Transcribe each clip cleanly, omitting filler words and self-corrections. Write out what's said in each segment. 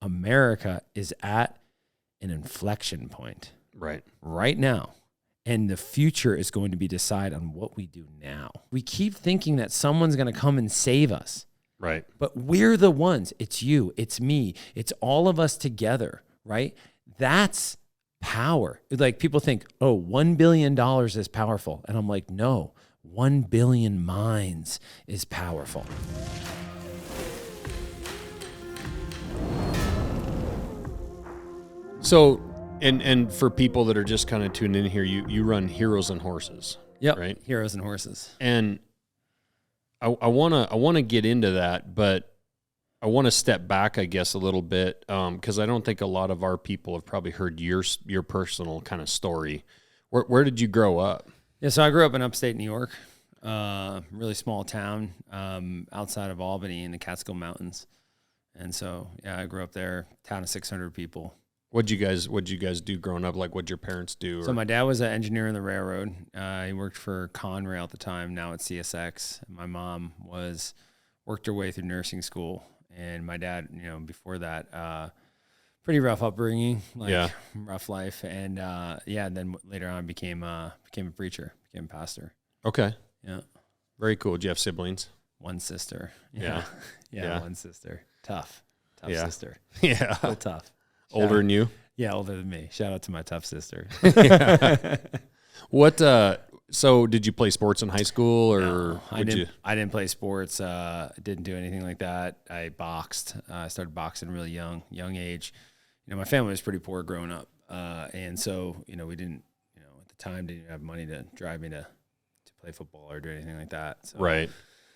America is at an inflection point right now. And the future is going to be decided on what we do now. We keep thinking that someone's going to come and save us. Right. But we're the ones. It's you. It's me. It's all of us together, right? That's power. Like people think, oh, $1 billion is powerful. And I'm like, no, 1 billion minds is powerful. So, and for people that are just kind of tuned in here, you run Heroes and Horses. Yep. Right. Heroes and Horses. And I wanna get into that, but I want to step back, I guess, a little bit, because I don't think a lot of our people have probably heard your personal kind of story. Where did you grow up? Yeah, so I grew up in upstate New York, really small town outside of Albany in the Catskill Mountains, and so yeah, I grew up there. Town of 600 people. What'd you guys do growing up? Like, what'd your parents do? So my dad was an engineer in the railroad. He worked for Conrail at the time. Now it's CSX. My mom worked her way through nursing school, and my dad, before that, pretty rough upbringing, rough life, and then later on became a preacher, became a pastor. Okay. Yeah. Very cool. Do you have siblings? One sister. Yeah. Yeah. One sister. Tough sister. Yeah. Real tough. Older than you? Yeah, older than me. Shout out to my tough sister. What? So, did you play sports in high school, or no, I didn't play sports. Didn't do anything like that. I boxed. I started boxing really young age. My family was pretty poor growing up, and so we didn't, at the time didn't have money to drive me to play football or do anything like that. So, right.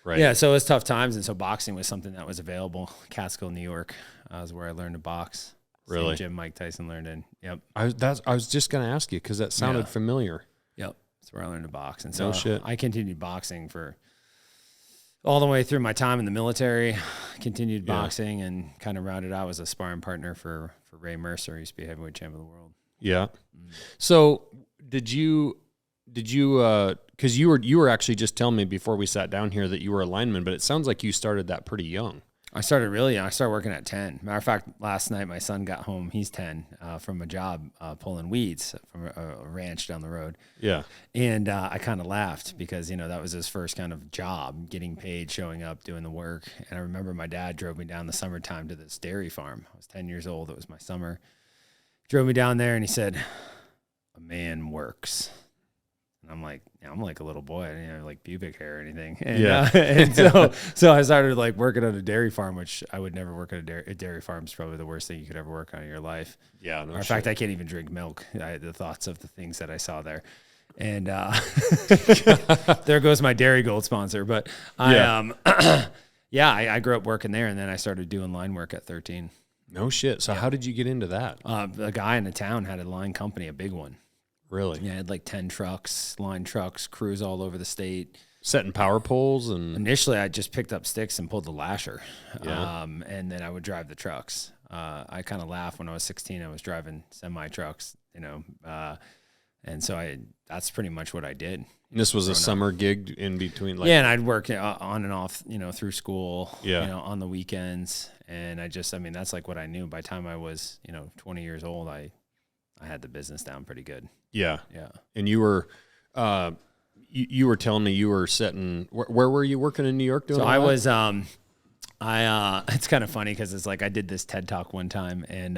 Yeah, so it was tough times, and so boxing was something that was available. Catskill, New York, was where I learned to box. Really? Same gym Mike Tyson learned in. Yep. I was just going to ask you because that sounded familiar. Yep. That's where I learned to box. And so shit. I continued boxing for all the way through my time in the military, continued boxing and kind of rounded out as a sparring partner for Ray Mercer. He used to be heavyweight champion of the world. Yeah. So did you, cause you were actually just telling me before we sat down here that you were a lineman, but it sounds like you started that pretty young. I started really young. I started working at 10. Matter of fact, last night my son got home. He's 10 from a job pulling weeds from a ranch down the road. Yeah. And I kind of laughed because, that was his first kind of job, getting paid, showing up, doing the work. And I remember my dad drove me down the summertime to this dairy farm. I was 10 years old. It was my summer. Drove me down there and he said, "A man works." And I'm like a little boy. I didn't have like pubic hair or anything. And, and so I started like working on a dairy farm, which I would never work at a dairy farm. Is probably the worst thing you could ever work on in your life. Yeah. In fact, I can't even drink milk. The thoughts of the things that I saw there. And there goes my Dairy Gold sponsor. But I grew up working there, and then I started doing line work at 13. No shit. So how did you get into that? A guy in the town had a line company, a big one. Really? Yeah, I had like 10 trucks, line trucks, crews all over the state. Setting power poles and... Initially, I just picked up sticks and pulled the lasher. Yeah. And then I would drive the trucks. I kind of laughed when I was 16. I was driving semi-trucks, and so that's pretty much what I did. And this was a summer gig in between? Yeah, and I'd work on and off, through school, yeah. On the weekends. And that's like what I knew. By the time I was, 20 years old, I had the business down pretty good. Yeah. Yeah. And you were, you were telling me you were setting, where were you working in New York doing? So I was, it's kind of funny because it's like I did this TED Talk one time, and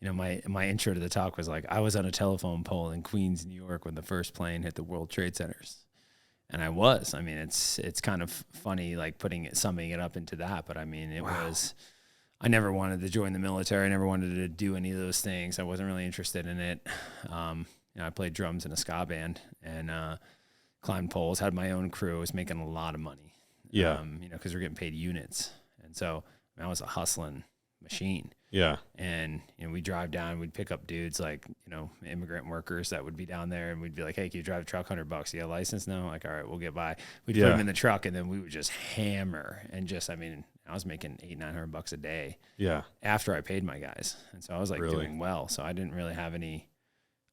my intro to the talk was like I was on a telephone pole in Queens, New York, when the first plane hit the World Trade Centers, and I was. It's kind of funny like summing it up into that, but it was. I never wanted to join the military. I never wanted to do any of those things. I wasn't really interested in it. I played drums in a ska band and climbed poles, had my own crew. I was making a lot of money. Yeah. Because we're getting paid units. And so I was a hustling machine. Yeah. And, we'd drive down, we'd pick up dudes like, immigrant workers that would be down there, and we'd be like, "Hey, can you drive a truck? $100? You got a license?" "No." Like, "All right, we'll get by." We'd put them in the truck, and then we would just hammer and I was making $800-900 a day. Yeah. After I paid my guys. And so I was like doing well. So I didn't really have any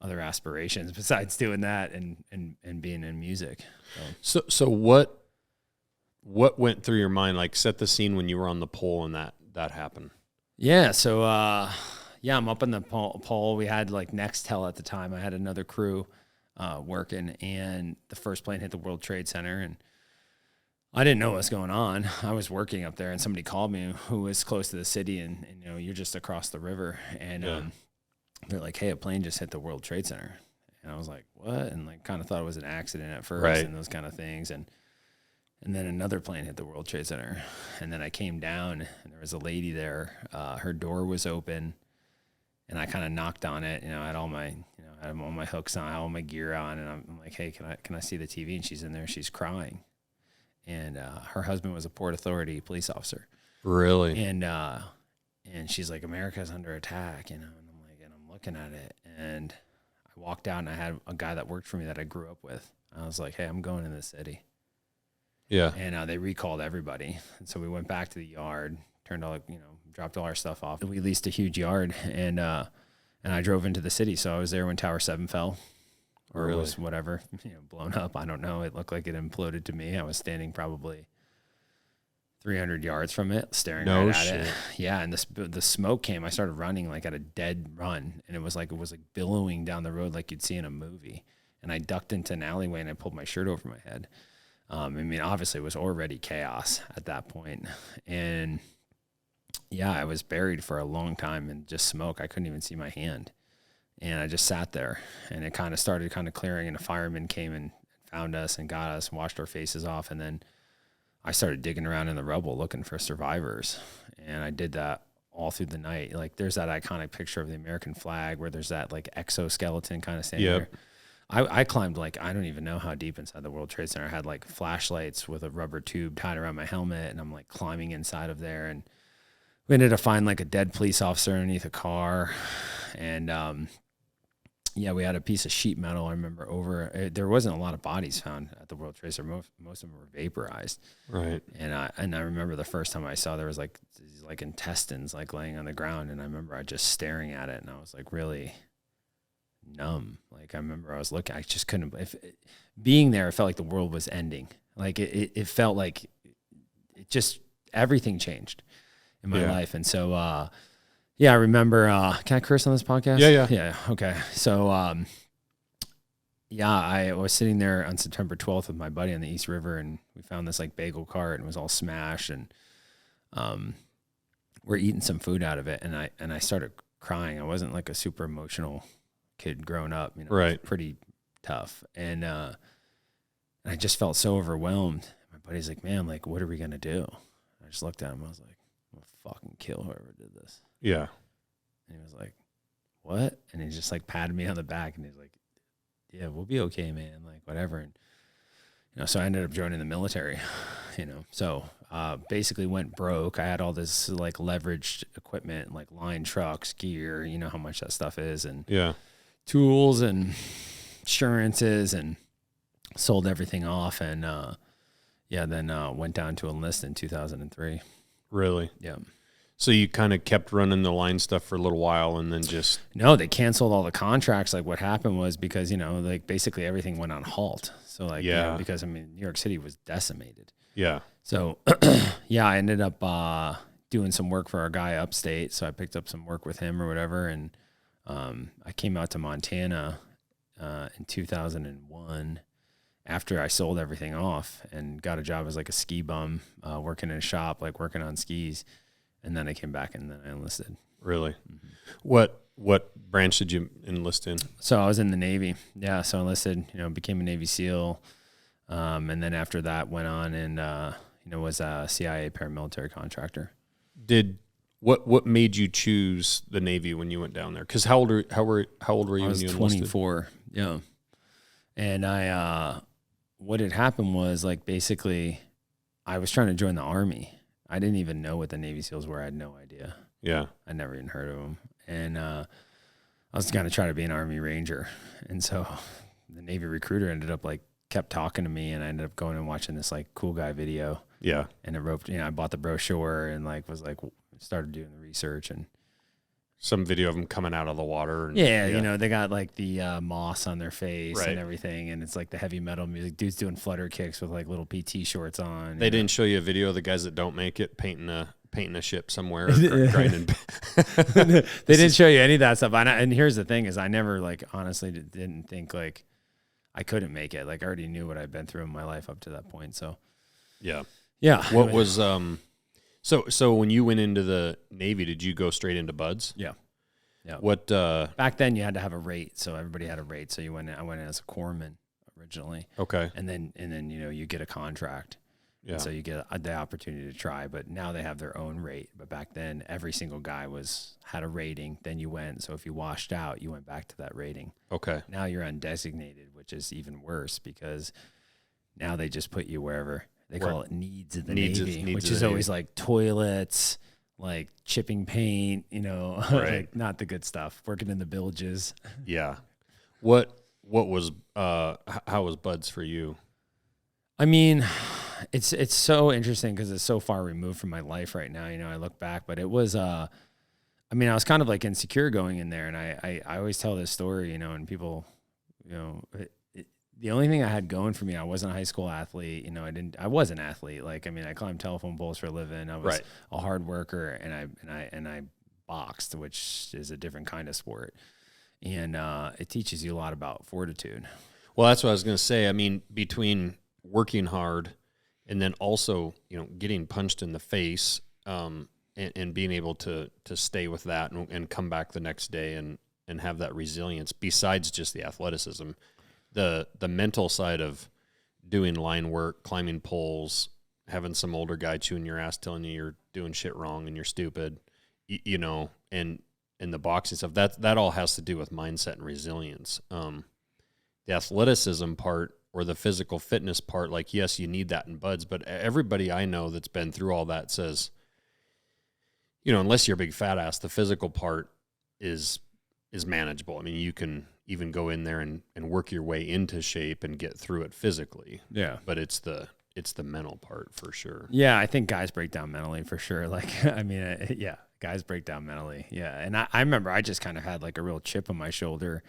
other aspirations besides doing that and being in music. So what went through your mind? Like, set the scene when you were on the pole and that happened. Yeah. So, yeah, I'm up in the pole. We had like Nextel at the time. I had another crew working, and the first plane hit the World Trade Center, and I didn't know what was going on. I was working up there, and somebody called me who was close to the city, and you know, you're just across the river, and Yeah. they're like, "Hey, a plane just hit the World Trade Center," and I was like, "What?" And like, kind of thought it was an accident at first, Right. and those kind of things, and then another plane hit the World Trade Center, and then I came down, and there was a lady there. Her door was open, and I kind of knocked on it. You know, I had all my, I had all my hooks on, all my gear on, and I'm like, "Hey, can I see the TV?" And she's in there, she's crying. And her husband was a Port Authority police officer. Really? And she's like, "America's under attack," you know. And I'm like, and I'm looking at it, and I walked out, and I had a guy that worked for me that I grew up with. I was like, "Hey, I'm going in the city." Yeah. And they recalled everybody, and so we went back to the yard, dropped all our stuff off. We leased a huge yard, and I drove into the city. So I was there when Tower 7 fell. Or Really? it was whatever, blown up. I don't know. It looked like it imploded to me. I was standing probably 300 yards from it, staring No right at shit. it. Yeah, and the smoke came. I started running like at a dead run, and it was like billowing down the road like you'd see in a movie. And I ducked into an alleyway, and I pulled my shirt over my head. I mean, obviously, it was already chaos at that point. And yeah, I was buried for a long time in just smoke. I couldn't even see my hand. And I just sat there, and it kind of started clearing, and a fireman came and found us and got us, washed our faces off. And then I started digging around in the rubble looking for survivors. And I did that all through the night. Like, there's that iconic picture of the American flag where there's that like exoskeleton kind of standing there. I climbed like, I don't even know how deep inside the World Trade Center. I had like flashlights with a rubber tube tied around my helmet, and I'm like climbing inside of there. And we ended up finding like a dead police officer underneath a car. And, yeah, we had a piece of sheet metal. I remember there wasn't a lot of bodies found at the World Trade Center. Most of them were vaporized. Right. And I remember the first time I saw there was like these like intestines like laying on the ground, and I remember I just staring at it, and I was like really numb. Like I remember I was looking, I just couldn't. Being there, it felt like the world was ending. Like it felt like it just everything changed in my life, and so. Yeah, I remember. Can I curse on this podcast? Yeah. Yeah. Okay. So, yeah, I was sitting there on September 12th with my buddy on the East River, and we found this like bagel cart, and it was all smashed, and we're eating some food out of it, and I started crying. I wasn't like a super emotional kid growing up, you know, Right. It was pretty tough, and I just felt so overwhelmed. My buddy's like, "Man, like, what are we gonna do?" I just looked at him. I was like, "I'm gonna fucking kill whoever did this." Yeah. And he was like, "What?" And he just like patted me on the back, and he's like, "Yeah, we'll be okay, man. Like whatever." And so I ended up joining the military. So basically went broke. I had all this like leveraged equipment, like line trucks, gear. You know how much that stuff is, and tools and insurances, and sold everything off. And then went down to enlist in 2003. Really? Yeah. So you kind of kept running the line stuff for a little while, and then just no, they canceled all the contracts. Like what happened was because like basically everything went on halt. So like because I mean New York City was decimated. Yeah. So yeah, I ended up doing some work for our guy upstate. So I picked up some work with him or whatever, and I came out to Montana in 2001 after I sold everything off and got a job as like a ski bum, working in a shop, like working on skis. And then I came back and then I enlisted. Really? Mm-hmm. What branch did you enlist in? So I was in the Navy. Yeah. So I enlisted, became a Navy SEAL. And then after that went on and, was a CIA paramilitary contractor. What made you choose the Navy when you went down there? Cause how old were you I was when you 24. Enlisted? Yeah. And what had happened was like, basically I was trying to join the Army. I didn't even know what the Navy SEALs were. I had no idea. Yeah. I never even heard of them. And I was going to try to be an Army Ranger. And so the Navy recruiter kept talking to me, and I ended up going and watching this like cool guy video. Yeah. And I bought the brochure and started doing the research and some video of them coming out of the water. And, they got like the moss on their face right. and everything. And it's like the heavy metal music. Dudes doing flutter kicks with like little PT shorts on. They didn't show you a video of the guys that don't make it painting painting a ship somewhere, or grinding. They didn't show you any of that stuff. And here's the thing: is I never like honestly didn't think like I couldn't make it. Like I already knew what I'd been through in my life up to that point. So yeah. What was so when you went into the Navy, did you go straight into buds? Yeah. Yeah. What back then you had to have a rate, so everybody had a rate. So I went in as a corpsman originally. Okay. And then you get a contract. Yeah. And so you get the opportunity to try, but now they have their own rate. But back then every single guy had a rating. Then you went. So if you washed out, you went back to that rating. Okay. Now you're undesignated, which is even worse because now they just put you wherever. They call it needs of the Navy, which is always like toilets, like chipping paint, right. Like not the good stuff. Working in the bilges. Yeah. What was how was buds for you? I mean, it's so interesting because it's so far removed from my life right now. I look back, but it was I was kind of like insecure going in there, and I always tell this story, and people, the only thing I had going for me, I wasn't a high school athlete. I was an athlete. Like, I climbed telephone poles for a living. I was a hard worker, and I boxed, which is a different kind of sport. And it teaches you a lot about fortitude. Well, that's what I was going to say. I mean, between working hard and then also, getting punched in the face, and being able to stay with that and come back the next day and have that resilience besides just the athleticism. The mental side of doing line work, climbing poles, having some older guy chewing your ass, telling you you're doing shit wrong and you're stupid, and the boxing stuff, that all has to do with mindset and resilience. The athleticism part or the physical fitness part, like, yes, you need that in buds, but everybody I know that's been through all that says, unless you're a big fat ass, the physical part is manageable. I mean, you can even go in there and work your way into shape and get through it physically. Yeah. But it's the mental part for sure. Yeah, I think guys break down mentally for sure. Like, guys break down mentally. Yeah. And I remember I just kind of had like a real chip on my shoulder,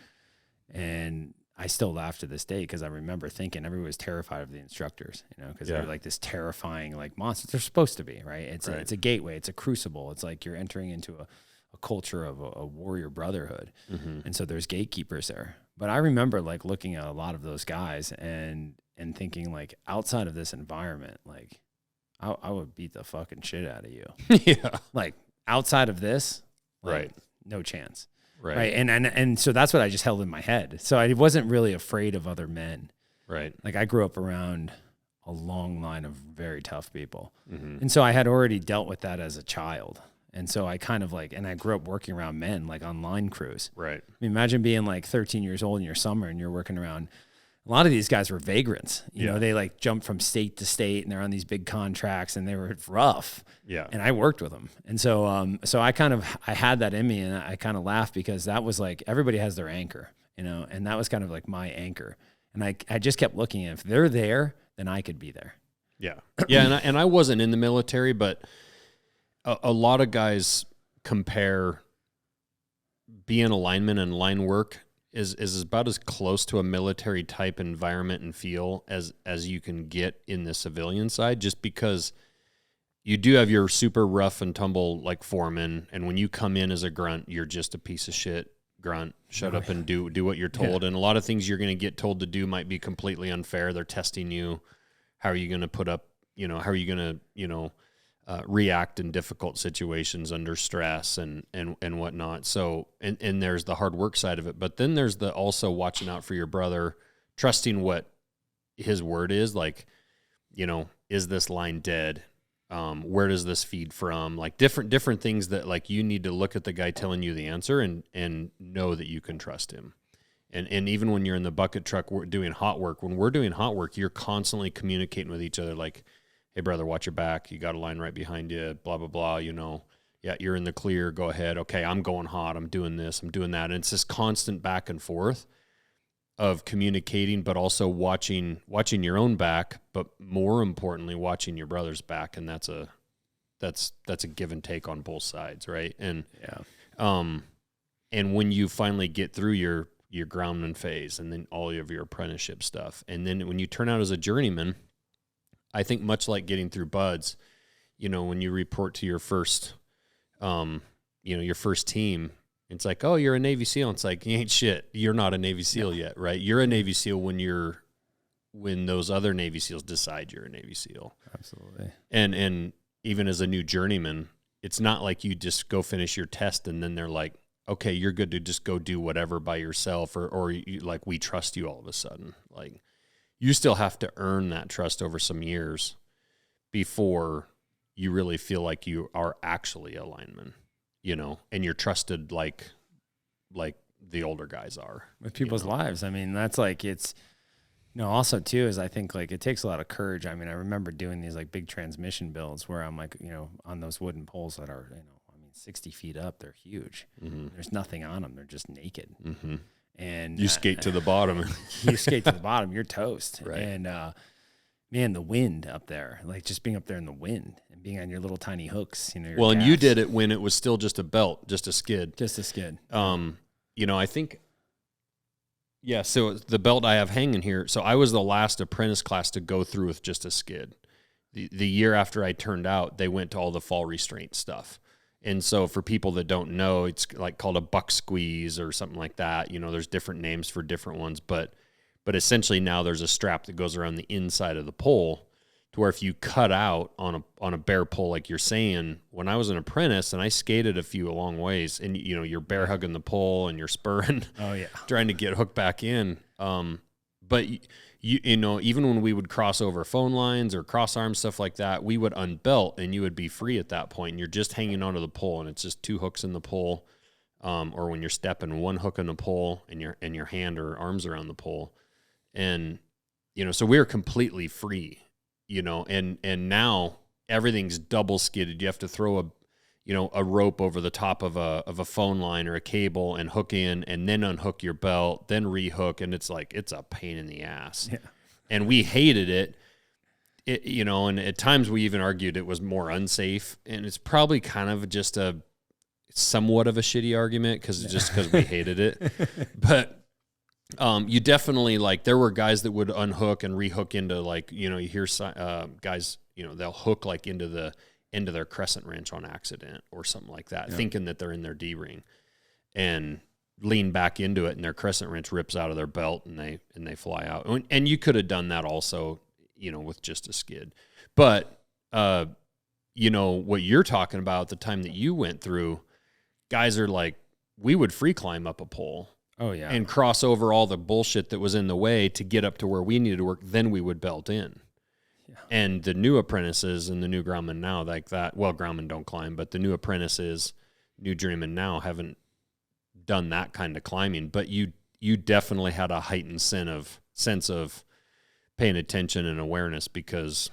and I still laugh to this day because I remember thinking everyone was terrified of the instructors, because they're like this terrifying like monsters. They're supposed to be, right? It's a gateway. It's a crucible. It's like you're entering into a culture of a warrior brotherhood. Mm-hmm. And so there's gatekeepers there. But I remember like looking at a lot of those guys and thinking like outside of this environment, like I would beat the fucking shit out of you. Yeah. Like outside of this, like, right. No chance. Right. And so that's what I just held in my head. So I wasn't really afraid of other men. Right. Like I grew up around a long line of very tough people. Mm-hmm. And so I had already dealt with that as a child. And so I kind of and I grew up working around men, like on line crews. Right. I mean, imagine being like 13 years old in your summer and you're working around. A lot of these guys were vagrants. You know, they like jumped from state to state and they're on these big contracts and they were rough. Yeah. And I worked with them. And so, I had that in me, and I kind of laughed because that was like, everybody has their anchor, and that was kind of like my anchor. And I just kept looking, if they're there, then I could be there. Yeah. Yeah. And I wasn't in the military, but a lot of guys compare being a lineman and line work is about as close to a military type environment and feel as you can get in the civilian side, just because you do have your super rough and tumble like foreman, and when you come in as a grunt, you're just a piece of shit grunt. Shut up and do what you're told. Yeah. And a lot of things you're going to get told to do might be completely unfair. They're testing you. How are you going to put up, how are you going to, react in difficult situations under stress and whatnot. So, and there's the hard work side of it, but then there's the also watching out for your brother, trusting what his word is, like, is this line dead? Where does this feed from? Like different things that like you need to look at the guy telling you the answer and know that you can trust him. And even when you're in the bucket truck, we're doing hot work. When we're doing hot work, you're constantly communicating with each other, like, hey, brother, watch your back. You got a line right behind you, blah, blah, blah, Yeah, you're in the clear. Go ahead. Okay, I'm going hot. I'm doing this. I'm doing that. And it's this constant back and forth of communicating, but also watching your own back, but more importantly, watching your brother's back. And that's a give and take on both sides, right? And and when you finally get through your groundman phase and then all of your apprenticeship stuff, and then when you turn out as a journeyman, I think much like getting through buds, you know, when you report to your first, your first team, it's like, oh, you're a Navy SEAL. It's like, you ain't shit. You're not a Navy SEAL yet, right? You're a Navy SEAL when those other Navy SEALs decide you're a Navy SEAL. Absolutely. And even as a new journeyman, it's not like you just go finish your test and then they're like, okay, you're good to just go do whatever by yourself, or you, like, we trust you all of a sudden. Like, you still have to earn that trust over some years before you really feel like you are actually a lineman, you know, and you're trusted like the older guys are. With people's lives. I mean, that's like, it's, also too, is I think like it takes a lot of courage. I mean, I remember doing these like big transmission builds where I'm like, on those wooden poles that are, 60 feet up, they're huge. Mm-hmm. There's nothing on them. They're just naked. Mm-hmm. And you skate to the bottom. You skate to the bottom, you're toast. Right. And, man, the wind up there, like just being up there in the wind and being on your little tiny hooks, well, and you did it when it was still just a belt, just a skid. Just a skid. I think, so the belt I have hanging here, so I was the last apprentice class to go through with just a skid. The year after I turned out, they went to all the fall restraint stuff. And so for people that don't know, it's like called a buck squeeze or something like that. There's different names for different ones, but essentially now there's a strap that goes around the inside of the pole to where if you cut out on a bare pole, like you're saying, when I was an apprentice and I skated a few a long ways, and you're bear hugging the pole and you're spurring, trying to get hooked back in. But even when we would cross over phone lines or cross arms, stuff like that, we would unbelt and you would be free at that point. And you're just hanging onto the pole, and it's just two hooks in the pole, or when you're stepping, one hook in the pole and your hand or arms around the pole. And, so we were completely free, and now everything's double skidded. You have to throw a rope over the top of a phone line or a cable and hook in, and then unhook your belt, then rehook. And it's like, it's a pain in the ass. Yeah. And we hated it. And at times we even argued it was more unsafe, and it's probably kind of just somewhat of a shitty argument because we hated it. But you definitely, like, there were guys that would unhook and rehook into, like, you hear guys, they'll hook like into their crescent wrench on accident or something like that, thinking that they're in their D-ring, and lean back into it, and their crescent wrench rips out of their belt, and they fly out. And you could have done that also, with just a skid. But what you're talking about at the time that you went through, guys are like, we would free climb up a pole. Oh, yeah. And cross over all the bullshit that was in the way to get up to where we needed to work. Then we would belt in. Yeah. And the new apprentices and the new groundmen now, like that, well, groundmen don't climb, but the new apprentices, new journeymen now haven't done that kind of climbing. But you definitely had a heightened sense of paying attention and awareness, because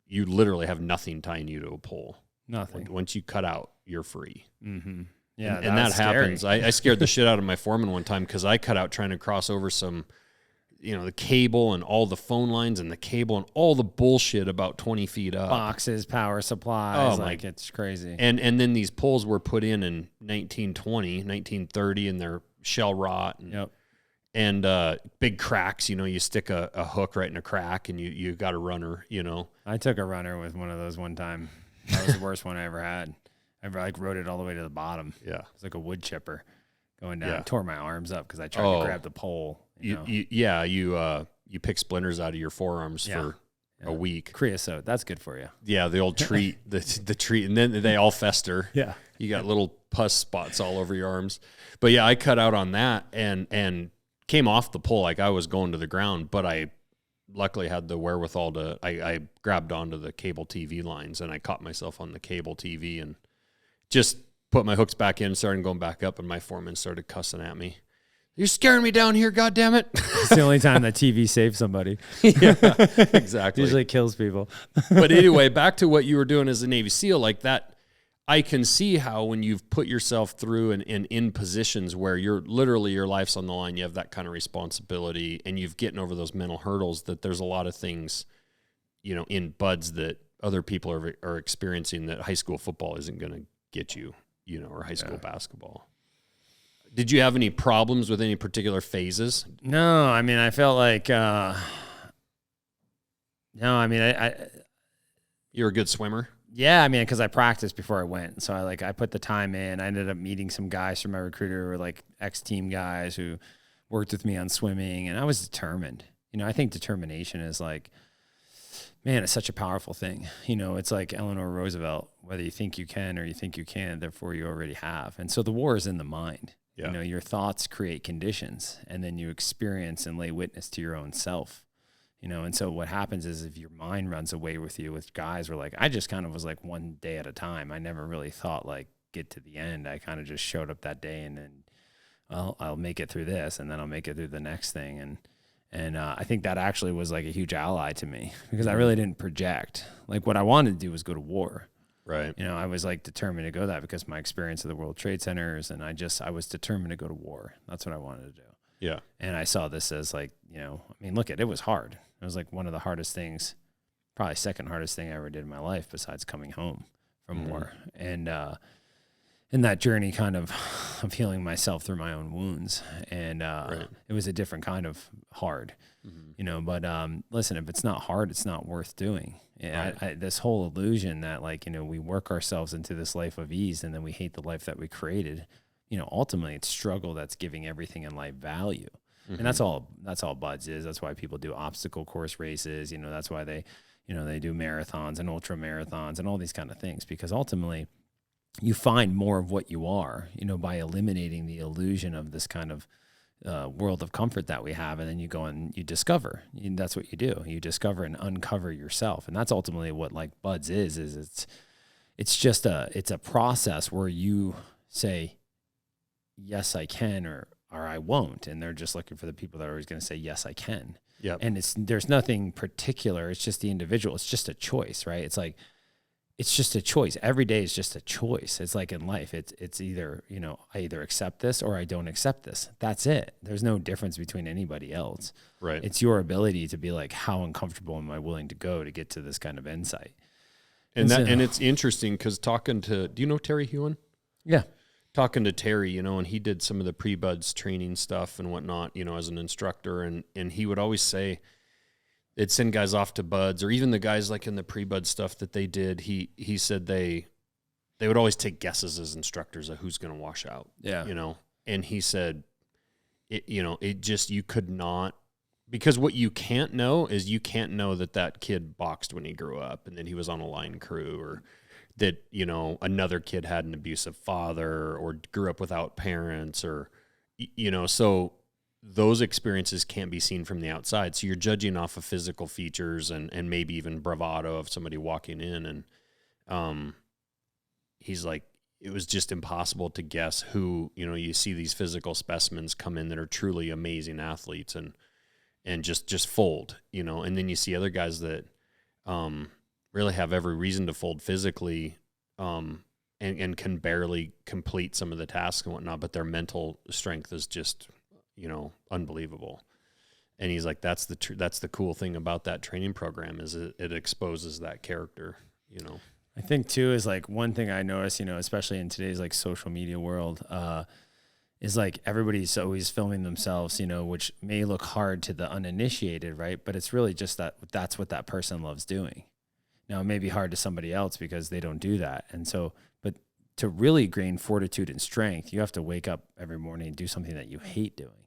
you literally have nothing tying you to a pole. Nothing. Once you cut out, you're free. Mm-hmm. Yeah, and that happens. I scared the shit out of my foreman one time because I cut out trying to cross over some, the cable and all the phone lines and the cable and all the bullshit about 20 feet up. Boxes, power supplies, Oh, it's crazy. And then these poles were put in 1920, 1930, and they're shell rot. And big cracks, you stick a hook right in a crack, and you got a runner, I took a runner with one of those one time. That was the worst one I ever had. I rode it all the way to the bottom. Yeah. It's like a wood chipper going down. I tore my arms up because I tried to grab the pole. You pick splinters out of your forearms for a week. Creosote, that's good for you. Yeah, the old treat, the treat, and then they all fester. Yeah. You got little pus spots all over your arms. But yeah, I cut out on that and came off the pole like I was going to the ground, but I luckily had the wherewithal to, I grabbed onto the cable TV lines, and I caught myself on the cable TV and just put my hooks back in, started going back up, and my foreman started cussing at me. You're scaring me down here, goddammit. It's the only time that TV saves somebody. Yeah, exactly. Usually kills people. But anyway, back to what you were doing as a Navy SEAL, like that, I can see how when you've put yourself through and in positions where you're literally your life's on the line, you have that kind of responsibility, and you've getting over those mental hurdles, that there's a lot of things, in buds that other people are experiencing that high school football isn't going to get you, or high school basketball. Did you have any problems with any particular phases? No, I mean, I felt like, I you're a good swimmer. Yeah, I mean, because I practiced before I went, so I put the time in. I ended up meeting some guys from my recruiter who were like ex-team guys who worked with me on swimming, and I was determined. I think determination is like, man, it's such a powerful thing. It's like Eleanor Roosevelt, whether you think you can or you think you can, therefore you already have. And so the war is in the mind. Yeah. Your thoughts create conditions, and then you experience and lay witness to your own self. And so what happens is if your mind runs away with you, with guys were like, I just kind of was like one day at a time. I never really thought like get to the end. I kind of just showed up that day and then, well, I'll make it through this and then I'll make it through the next thing. And I think that actually was like a huge ally to me because I really didn't project. Like what I wanted to do was go to war. Right. I was like determined to go that because my experience of the World Trade Centers, and I was determined to go to war. That's what I wanted to do. Yeah. And I saw this as like, look it was hard. It was like one of the hardest things, probably second hardest thing I ever did in my life besides coming home from war. And in that journey kind of healing myself through my own wounds. And it was a different kind of hard, but listen, if it's not hard, it's not worth doing. Right. This whole illusion that like, we work ourselves into this life of ease and then we hate the life that we created. Ultimately it's struggle that's giving everything in life value. And that's all Buds is. That's why people do obstacle course races. That's why they do marathons and ultra marathons and all these kind of things, because ultimately you find more of what you are, by eliminating the illusion of this kind of world of comfort that we have. And then you go and you discover, that's what you do. You discover and uncover yourself. And that's ultimately what like Buds is it's just it's a process where you say, yes, I can, or I won't. And they're just looking for the people that are always going to say, yes, I can. Yep. And there's nothing particular. It's just the individual. It's just a choice, right? It's like, it's just a choice. Every day is just a choice. It's like in life, it's either, I either accept this or I don't accept this. That's it. There's no difference between anybody else. Right. It's your ability to be like, how uncomfortable am I willing to go to get to this kind of insight? And it's interesting because do you know Terry Hewen? Yeah. Talking to Terry, and he did some of the PreBuds training stuff and whatnot, as an instructor. And he would always say, they'd send guys off to Buds, or even the guys like in the PreBuds stuff that they did. He said they would always take guesses as instructors of who's going to wash out. Yeah. And he said, it just, you could not, because what you can't know is you can't know that kid boxed when he grew up and then he was on a line crew, or that, another kid had an abusive father or grew up without parents, or, so those experiences can't be seen from the outside. So you're judging off of physical features and maybe even bravado of somebody walking in. And he's like, it was just impossible to guess who, you see these physical specimens come in that are truly amazing athletes and just fold, and then you see other guys that, really have every reason to fold physically, and can barely complete some of the tasks and whatnot, but their mental strength is just, unbelievable. And he's like, that's the cool thing about that training program is it exposes that character, I think too is like one thing I notice, especially in today's like social media world, is like everybody's always filming themselves, which may look hard to the uninitiated, right? But it's really just that's what that person loves doing. Now, it may be hard to somebody else because they don't do that. And so, but to really gain fortitude and strength, you have to wake up every morning and do something that you hate doing,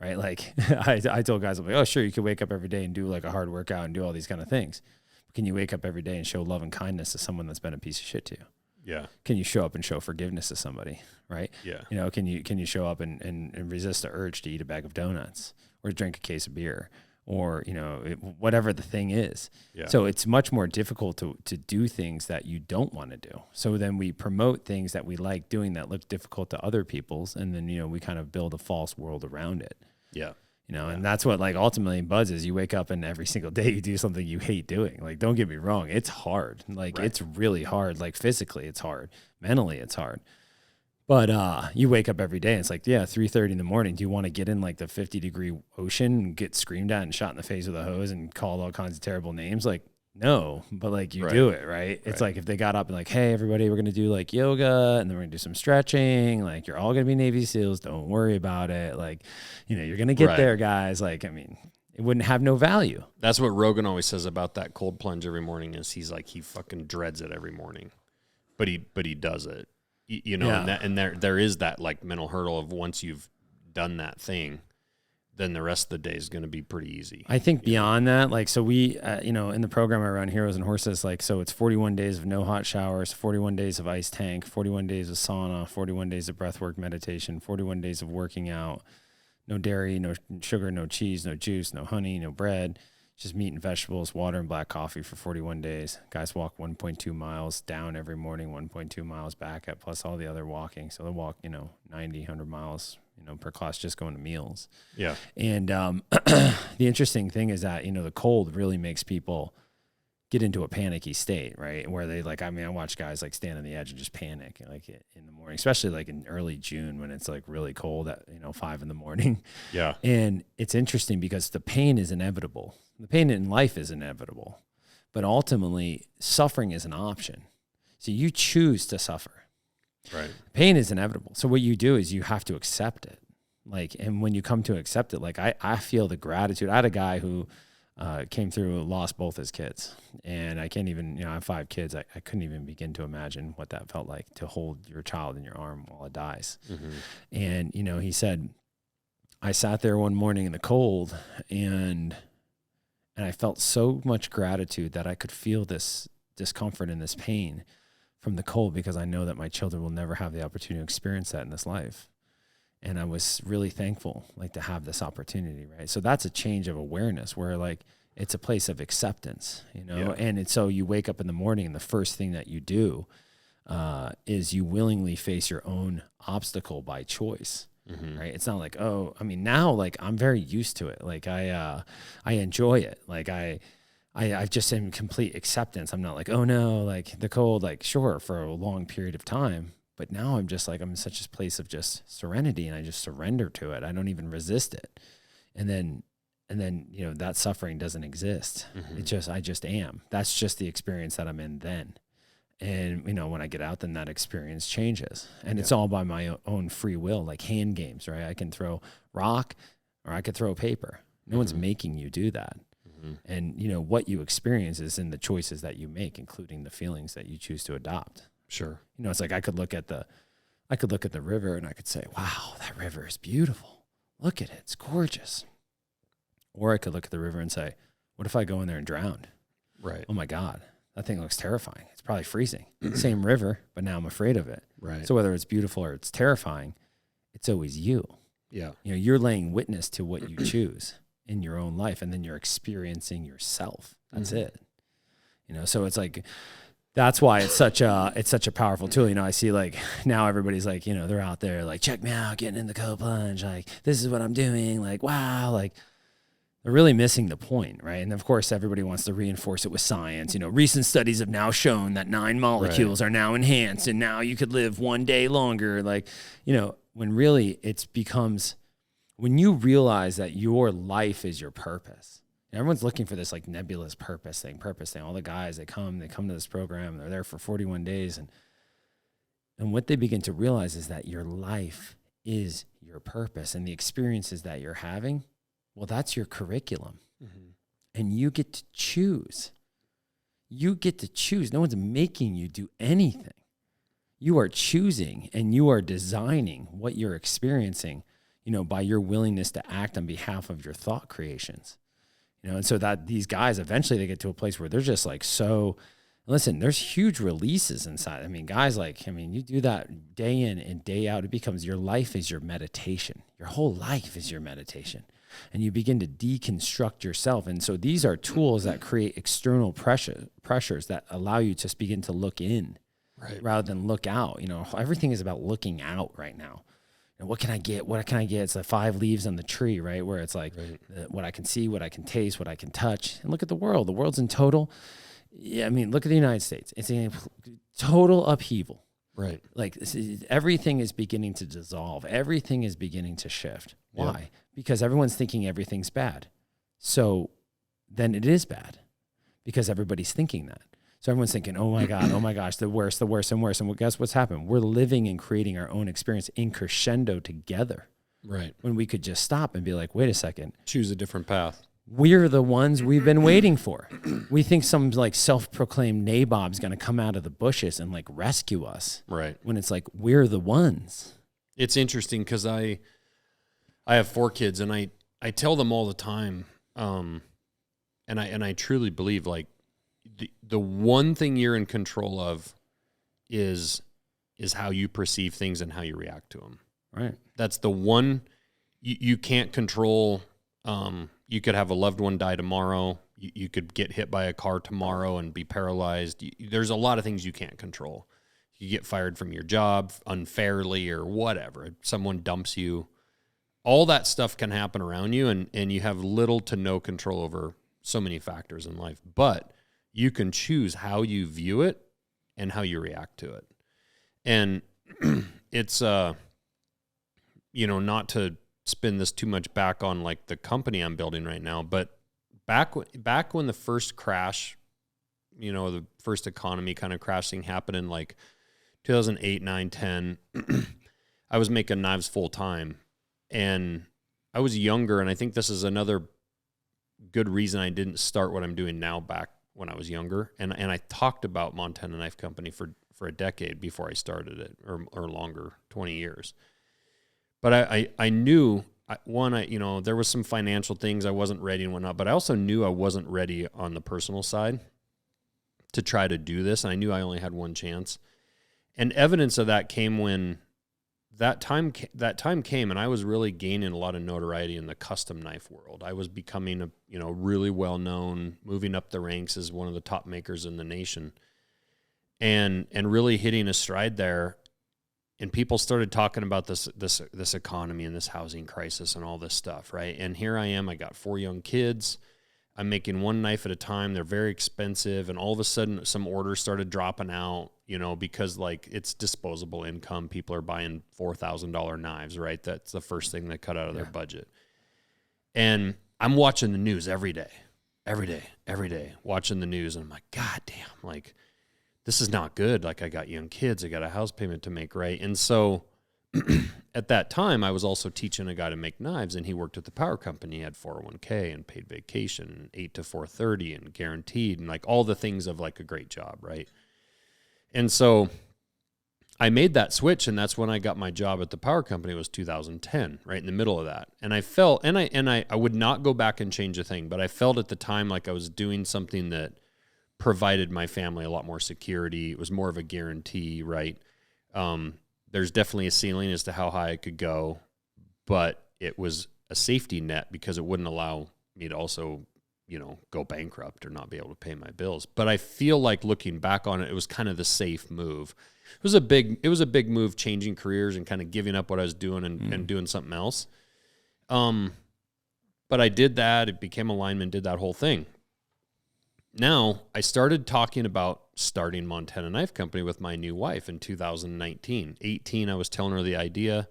right? Like I told guys, I'm like, oh, sure, you can wake up every day and do like a hard workout and do all these kind of things. But can you wake up every day and show love and kindness to someone that's been a piece of shit to you? Yeah. Can you show up and show forgiveness to somebody, right? Yeah. Can you show up and resist the urge to eat a bag of donuts or drink a case of beer? Or, whatever the thing is. Yeah. So it's much more difficult to do things that you don't want to do. So then we promote things that we like doing that look difficult to other people's. And then, we kind of build a false world around it. Yeah. And that's what like ultimately Buds is. You wake up and every single day you do something you hate doing. Like, don't get me wrong. It's hard. Like It's really hard. Like physically it's hard. Mentally it's hard. But you wake up every day and it's like, 3:30 in the morning. Do you want to get in like the 50-degree ocean and get screamed at and shot in the face with a hose and called all kinds of terrible names? Like, no, but like you do it, right? It's like if they got up and like, hey, everybody, we're going to do like yoga and then we're going to do some stretching. Like, you're all going to be Navy SEALs. Don't worry about it. Like, you're going to get there, guys. Like, I mean, it wouldn't have no value. That's what Rogan always says about that cold plunge every morning is he's like, he fucking dreads it every morning, but he does it, you know, and there is that like mental hurdle of once you've done that thing, then the rest of the day is going to be pretty easy. I think beyond that, like, so we, you know, in the program I run, Heroes and Horses, like, so it's 41 days of no hot showers, 41 days of ice tank, 41 days of sauna, 41 days of breathwork meditation, 41 days of working out, no dairy, no sugar, no cheese, no juice, no honey, no bread, just meat and vegetables, water and black coffee for 41 days. Guys walk 1.2 miles down every morning, 1.2 miles back at, plus all the other walking. So they'll walk, you know, 90, 100 miles, you know, per class just going to meals. Yeah. And the interesting thing is that, you know, the cold really makes people get into a panicky state, right? Where they like, I mean, I watch guys like stand on the edge and just panic like in the morning, especially like in early June when it's like really cold at, you know, 5 a.m. Yeah. And it's interesting because the pain is inevitable. The pain in life is inevitable, but ultimately suffering is an option. So you choose to suffer. Right. Pain is inevitable. So what you do is you have to accept it. Like, and when you come to accept it, like I feel the gratitude. I had a guy who came through, lost both his kids, and I can't even, you know, I have 5 kids. I couldn't even begin to imagine what that felt like to hold your child in your arm while it dies. Mm-hmm. And, you know, he said, I sat there one morning in the cold and I felt so much gratitude that I could feel this discomfort and this pain from the cold because I know that my children will never have the opportunity to experience that in this life. And I was really thankful, like, to have this opportunity, right? So that's a change of awareness where, like, it's a place of acceptance, you know? Yeah. And it's so you wake up in the morning and the first thing that you do is you willingly face your own obstacle by choice, right? It's not like, oh, I mean, now, like, I'm very used to it. Like, I enjoy it. Like, I've just in complete acceptance. I'm not like, oh no, like the cold, like, sure, for a long period of time. But now I'm just like, I'm in such a place of just serenity and I just surrender to it. I don't even resist it. And then, you know, that suffering doesn't exist. I just am. That's just the experience that I'm in then. And, you know, when I get out, then that experience changes. And it's all by my own free will, like hand games, right? I can throw rock or I could throw paper. No one's making you do that. And, you know, what you experience is in the choices that you make, including the feelings that you choose to adopt. Sure. You know, it's like I could look at the river and I could say, wow, that river is beautiful. Look at it. It's gorgeous. Or I could look at the river and say, what if I go in there and drown? Right. Oh my God, that thing looks terrifying. It's probably freezing. Same river, but now I'm afraid of it. Right. So whether it's beautiful or it's terrifying, it's always you. Yeah. You know, you're laying witness to what you choose in your own life, and then you're experiencing yourself. That's it. You know, so it's like, that's why it's such a powerful tool. You know, I see like now everybody's like, you know, they're out there like, check me out, getting in the cold plunge. Like, this is what I'm doing. Like, wow. Like, they're really missing the point, right? And of course, everybody wants to reinforce it with science. You know, recent studies have now shown that 9 molecules are now enhanced and now you could live 1 day longer. Like, you know, when really it becomes, when you realize that your life is your purpose. Everyone's looking for this like nebulous purpose thing. All the guys, they come to this program, they're there for 41 days. And what they begin to realize is that your life is your purpose, and the experiences that you're having, well, that's your curriculum. And you get to choose. You get to choose. No one's making you do anything. You are choosing and you are designing what you're experiencing, you know, by your willingness to act on behalf of your thought creations. You know, and so that these guys, eventually they get to a place where they're just like, so listen, there's huge releases inside. I mean, guys, like, I mean, you do that day in and day out, it becomes your life is your meditation. Your whole life is your meditation. And you begin to deconstruct yourself. And so these are tools that create external pressures that allow you to just begin to look in rather than look out. You know, everything is about looking out right now. And what can I get? What can I get? It's the 5 leaves on the tree, right? Where it's like what I can see, what I can taste, what I can touch. And look at the world. The world's in total. Yeah, I mean, look at the United States. It's in total upheaval. Right. Like everything is beginning to dissolve. Everything is beginning to shift. Why? Yep. Because everyone's thinking everything's bad. So then it is bad because everybody's thinking that. So everyone's thinking, oh my God, oh my gosh, the worst and worse. And guess what's happened? We're living and creating our own experience in crescendo together. Right. When we could just stop and be like, wait a second. Choose a different path. we're the ones we've been waiting for. We think some like self-proclaimed nabob's going to come out of the bushes and like rescue us. Right. When it's like, we're the ones. It's interesting because I have 4 kids, and I tell them all the time, and I truly believe like the one thing you're in control of is how you perceive things and how you react to them. Right. That's the one you can't control. You could have a loved one die tomorrow. You could get hit by a car tomorrow and be paralyzed. There's a lot of things you can't control. You get fired from your job unfairly or whatever. Someone dumps you. All that stuff can happen around you, and you have little to no control over so many factors in life. But you can choose how you view it and how you react to it. And it's, not to spin this too much back on like the company I'm building right now, but back when the first crash, the first economy kind of crashing happened in like 2008, 9, 10, I was making knives full time, and I was younger. And I think this is another good reason I didn't start what I'm doing now back when I was younger. And I talked about Montana Knife Company for a decade before I started it, or longer, 20 years. But I knew, there was some financial things I wasn't ready and whatnot, but I also knew I wasn't ready on the personal side to try to do this. And I knew I only had one chance. And evidence of that came when that time came, and I was really gaining a lot of notoriety in the custom knife world. I was becoming really well known, moving up the ranks as one of the top makers in the nation, and really hitting a stride there. And people started talking about this economy and this housing crisis and all this stuff, right? And here I am. I got 4 young kids. I'm making one knife at a time. They're very expensive, and all of a sudden, some orders started dropping out. Because like it's disposable income. People are buying $4,000 knives, right? That's the first thing they cut out of their budget. And I'm watching the news every day, watching the news. And I'm like, God damn, like this is not good. Like I got young kids, I got a house payment to make, right? And so at that time, I was also teaching a guy to make knives, and he worked at the power company. He had 401k and paid vacation, 8 to 4:30 and guaranteed, and like all the things of like a great job, right? And so I made that switch, and that's when I got my job at the power company. It was 2010, right in the middle of that. And I felt, and I would not go back and change a thing, but I felt at the time like I was doing something that provided my family a lot more security. It was more of a guarantee, right? There's definitely a ceiling as to how high I could go, but it was a safety net because it wouldn't allow me to also go bankrupt or not be able to pay my bills. But I feel like looking back on it, it was kind of the safe move. It was a big move, changing careers and kind of giving up what I was doing and doing something else. But I did that. It became a lineman, did that whole thing. Now I started talking about starting Montana Knife Company with my new wife in 2019. 18, I was telling her the idea.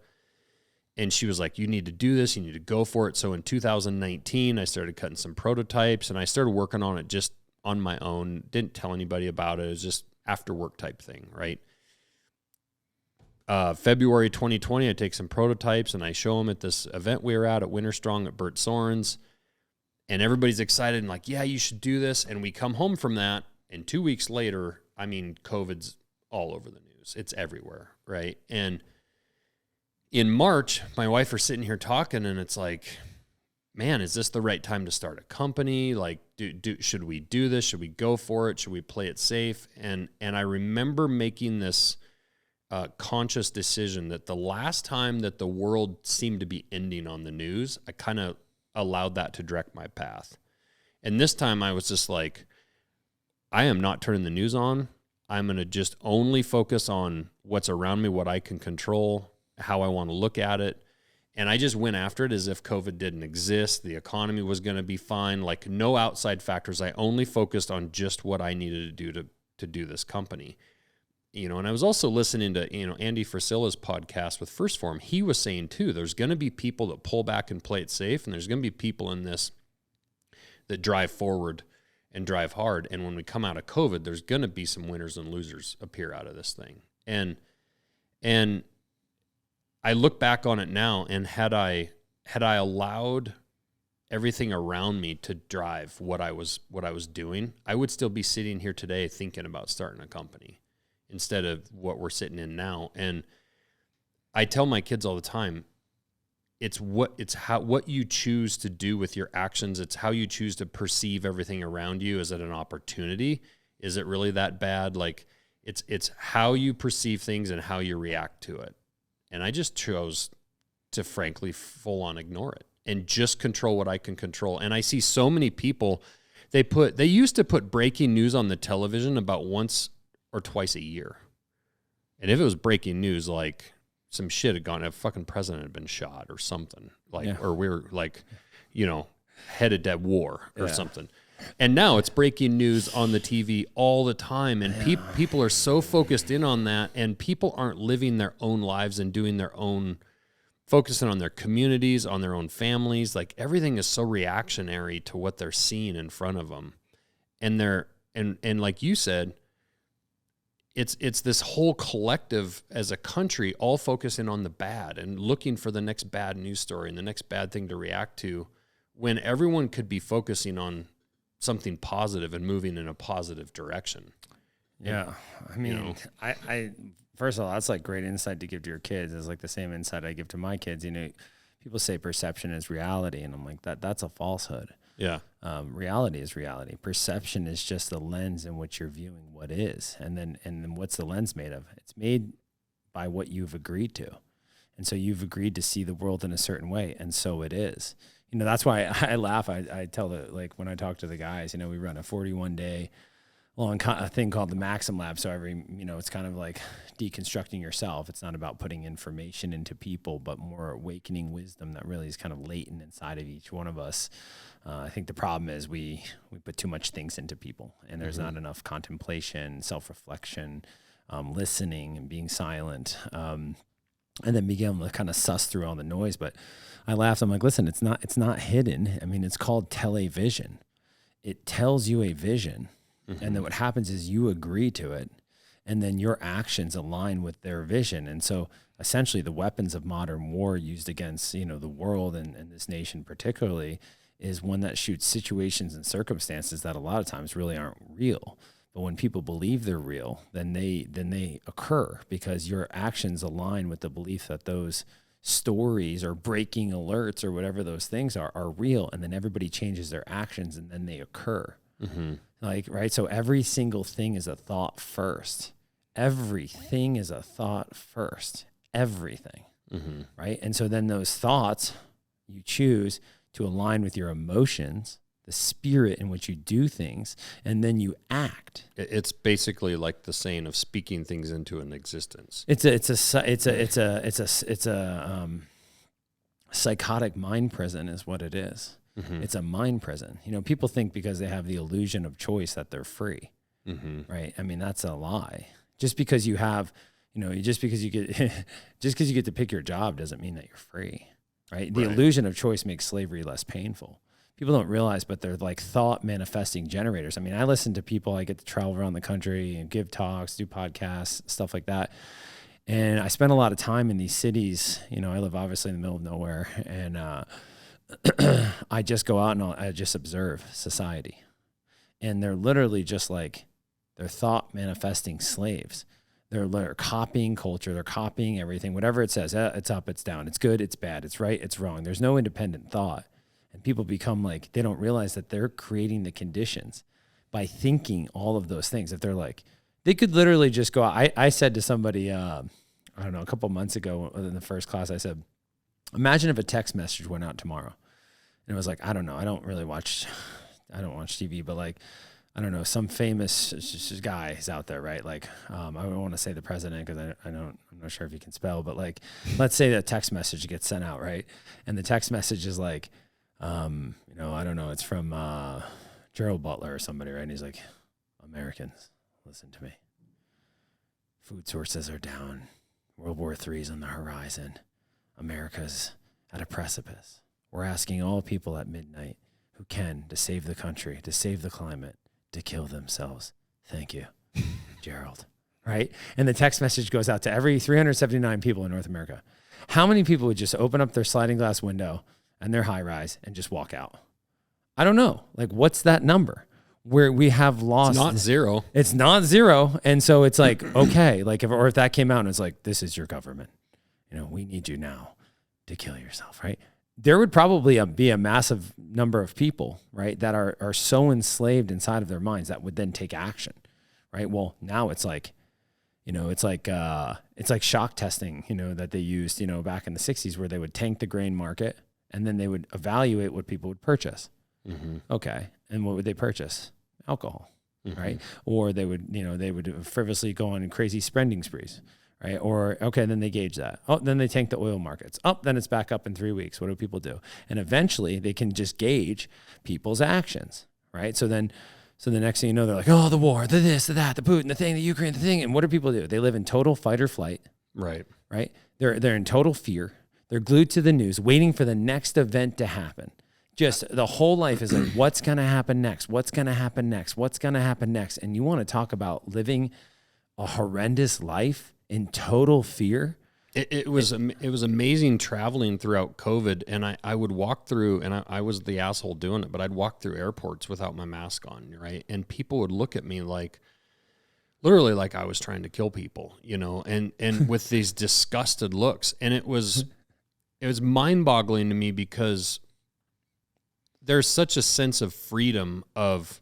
And she was like, you need to do this. You need to go for it. So in 2019, I started cutting some prototypes, and I started working on it just on my own. Didn't tell anybody about it. It was just after work type thing, right? February 2020, I take some prototypes, and I show them at this event we were at Winter Strong at Bert Soren's. And everybody's excited and like, yeah, you should do this. And we come home from that, and 2 weeks later, COVID's all over the news. It's everywhere, right? And in March, my wife are sitting here talking, and it's like, man, is this the right time to start a company? Like, should we do this? Should we go for it? Should we play it safe? And I remember making this conscious decision that the last time that the world seemed to be ending on the news, I kind of allowed that to direct my path. And this time I was just like, I am not turning the news on. I'm going to just only focus on what's around me, what I can control, how I want to look at it. And I just went after it as if COVID didn't exist. The economy was going to be fine. Like no outside factors. I only focused on just what I needed to do to do this company. And I was also listening to, Andy Frasilla's podcast with First Form. He was saying too, there's going to be people that pull back and play it safe. And there's going to be people in this that drive forward and drive hard. And when we come out of COVID, there's going to be some winners and losers appear out of this thing. And I look back on it now, and had I allowed everything around me to drive what I was doing, I would still be sitting here today thinking about starting a company instead of what we're sitting in now. And I tell my kids all the time, it's what you choose to do with your actions. It's how you choose to perceive everything around you. Is it an opportunity? Is it really that bad? Like it's how you perceive things and how you react to it. And I just chose to frankly full on ignore it and just control what I can control. And I see so many people, they used to put breaking news on the television about once or twice a year. And if it was breaking news, like some shit had gone, a fucking president had been shot or something, like, or we're like, headed to war or something. And now it's breaking news on the TV all the time. And people are so focused in on that, and people aren't living their own lives and doing their own, focusing on their communities, on their own families. Like everything is so reactionary to what they're seeing in front of them. And and like you said, it's this whole collective as a country all focusing on the bad and looking for the next bad news story and the next bad thing to react to, when everyone could be focusing on something positive and moving in a positive direction. Yeah. I mean, I first of all, that's like great insight to give to your kids. It's like the same insight I give to my kids. People say perception is reality, and I'm like, that's a falsehood. Yeah. Reality is reality. Perception is just the lens in which you're viewing what is. And then what's the lens made of? It's made by what you've agreed to. And so you've agreed to see the world in a certain way, and so it is. That's why I laugh. I tell when I talk to the guys, we run a 41-day long thing called the Maxim Lab. So it's kind of like deconstructing yourself. It's not about putting information into people, but more awakening wisdom that really is kind of latent inside of each one of us. I think the problem is we put too much things into people, and there's not enough contemplation, self-reflection, listening and being silent, and then being able to kind of suss through all the noise. But I laughed. I'm like, listen, it's not hidden. I mean, it's called television. It tells you a vision. And then what happens is you agree to it, and then your actions align with their vision. And so essentially the weapons of modern war used against, the world and this nation particularly is one that shoots situations and circumstances that a lot of times really aren't real. But when people believe they're real, then they occur because your actions align with the belief that those stories or breaking alerts or whatever those things are real. And then everybody changes their actions, and then they occur. Right. So every single thing is a thought first. Everything is a thought first. Everything. Right. And so then those thoughts you choose to align with your emotions, the spirit in which you do things, and then you act. It's basically like the saying of speaking things into an existence. It's a psychotic mind prison is what it is. It's a mind prison. People think because they have the illusion of choice that they're free, right? I mean, that's a lie. Just because you have, just because you get to pick your job doesn't mean that you're free, right? The illusion of choice makes slavery less painful. People don't realize, but they're like thought manifesting generators. I mean, I listen to people, I get to travel around the country and give talks, do podcasts, stuff like that. And I spend a lot of time in these cities. I live obviously in the middle of nowhere, and I just go out and I just observe society. And they're literally just like, they're thought manifesting slaves. They're copying culture. They're copying everything. Whatever it says, it's up, it's down, it's good, it's bad, it's right, it's wrong. There's no independent thought. And people become like, they don't realize that they're creating the conditions by thinking all of those things. If they're like, they could literally just go out. I said to somebody, a couple months ago in the first class, I said, imagine if a text message went out tomorrow. And it was like, I don't know. I don't watch TV, but like, I don't know, some famous guy is out there, right? Like, I don't want to say the president because I'm not sure if he can spell, but like, let's say that text message gets sent out, right? And the text message is like, I don't know, it's from Gerald Butler or somebody, right? And he's like, Americans, listen to me. Food sources are down. World War III is on the horizon. America's at a precipice. We're asking all people at midnight who can to save the country, to save the climate, to kill themselves. Thank you, Gerald. Right? And the text message goes out to every 379 people in North America. How many people would just open up their sliding glass window and they're high rise and just walk out. I don't know. Like, what's that number where we have lost? It's not zero. It's not zero. And so it's like, okay, like if that came out and it's like, this is your government, we need you now to kill yourself, right? There would probably be a massive number of people, right, that are so enslaved inside of their minds that would then take action, right? Well, now it's like, it's like shock testing, that they used, back in the 60s, where they would tank the grain market and then they would evaluate what people would purchase. Mm-hmm. Okay. And what would they purchase? Alcohol, mm-hmm. right? Or they would frivolously go on crazy spending sprees, right? Or, okay, then they gauge that. Oh, then they tank the oil markets. Oh, then it's back up in 3 weeks. What do people do? And eventually they can just gauge people's actions, right? So the next thing you know, they're like, oh, the war, the this, the that, the Putin, the thing, the Ukraine, the thing. And what do people do? They live in total fight or flight. Right. Right? They're in total fear. They're glued to the news, waiting for the next event to happen. Just the whole life is like, what's going to happen next? What's going to happen next? What's going to happen next? And you want to talk about living a horrendous life in total fear? It was amazing traveling throughout COVID, and I would walk through, and I was the asshole doing it, but I'd walk through airports without my mask on, right? And people would look at me like, literally like I was trying to kill people, and with these disgusted looks. And it was mind-boggling to me, because there's such a sense of freedom of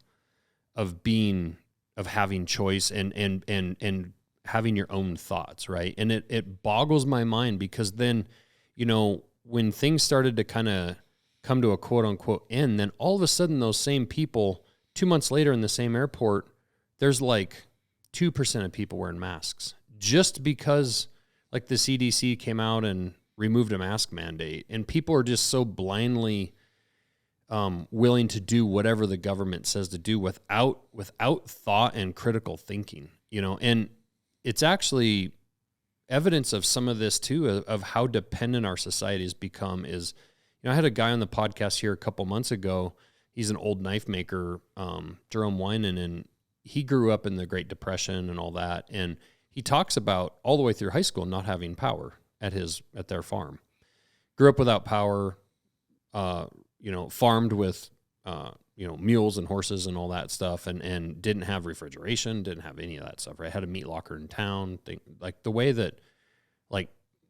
having choice and having your own thoughts, right? And it boggles my mind, because then, when things started to kind of come to a quote unquote end, then all of a sudden those same people 2 months later in the same airport, there's like 2% of people wearing masks, just because like the CDC came out and removed a mask mandate, and people are just so blindly willing to do whatever the government says to do without thought and critical thinking, and it's actually evidence of some of this too, of how dependent our society has become. Is, I had a guy on the podcast here a couple months ago. He's an old knife maker, Jerome Winan, and he grew up in the Great Depression and all that. And he talks about all the way through high school not having power at their farm. Grew up without power, farmed with, mules and horses and all that stuff, and didn't have refrigeration, didn't have any of that stuff, right? Had a meat locker in town, like the way that like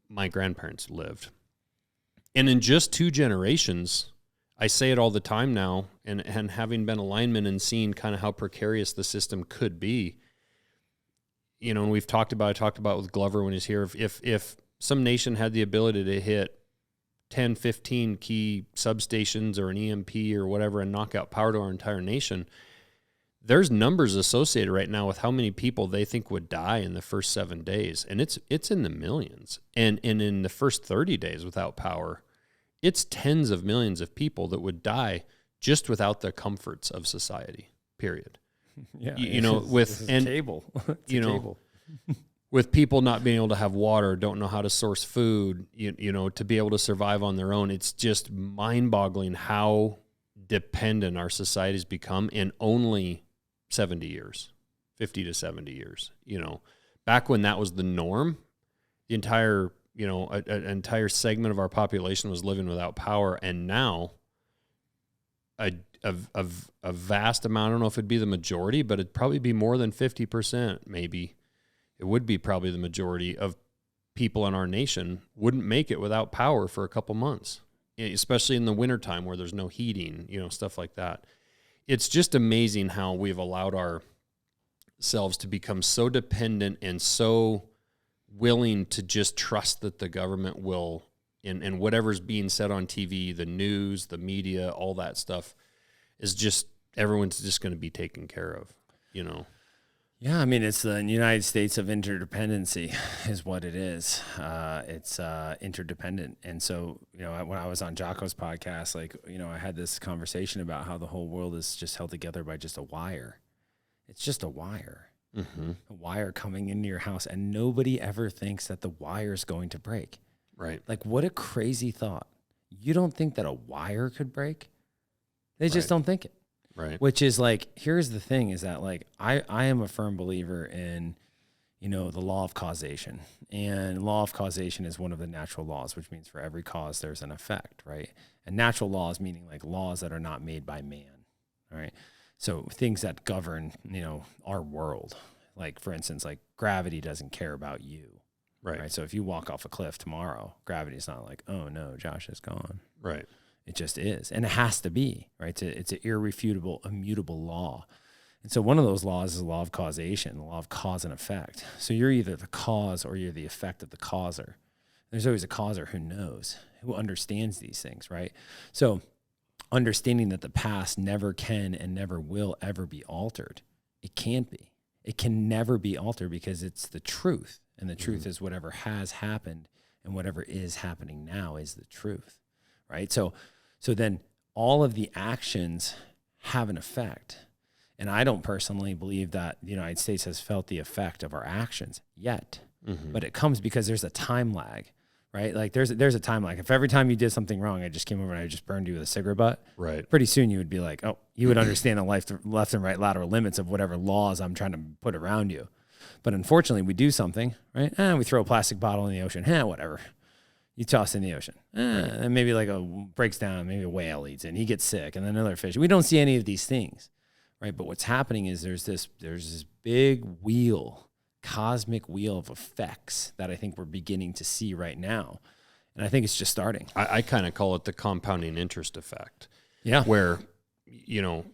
my grandparents lived. And in just 2 generations, I say it all the time now, and having been a lineman and seeing kind of how precarious the system could be, and I talked about with Glover when he's here, if some nation had the ability to hit 10, 15 key substations or an EMP or whatever and knock out power to our entire nation, there's numbers associated right now with how many people they think would die in the first 7 days. And it's in the millions. And in the first 30 days without power, it's tens of millions of people that would die just without the comforts of society, period. Yeah. With cable. with people not being able to have water, don't know how to source food, to be able to survive on their own. It's just mind-boggling how dependent our society's become in only 70 years, 50 to 70 years. Back when that was the norm, the entire, an entire segment of our population was living without power. And now a vast amount, I don't know if it'd be the majority, but it'd probably be more than 50%, maybe. It would be probably the majority of people in our nation wouldn't make it without power for a couple months, especially in the wintertime where there's no heating, stuff like that. It's just amazing how we've allowed ourselves to become so dependent and so willing to just trust that the government will, and whatever's being said on TV, the news, the media, all that stuff is just, everyone's just going to be taken care of, Yeah, I mean, it's the United States of interdependency is what it is. It's interdependent. And so, when I was on Jocko's podcast, I had this conversation about how the whole world is just held together by just a wire. It's just a wire. Mm-hmm. A wire coming into your house, and nobody ever thinks that the wire is going to break. Right. Like, what a crazy thought. You don't think that a wire could break? They just don't think it. Right. Which is like, here's the thing is that I am a firm believer in, the law of causation. And law of causation is one of the natural laws, which means for every cause, there's an effect, right? And natural laws, meaning like laws that are not made by man, all right? So things that govern, our world. Like, for instance, like gravity doesn't care about you, right? So if you walk off a cliff tomorrow, gravity's not like, oh no, Josh is gone. Right. It just is. And it has to be, right? It's an irrefutable, immutable law. And so one of those laws is the law of causation, the law of cause and effect. So you're either the cause or you're the effect of the causer. There's always a causer who knows, who understands these things, right? So understanding that the past never can and never will ever be altered. It can't be. It can never be altered because it's the truth. And the truth is whatever has happened and whatever is happening now is the truth, right? So then all of the actions have an effect. And I don't personally believe that the United States has felt the effect of our actions yet, but it comes because there's a time lag, right? Like there's a time lag. If every time you did something wrong, I just came over and I just burned you with a cigarette butt, right? Pretty soon you would be like, oh, you would understand the left and right lateral limits of whatever laws I'm trying to put around you. But unfortunately, we do something, right? We throw a plastic bottle in the ocean. Whatever. You toss it in the ocean. And maybe like breaks down, maybe a whale eats it and he gets sick and then another fish. We don't see any of these things. Right, but what's happening is there's this big wheel, cosmic wheel of effects that I think we're beginning to see right now, and I think it's just starting. I kind of call it the compounding interest effect. Yeah, where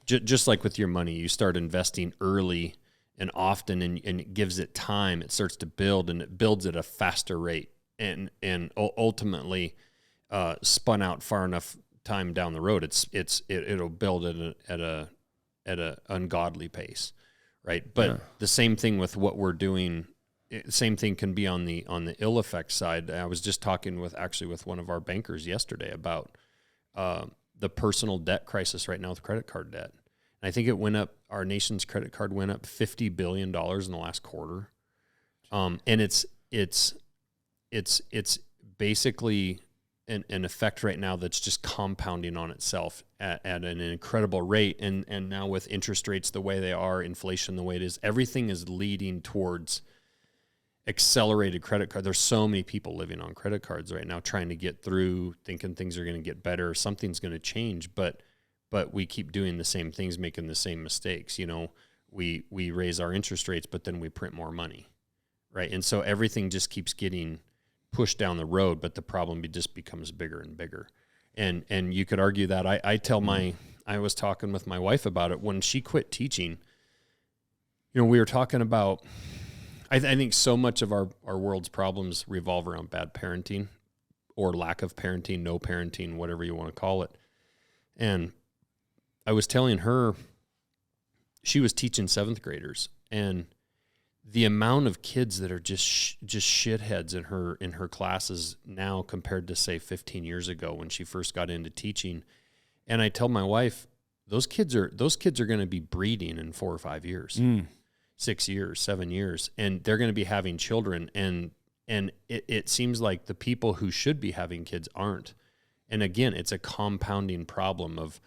just like with your money, you start investing early and often, and it gives it time. It starts to build, and it builds at a faster rate, and ultimately spun out far enough time down the road. It'll build at an ungodly pace, right? But the same thing with what we're doing, same thing can be on the ill effect side. I was just talking with one of our bankers yesterday about the personal debt crisis right now with credit card debt. And I think it went up, our nation's credit card went up $50 billion in the last quarter. And it's basically an effect right now that's just compounding on itself at an incredible rate. And now with interest rates the way they are, inflation the way it is, everything is leading towards accelerated credit card. There's so many people living on credit cards right now trying to get through, thinking things are going to get better, something's going to change, but we keep doing the same things, making the same mistakes. We raise our interest rates, but then we print more money, right? And so everything just keeps getting pushed down the road, but the problem just becomes bigger and bigger. And you could argue that I was talking with my wife about it when she quit teaching. We were talking about, I think so much of our world's problems revolve around bad parenting or lack of parenting, no parenting, whatever you want to call it. And I was telling her, she was teaching 7th graders, and the amount of kids that are just shitheads in her classes now compared to, say, 15 years ago when she first got into teaching. And I tell my wife, those kids are going to be breeding in 4 or 5 years, 6 years, 7 years, and they're going to be having children. And it seems like the people who should be having kids aren't. And again, it's a compounding problem of,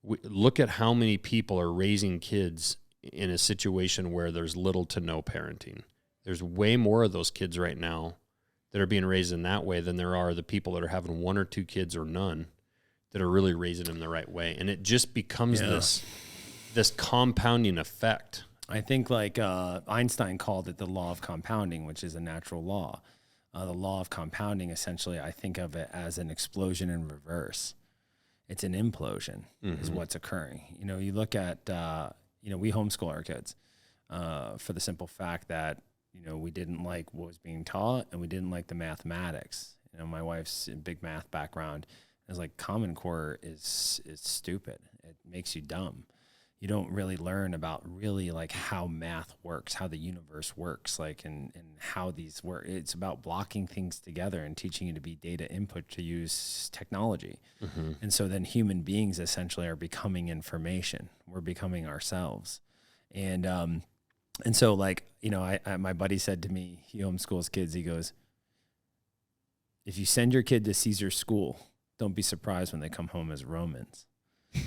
look at how many people are raising kids in a situation where there's little to no parenting. There's way more of those kids right now that are being raised in that way than there are the people that are having 1 or 2 kids or none that are really raising them the right way. And it just becomes this compounding effect. I think like Einstein called it the law of compounding, which is a natural law. The law of compounding, essentially, I think of it as an explosion in reverse. It's an implosion is what's occurring. You look at, we homeschool our kids for the simple fact that, we didn't like what was being taught and we didn't like the mathematics. My wife's a big math background. It's like Common Core is stupid. It makes you dumb. You don't really learn about really like how math works, how the universe works, like and how these work. It's about blocking things together and teaching you to be data input to use technology. And so then human beings essentially are becoming information. We're becoming ourselves. And so like, my buddy said to me, he homeschools kids. He goes, if you send your kid to Caesar's school, don't be surprised when they come home as Romans.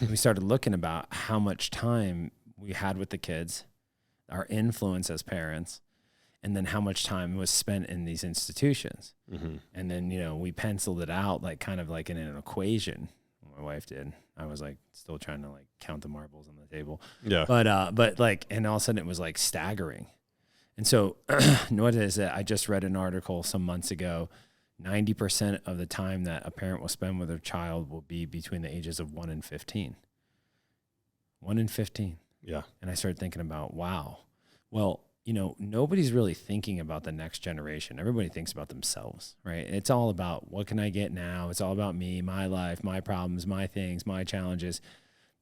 And we started looking about how much time we had with the kids, our influence as parents, and then how much time was spent in these institutions. Mm-hmm. And then, you know, we penciled it out like kind of like in an equation. My wife did. I was like still trying to like count the marbles on the table. Yeah. But like, and all of a sudden it was like staggering. And so what is it? I just read an article some months ago. 90% of the time that a parent will spend with their child will be between the ages of 1 and 15. 1 in 15. Yeah. And I started thinking about, wow, well, you know, nobody's really thinking about the next generation. Everybody thinks about themselves, right? It's all about what can I get now? It's all about me, my life, my problems, my things, my challenges.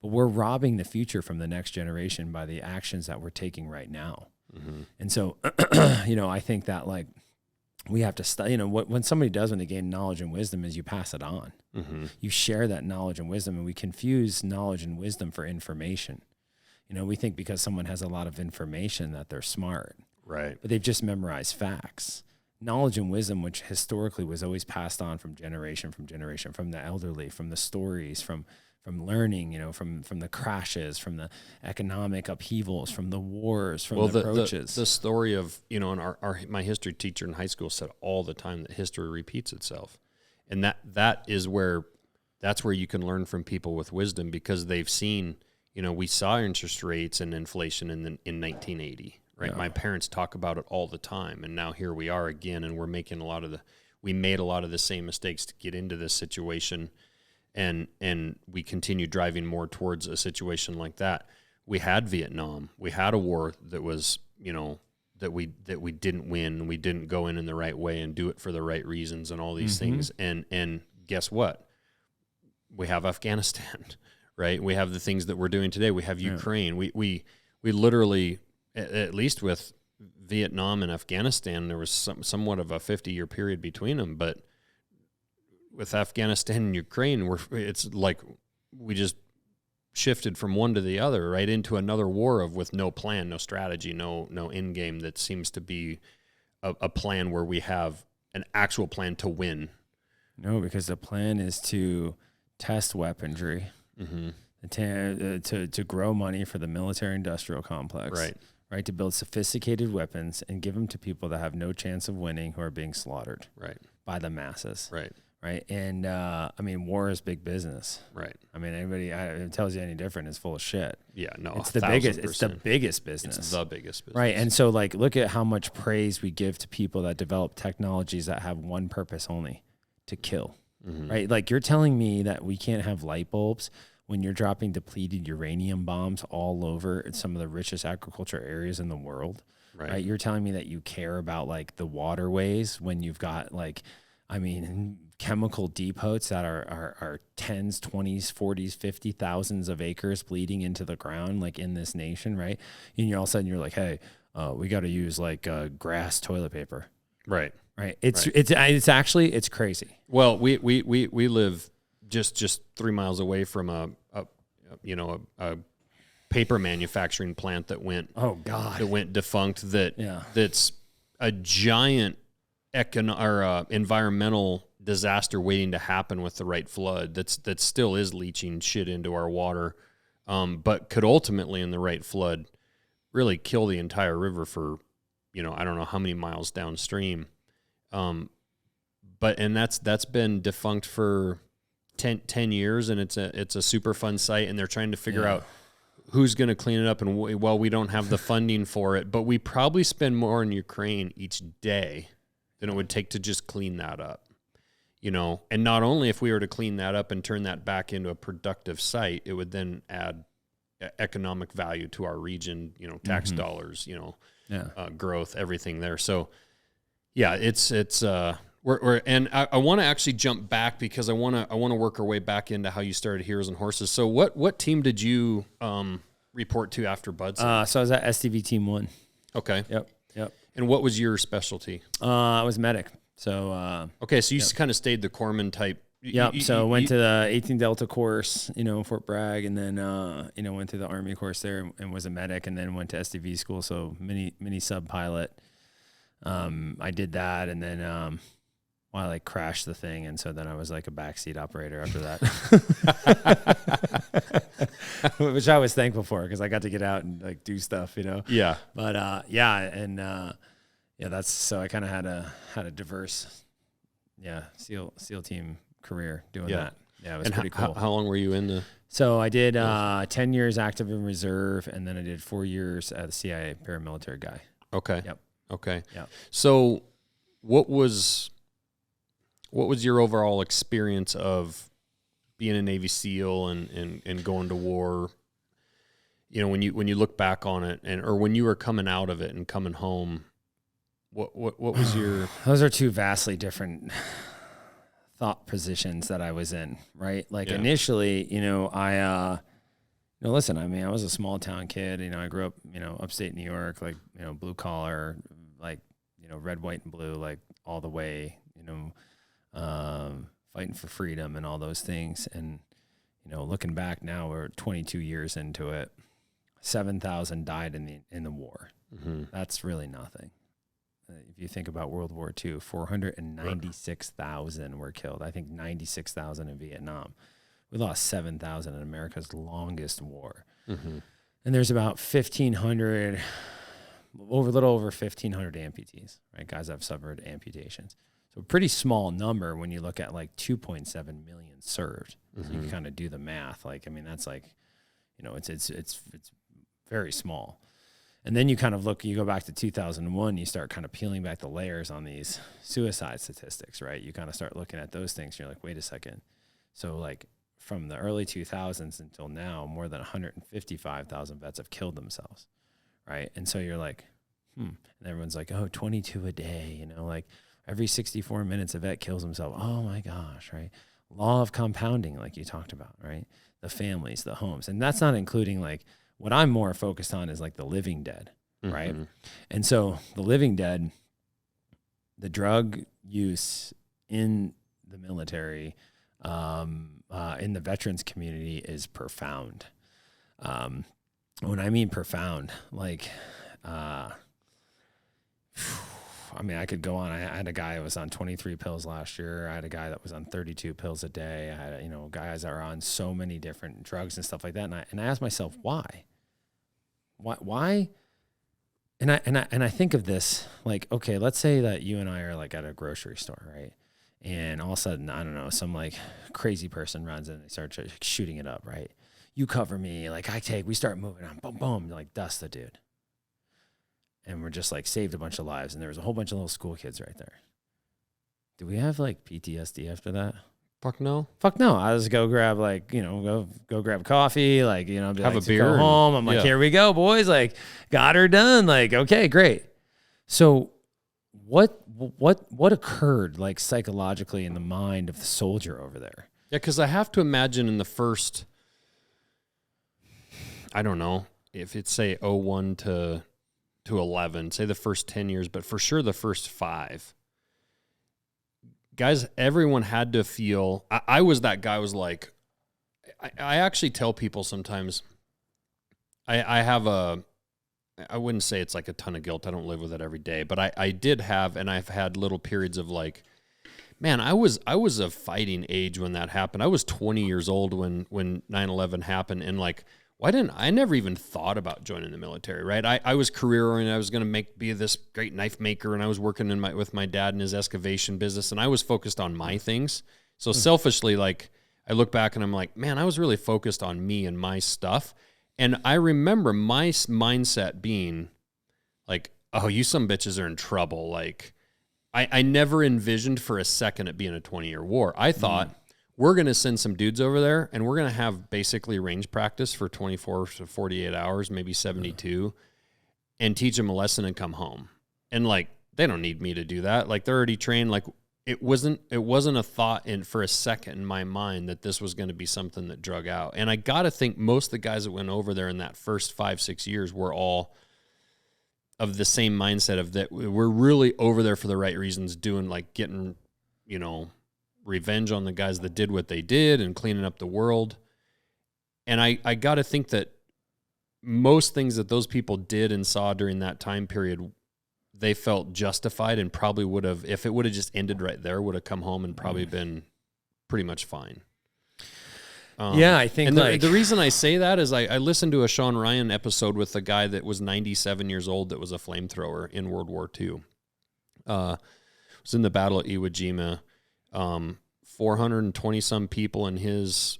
But we're robbing the future from the next generation by the actions that we're taking right now. Mm-hmm. And so, you know, I think that like we have to, you know, when somebody does when they gain knowledge and wisdom is you pass it on. Mm-hmm. You share that knowledge and wisdom, and we confuse knowledge and wisdom for information. You know, we think because someone has a lot of information that they're smart, Right. but they've just memorized facts. Knowledge and wisdom, which historically was always passed on from generation, from the elderly, from the stories, from learning, you know, from the crashes, from the economic upheavals, from the wars, from the approaches. The story of, you know, and my history teacher in high school said all the time that history repeats itself. And that's where you can learn from people with wisdom, because they've seen, you know, we saw interest rates and inflation in 1980, right? Yeah. My parents talk about it all the time, and now here we are again, and we made a lot of the same mistakes to get into this situation, and we continue driving more towards a situation like that. We had Vietnam, we had a war that was, you know, that we didn't win, we didn't go in the right way and do it for the right reasons and all these things, and guess what? We have Afghanistan. Right, we have the things that we're doing today. We have Ukraine. We literally, at least with Vietnam and Afghanistan, there was somewhat of a 50-year period between them. But with Afghanistan and Ukraine, it's like we just shifted from one to the other, right, into another war with no plan, no strategy, no end game that seems to be a plan where we have an actual plan to win. No, because the plan is to test weaponry. Mm-hmm. To grow money for the military-industrial complex, right? To build sophisticated weapons and give them to people that have no chance of winning, who are being slaughtered, by the masses, right? And I mean, war is big business, right? I mean, anybody it tells you any different is full of shit. Yeah, no, it's the biggest. It's the biggest business. It's the biggest business, right? And so, like, look at how much praise we give to people that develop technologies that have one purpose only: to kill. Mm-hmm. Right? Like, you're telling me that we can't have light bulbs when you're dropping depleted uranium bombs all over some of the richest agriculture areas in the world, right? You're telling me that you care about like the waterways when you've got like, I mean, chemical depots that are 10s, 20s, 40s, 50,000s of acres bleeding into the ground, like in this nation, right? And you're all of a sudden you're like, hey, we got to use like grass toilet paper, right? It's actually, it's crazy. Well, we live just 3 miles away from a paper manufacturing plant that went defunct. That's a giant environmental disaster waiting to happen with the right flood. That still is leaching shit into our water, but could ultimately, in the right flood, really kill the entire river for, you know, I don't know how many miles downstream. But that's been defunct for 10 years, and it's a super fun site, and they're trying to figure out who's going to clean it up. And we don't have the funding for it, but we probably spend more in Ukraine each day than it would take to just clean that up, you know. And not only if we were to clean that up and turn that back into a productive site, it would then add economic value to our region, you know, tax dollars, you know, growth, everything there. So yeah, it's and I want to actually jump back, because I want to work our way back into how you started Heroes and Horses. So what team did you report to after Buds? So I was at STV Team 1. Okay. Yep. And what was your specialty? I was medic. So okay, so you kind of stayed the corpsman type. So went to the 18 Delta course, you know, in Fort Bragg, and then you know, went through the Army course there and was a medic, and then went to STV school, so mini sub pilot. I did that, and then I like crashed the thing, and so then I was like a backseat operator after that, which I was thankful for, because I got to get out and like do stuff, you know. Yeah. But and Yeah, so I kind of had a diverse, SEAL team career doing that. Yeah, it was pretty cool. How long were you in the? So I did 10 years active in reserve, and then I did 4 years as a CIA paramilitary guy. Okay. Yep. Okay. Yep. So what was your overall experience of being a Navy SEAL and going to war? You know, when you look back on it, or when you were coming out of it and coming home, what was your? Those are two vastly different thought positions that I was in, right? Like initially, listen, I mean, I was a small town kid. I grew up, upstate New York, like, blue collar, like, red, white, and blue, like all the way, fighting for freedom and all those things. And, looking back now, we're 22 years into it. 7,000 died in the war. Mm-hmm. That's really nothing. If you think about World War II, 496,000 were killed. I think 96,000 in Vietnam. We lost 7,000 in America's longest war. Mm-hmm. And there's about 1,500, a little over 1,500 amputees, right? Guys that have suffered amputations. So a pretty small number when you look at like 2.7 million served. Mm-hmm. So you can kind of do the math. Like, I mean, that's like, it's very small. And then you kind of you go back to 2001, you start kind of peeling back the layers on these suicide statistics, right? You kind of start looking at those things. And you're like, wait a second. So like from the early 2000s until now, more than 155,000 vets have killed themselves, right? And so you're like, And everyone's like, 22 a day, like every 64 minutes a vet kills himself. Oh my gosh, right? Law of compounding, like you talked about, right? The families, the homes. And that's not including like, what I'm more focused on is like the living dead, right? Mm-hmm. And so the living dead, the drug use in the military, in the veterans community is profound. When I mean profound, like, I mean, I could go on. I had a guy that was on 23 pills last year. I had a guy that was on 32 pills a day. I had, guys that are on so many different drugs and stuff like that. And I asked myself, why? Why? And I think of this like, okay, let's say that you and I are like at a grocery store, right? And all of a sudden, I don't know, some like crazy person runs in and they start shooting it up, right? You cover me, like we start moving on, boom, boom, like dust the dude. And we're just like saved a bunch of lives. And there was a whole bunch of little school kids right there. Do we have like PTSD after that? Fuck no. I just go grab go grab coffee, like, have like, a beer, go home. I'm like, here we go, boys. Like, got her done. Like, okay, great. So what occurred like psychologically in the mind of the soldier over there? Yeah, because I have to imagine in the first, I don't know, if it's say 01 to 11, say the first 10 years, but for sure the first 5. Guys, everyone had to feel, I was that guy was like, I actually tell people sometimes, I wouldn't say it's like a ton of guilt. I don't live with it every day, but I did have, and I've had little periods of like, man, I was of fighting age when that happened. I was 20 years old when 9/11 happened. And like, I never even thought about joining the military, right? I was career-oriented. I was going to be this great knife maker, and I was working with my dad in his excavation business, and I was focused on my things. So selfishly, like, I look back and I'm like, man, I was really focused on me and my stuff. And I remember my mindset being like, oh, you some bitches are in trouble. Like, I never envisioned for a second it being a 20-year war. I thought, we're going to send some dudes over there, and we're going to have basically range practice for 24 to 48 hours, maybe 72, and teach them a lesson and come home. And like, they don't need me to do that. Like, they're already trained. Like, it wasn't a thought for a second in my mind that this was going to be something that drug out. And I got to think most of the guys that went over there in that first 5-6 years were all of the same mindset of that we're really over there for the right reasons, doing like getting, revenge on the guys that did what they did and cleaning up the world. And I got to think that most things that those people did and saw during that time period, they felt justified and probably would have, if it would have just ended right there, would have come home and probably been pretty much fine. I think, and the reason I say that is I listened to a Sean Ryan episode with a guy that was 97 years old that was a flamethrower in World War II. was in the Battle of Iwo Jima. 420 some people in his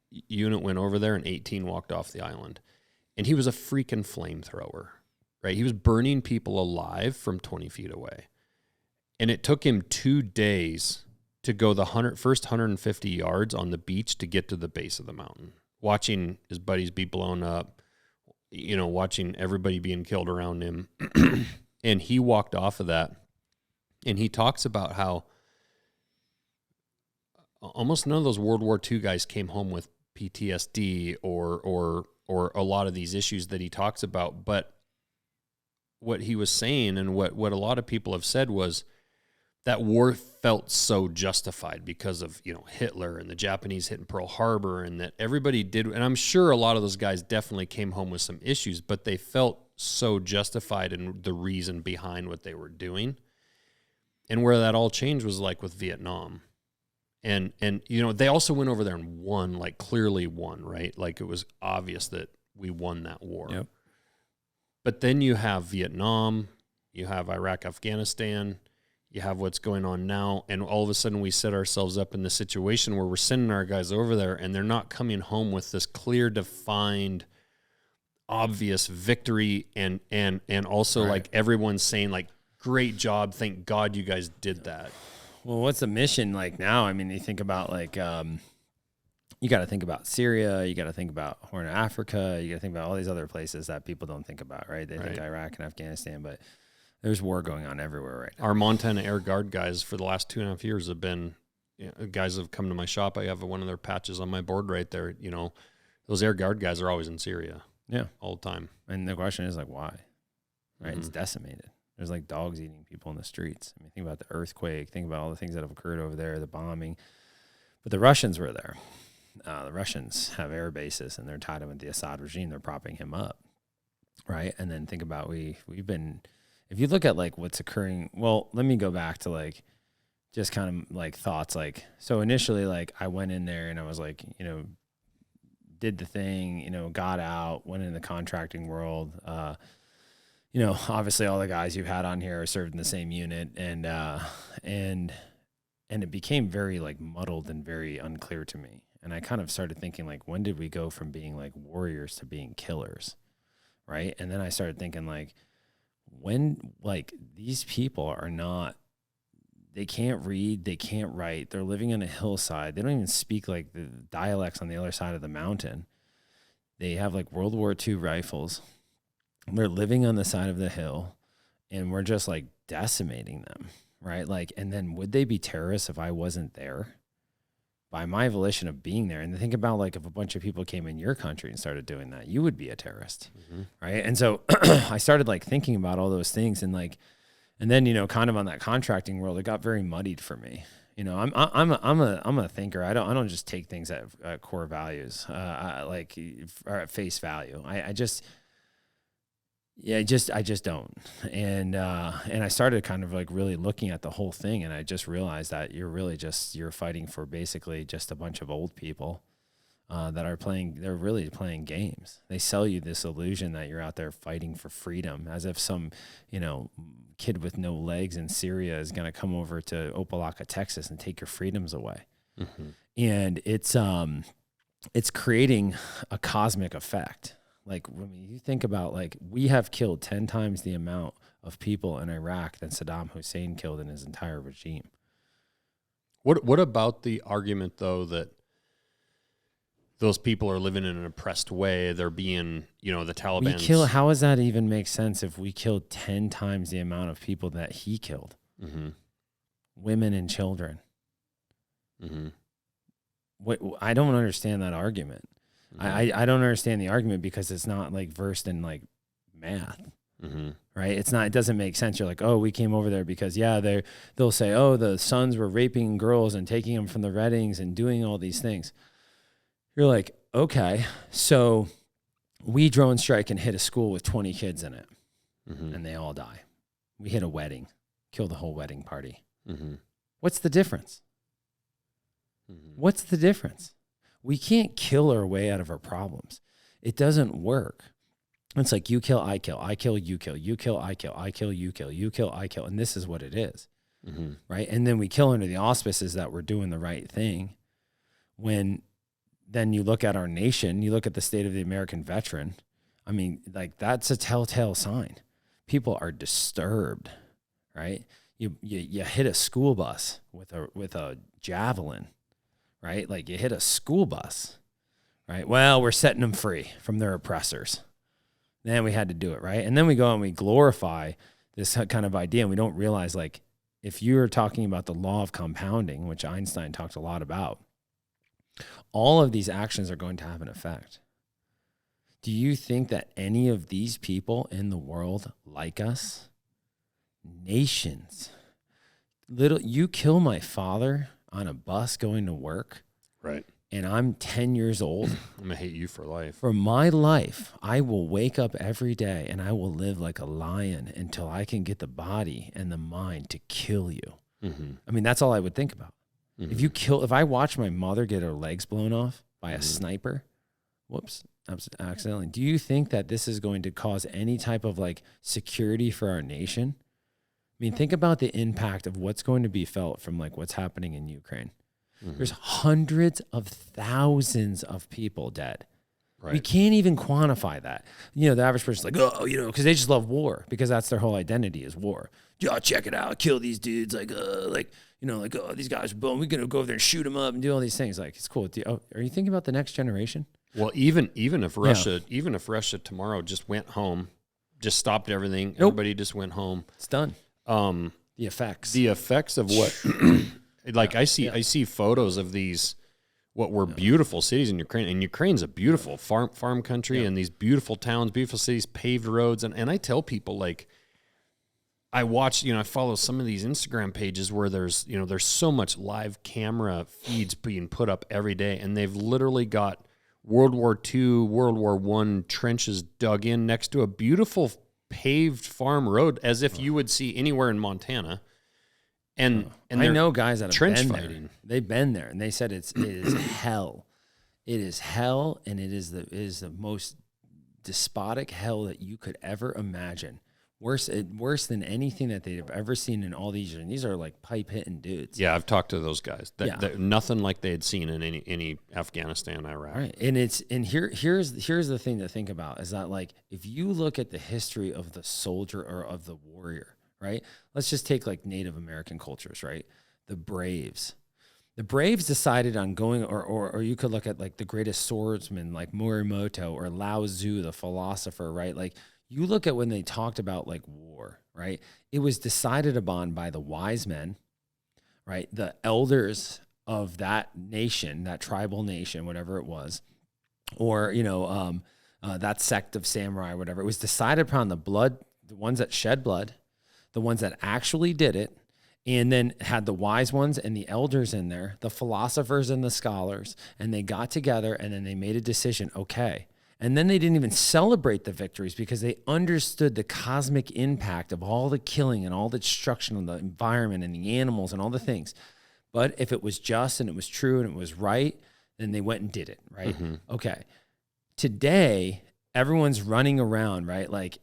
unit went over there, and 18 walked off the island. And he was a freaking flamethrower, right? He was burning people alive from 20 feet away. And it took him 2 days to go the first 150 yards on the beach to get to the base of the mountain, watching his buddies be blown up, watching everybody being killed around him. And he walked off of that. And he talks about how almost none of those World War II guys came home with PTSD or a lot of these issues that he talks about. But what he was saying, and what a lot of people have said, was that war felt so justified because of, Hitler and the Japanese hitting Pearl Harbor, and that everybody did. And I'm sure a lot of those guys definitely came home with some issues, but they felt so justified in the reason behind what they were doing. And where that all changed was like with Vietnam. And they also went over there and won, like clearly won, right? Like it was obvious that we won that war. Yep. But then you have Vietnam, you have Iraq, Afghanistan, you have what's going on now, and all of a sudden we set ourselves up in the situation where we're sending our guys over there and they're not coming home with this clear, defined, obvious victory, and also right. Like everyone's saying like, great job, thank God you guys did that. Well, what's the mission like now? I mean, you think about like, you got to think about Syria, you got to think about Horn of Africa, you got to think about all these other places that people don't think about, right? They think Iraq and Afghanistan, but there's war going on everywhere right now. Our Montana Air Guard guys for the last 2.5 years have been, guys have come to my shop. I have one of their patches on my board right there. Those Air Guard guys are always in Syria. Yeah. All the time. And the question is like, why? Right? Mm-hmm. It's decimated. There's like dogs eating people in the streets. I mean, think about the earthquake. Think about all the things that have occurred over there, the bombing. But the Russians were there. The Russians have air bases, and they're tied in with the Assad regime. They're propping him up, right? And then think about we've been, if you look at like what's occurring, well, let me go back to like just kind of like thoughts. Like, so initially, like I went in there and I was like, did the thing, got out, went in the contracting world, obviously all the guys you've had on here are served in the same unit, and it became very like muddled and very unclear to me. And I kind of started thinking like, when did we go from being like warriors to being killers? Right. And then I started thinking like, when like these people are not, they can't read, they can't write, they're living on a hillside. They don't even speak like the dialects on the other side of the mountain. They have like World War II rifles. They're living on the side of the hill, and we're just like decimating them, right? Like, and then would they be terrorists if I wasn't there? By my volition of being there. And think about like if a bunch of people came in your country and started doing that, you would be a terrorist, right? And so I started like thinking about all those things, and like, and then kind of on that contracting world, it got very muddied for me. I'm a thinker. I don't just take things at core values, like or at face value. I just don't. And I started kind of like really looking at the whole thing, and I just realized that you're fighting for basically just a bunch of old people they're really playing games. They sell you this illusion that you're out there fighting for freedom, as if some, kid with no legs in Syria is going to come over to Opelika, Texas and take your freedoms away. Mm-hmm. And it's creating a cosmic effect. Like when you think about like we have killed 10 times the amount of people in Iraq than Saddam Hussein killed in his entire regime. What about the argument though that those people are living in an oppressed way? They're being, the Taliban. How does that even make sense if we killed 10 times the amount of people that he killed? Mm-hmm. Women and children. Mm-hmm. I don't understand that argument. Mm-hmm. I don't understand the argument because it's not like versed in like math, right? It doesn't make sense. You're like, oh, we came over there because they'll say, oh, the sons were raping girls and taking them from the weddings and doing all these things. You're like, okay, so we drone strike and hit a school with 20 kids in it, and they all die. We hit a wedding, kill the whole wedding party. Mm-hmm. What's the difference? Mm-hmm. What's the difference? We can't kill our way out of our problems. It doesn't work. It's like you kill, I kill, you kill, you kill, I kill, you kill, you kill, I kill. And this is what it is, right? And then we kill under the auspices that we're doing the right thing. When then you look at our nation, you look at the state of the American veteran, I mean, like that's a telltale sign. People are disturbed, right? You hit a school bus with a javelin, right? Like you hit a school bus, right? Well, we're setting them free from their oppressors. Then we had to do it, right? And then we go and we glorify this kind of idea, and we don't realize, like, if you're talking about the law of compounding, which Einstein talked a lot about, all of these actions are going to have an effect. Do you think that any of these people in the world like us? Nations. You kill my father on a bus going to work. Right. And I'm 10 years old. I'm going to hate you for life. For my life, I will wake up every day and I will live like a lion until I can get the body and the mind to kill you. I mean, that's all I would think about. If I watch my mother get her legs blown off by a sniper, accidentally. Do you think that this is going to cause any type of like security for our nation? I mean, think about the impact of what's going to be felt from like what's happening in Ukraine. There's hundreds of thousands of people dead. Right. We can't even quantify that. You know, the average person's like, oh, you know, because they just love war, because that's their whole identity is war. Yeah, check it out, kill these dudes, like, you know, like, oh, these guys are boom. We're gonna go over there and shoot them up and do all these things. Like, it's cool. Are you thinking about the next generation? Well, even if Russia tomorrow just went home, just stopped everything, everybody just went home. It's done. The effects of what. Like I see photos of these, what were beautiful cities in Ukraine, and Ukraine's a beautiful farm country, and these beautiful towns, beautiful cities, paved roads, and I tell people, like, I watch, I follow some of these Instagram pages where there's so much live camera feeds being put up every day, and they've literally got World War II, World War I trenches dug in next to a beautiful paved farm road, as if you would see anywhere in Montana. And I know guys that have trench been fighting. there. They've been there, and they said it is hell. It is hell, and it is the most despotic hell that you could ever imagine. Worse than anything that they've ever seen in all these years. And these are like pipe hitting dudes. Yeah, I've talked to those guys. Nothing like they had seen in any Afghanistan, Iraq. Right, and here's the thing to think about is that, like, if you look at the history of the soldier or of the warrior. Right? Let's just take like Native American cultures, right? The Braves. The Braves decided on going, or you could look at like the greatest swordsman like Morimoto or Lao Tzu, the philosopher, right? Like you look at when they talked about like war, right? It was decided upon by the wise men, right? The elders of that nation, that tribal nation, whatever it was, or, that sect of samurai, whatever. It was decided upon the ones that shed blood, the ones that actually did it, and then had the wise ones and the elders in there, the philosophers and the scholars, and they got together and then they made a decision, okay. And then they didn't even celebrate the victories because they understood the cosmic impact of all the killing and all the destruction of the environment and the animals and all the things. But if it was just and it was true and it was right, then they went and did it, right? Okay. Today, everyone's running around, right? Like,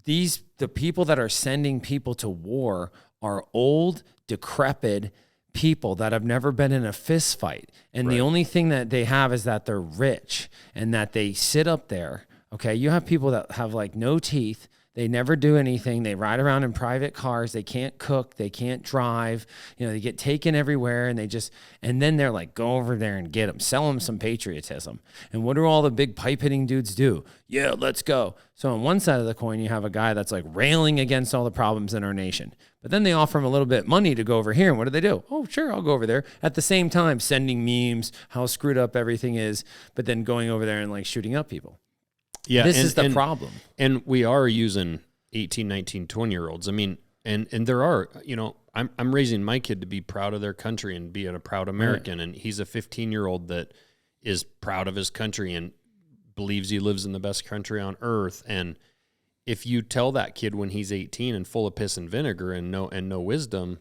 the people that are sending people to war are old, decrepit people that have never been in a fist fight. And the only thing that they have is that they're rich and that they sit up there. Okay. You have people that have like no teeth. They never do anything. They ride around in private cars. They can't cook. They can't drive. They get taken everywhere, and then they're like, go over there and get them. Sell them some patriotism. And what do all the big pipe hitting dudes do? Yeah, let's go. So on one side of the coin, you have a guy that's like railing against all the problems in our nation. But then they offer him a little bit money to go over here. And what do? Oh, sure, I'll go over there. At the same time, sending memes, how screwed up everything is, but then going over there and like shooting up people. Yeah, this is the problem. And we are using 18, 19, 20-year-olds. I mean, and there are, I'm raising my kid to be proud of their country and be a proud American. Right. And he's a 15-year-old that is proud of his country and believes he lives in the best country on earth. And if you tell that kid when he's 18 and full of piss and vinegar and no wisdom,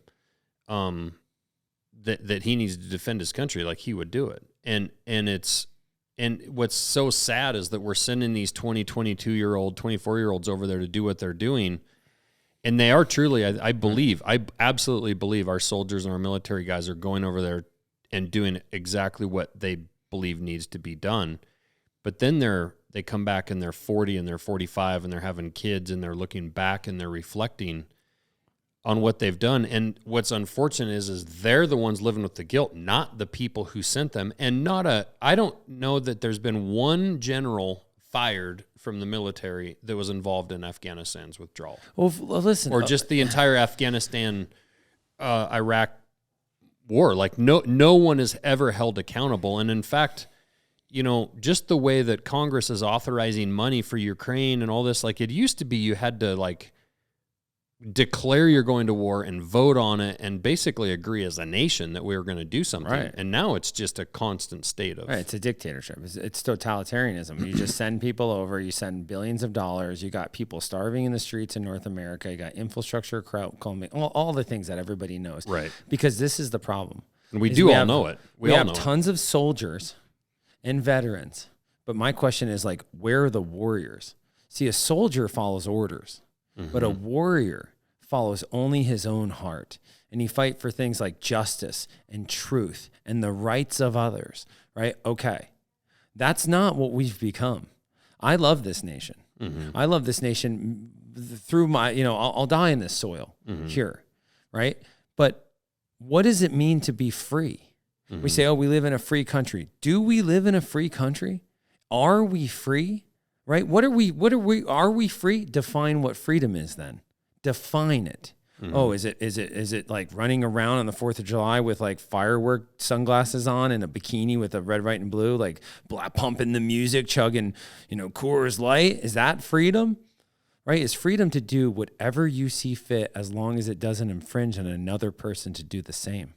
that he needs to defend his country, like, he would do it. And it's And what's so sad is that we're sending these 20, 22-year-old, 24-year-olds over there to do what they're doing. And they are truly, I absolutely believe our soldiers and our military guys are going over there and doing exactly what they believe needs to be done. But then they come back and they're 40 and they're 45 and they're having kids and they're looking back and they're reflecting on what they've done. And what's unfortunate is they're the ones living with the guilt, not the people who sent them. And I don't know that there's been one general fired from the military that was involved in Afghanistan's withdrawal. Well, listen. Or just the entire Afghanistan, Iraq war. Like no one is ever held accountable. And in fact, just the way that Congress is authorizing money for Ukraine and all this, like it used to be you had to like declare you're going to war and vote on it and basically agree as a nation that we were going to do something. Right. And now it's just a constant state of... Right, it's a dictatorship. It's totalitarianism. You just send people over, you send billions of dollars, you got people starving in the streets in North America, you got infrastructure, all the things that everybody knows. Right. Because this is the problem. And we do all know it. We have tons of soldiers and veterans. But my question is like, where are the warriors? See, a soldier follows orders. But a warrior follows only his own heart. And he fights for things like justice and truth and the rights of others, right? Okay. That's not what we've become. I love this nation. I love this nation through my, I'll die in this soil here, right? But what does it mean to be free? We say, oh, we live in a free country. Do we live in a free country? Are we free? Right? Are we free? Define what freedom is then. Define it. Oh, is it like running around on the 4th of July with like firework sunglasses on and a bikini with a red, white, and blue, like pumping the music, chugging, Coors Light? Is that freedom? Right? Is freedom to do whatever you see fit as long as it doesn't infringe on another person to do the same.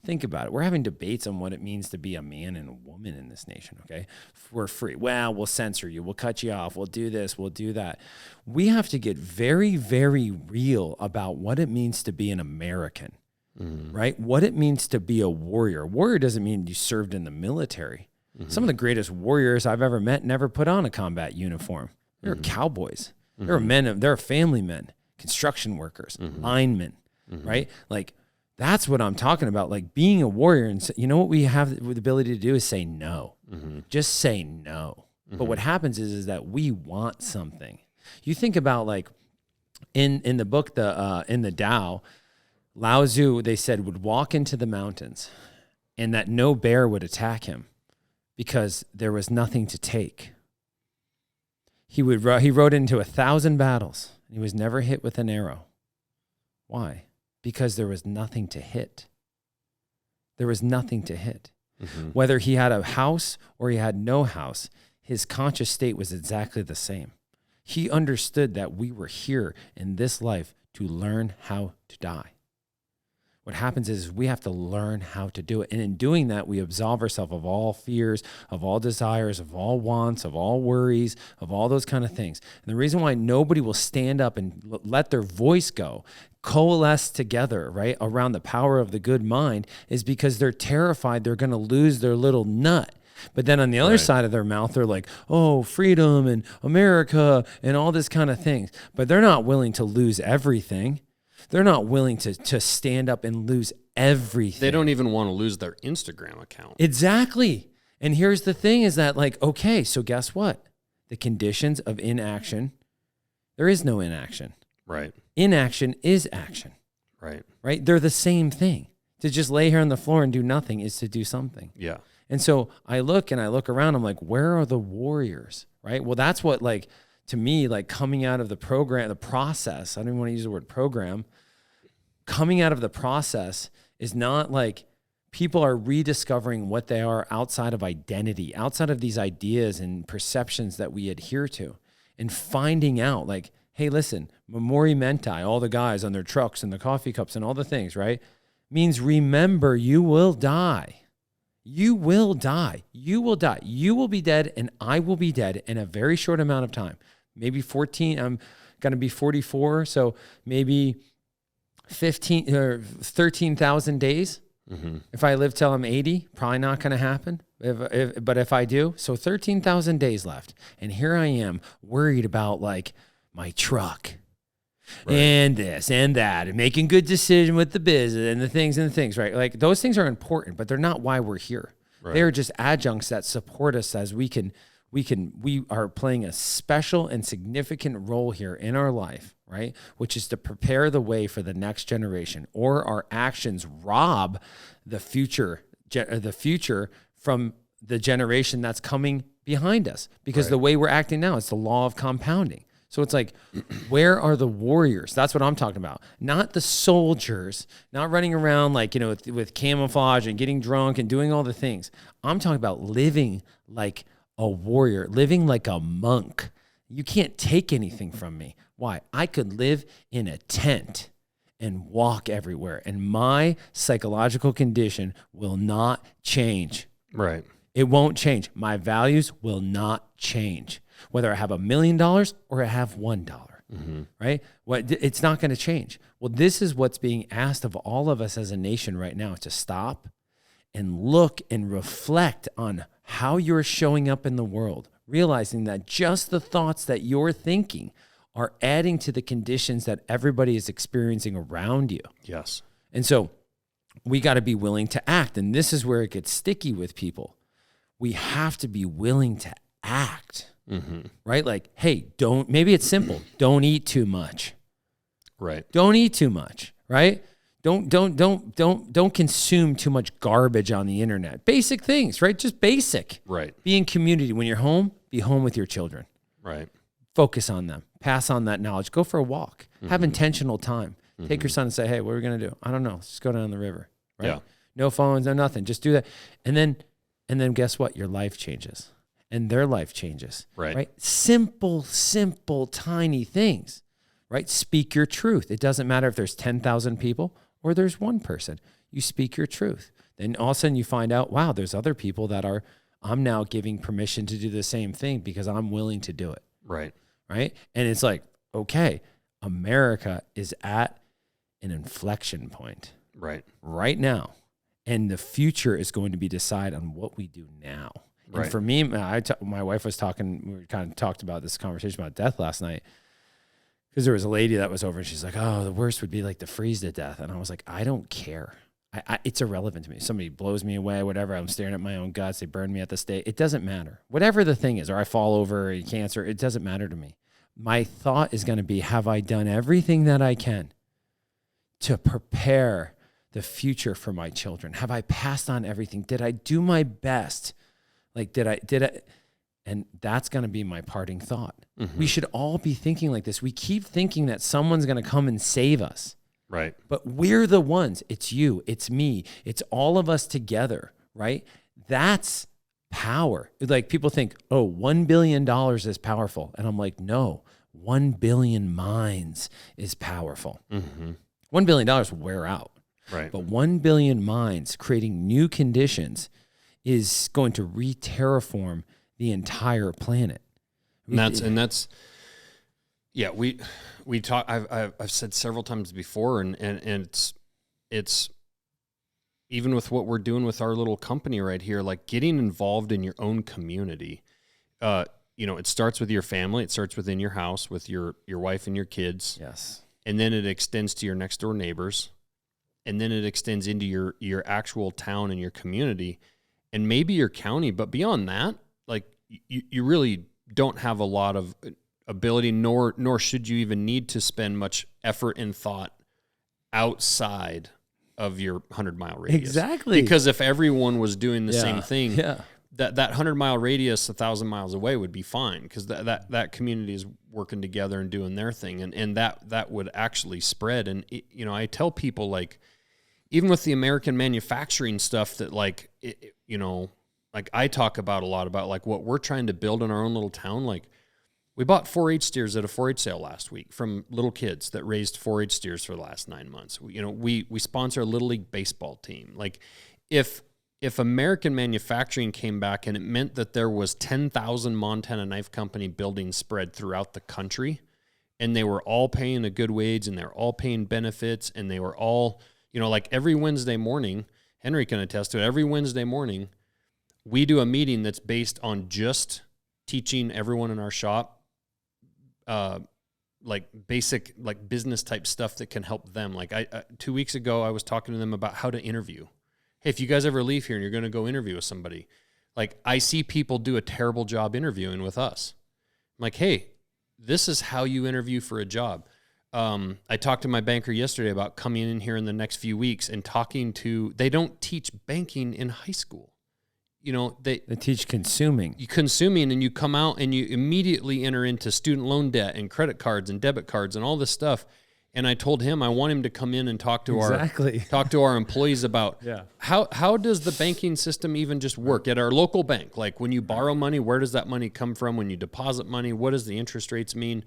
Think about it. We're having debates on what it means to be a man and a woman in this nation, okay? We're free. Well, we'll censor you. We'll cut you off. We'll do this. We'll do that. We have to get very, very real about what it means to be an American, right? What it means to be a warrior. Warrior doesn't mean you served in the military. Some of the greatest warriors I've ever met never put on a combat uniform. They're cowboys. They're men. They're family men, construction workers, linemen, right? Like, that's what I'm talking about. Like being a warrior. And what we have the ability to do is say no. Just say no. But what happens is that we want something. You think about like in the book, in the Tao, Lao Tzu, they said, would walk into the mountains and that no bear would attack him because there was nothing to take. He rode into 1,000 battles. And he was never hit with an arrow. Why? Because there was nothing to hit. There was nothing to hit. Whether he had a house or he had no house, his conscious state was exactly the same. He understood that we were here in this life to learn how to die. What happens is we have to learn how to do it. And in doing that, we absolve ourselves of all fears, of all desires, of all wants, of all worries, of all those kind of things. And the reason why nobody will stand up and let their voice go, coalesce together, right, around the power of the good mind is because they're terrified they're going to lose their little nut. But then on the other side of their mouth, they're like, oh, freedom and America and all this kind of things. But they're not willing to lose everything. They're not willing to stand up and lose everything. They don't even want to lose their Instagram account. Exactly. And here's the thing is that like, okay, so guess what? The conditions of inaction, there is no inaction. Right. Inaction is action. Right. Right? They're the same thing. To just lay here on the floor and do nothing is to do something. Yeah. And so I look around, I'm like, where are the warriors? Right? Well, that's what like, to me, like coming out of the program, the process, I don't even want to use the word program, coming out of the process is not like people are rediscovering what they are outside of identity, outside of these ideas and perceptions that we adhere to, and finding out like, hey, listen, memori menti, all the guys on their trucks and the coffee cups and all the things, right? Means remember, you will die. You will die. You will die. You will be dead and I will be dead in a very short amount of time. Maybe 14, I'm going to be 44, so maybe 15 or 13,000 days, If I live till I'm 80, probably not going to happen. But if I do, so 13,000 days left. And here I am worried about like my truck and this and that and making good decision with the business and the things, right? Like those things are important, but they're not why we're here. Right. They are just adjuncts that support us as we are playing a special and significant role here in our life, right? Which is to prepare the way for the next generation, or our actions rob the future from the generation that's coming behind us, because the way we're acting now, it's the law of compounding. So it's like, where are the warriors? That's what I'm talking about. Not the soldiers, not running around like, with camouflage and getting drunk and doing all the things. I'm talking about living like a warrior, living like a monk. You can't take anything from me. Why? I could live in a tent and walk everywhere, and my psychological condition will not change. Right. It won't change. My values will not change. Whether I have $1 million or I have $1, right? It's not going to change. Well, this is what's being asked of all of us as a nation right now, to stop and look and reflect on how you're showing up in the world, realizing that just the thoughts that you're thinking are adding to the conditions that everybody is experiencing around you. Yes. And so we got to be willing to act. And this is where it gets sticky with people. We have to be willing to act. Right? Like, hey, maybe it's simple. Don't eat too much. Right. Don't eat too much, right? Don't consume too much garbage on the internet. Basic things, right? Just basic. Right. Be in community. When you're home, be home with your children. Right. Focus on them. Pass on that knowledge. Go for a walk. Have intentional time. Take your son and say, hey, what are we going to do? I don't know. Let's just go down the river. Right? Yeah. No phones, no nothing. Just do that. And then guess what? Your life changes. And their life changes, right? Simple, tiny things, right? Speak your truth. It doesn't matter if there's 10,000 people or there's one person. You speak your truth. Then all of a sudden you find out, wow, there's other people that I'm now giving permission to do the same thing because I'm willing to do it. Right. Right? And it's like, okay, America is at an inflection point. Right now. And the future is going to be decided on what we do now. And for me, my wife was talking, we kind of talked about this conversation about death last night, because there was a lady that was over and she's like, oh, the worst would be like to freeze to death. And I was like, I don't care. It's irrelevant to me. Somebody blows me away, whatever. I'm staring at my own guts. They burn me at the stake. It doesn't matter. Whatever the thing is, or I fall over, or cancer, it doesn't matter to me. My thought is going to be, have I done everything that I can to prepare the future for my children? Have I passed on everything? Did I do my best? Like, did I, and that's going to be my parting thought. We should all be thinking like this. We keep thinking that someone's going to come and save us. Right. But we're the ones. It's you, it's me, it's all of us together, right? That's power. Like, people think, oh, $1 billion is powerful. And I'm like, no, 1 billion minds is powerful. $1 billion will wear out. Right. But 1 billion minds creating new conditions is going to re-terraform the entire planet. We talk. I've said several times before, and it's even with what we're doing with our little company right here, like getting involved in your own community. It starts with your family. It starts within your house with your wife and your kids. Yes, and then it extends to your next door neighbors, and then it extends into your actual town and your community. And maybe your county, but beyond that, like you really don't have a lot of ability, nor should you even need to spend much effort and thought outside of your 100-mile radius. Exactly. Because if everyone was doing the same thing, that 100-mile radius 1,000 miles away would be fine, because that community is working together and doing their thing, and that would actually spread. And I tell people, like, even with the American manufacturing stuff that, like, like I talk about a lot about, like, what we're trying to build in our own little town. Like, we bought 4-H steers at a 4-H sale last week from little kids that raised 4-H steers for the last 9 months. We sponsor a Little League baseball team. Like, if American manufacturing came back and it meant that there was 10,000 Montana Knife Company buildings spread throughout the country, and they were all paying a good wage, and they were all paying benefits, and they were all, like, every Wednesday morning, Henry can attest to it. Every Wednesday morning, we do a meeting that's based on just teaching everyone in our shop, like basic, like business type stuff that can help them. Like 2 weeks ago, I was talking to them about how to interview. Hey, if you guys ever leave here and you're going to go interview with somebody, like I see people do a terrible job interviewing with us. I'm like, hey, this is how you interview for a job. I talked to my banker yesterday about coming in here in the next few weeks and talking to, they don't teach banking in high school. You know, they teach consuming. You consuming, and you come out and you immediately enter into student loan debt and credit cards and debit cards and all this stuff. And I told him I want him to come in and talk to our employees about how does the banking system even just work at our local bank? Like when you borrow money, where does that money come from? When you deposit money, what does the interest rates mean?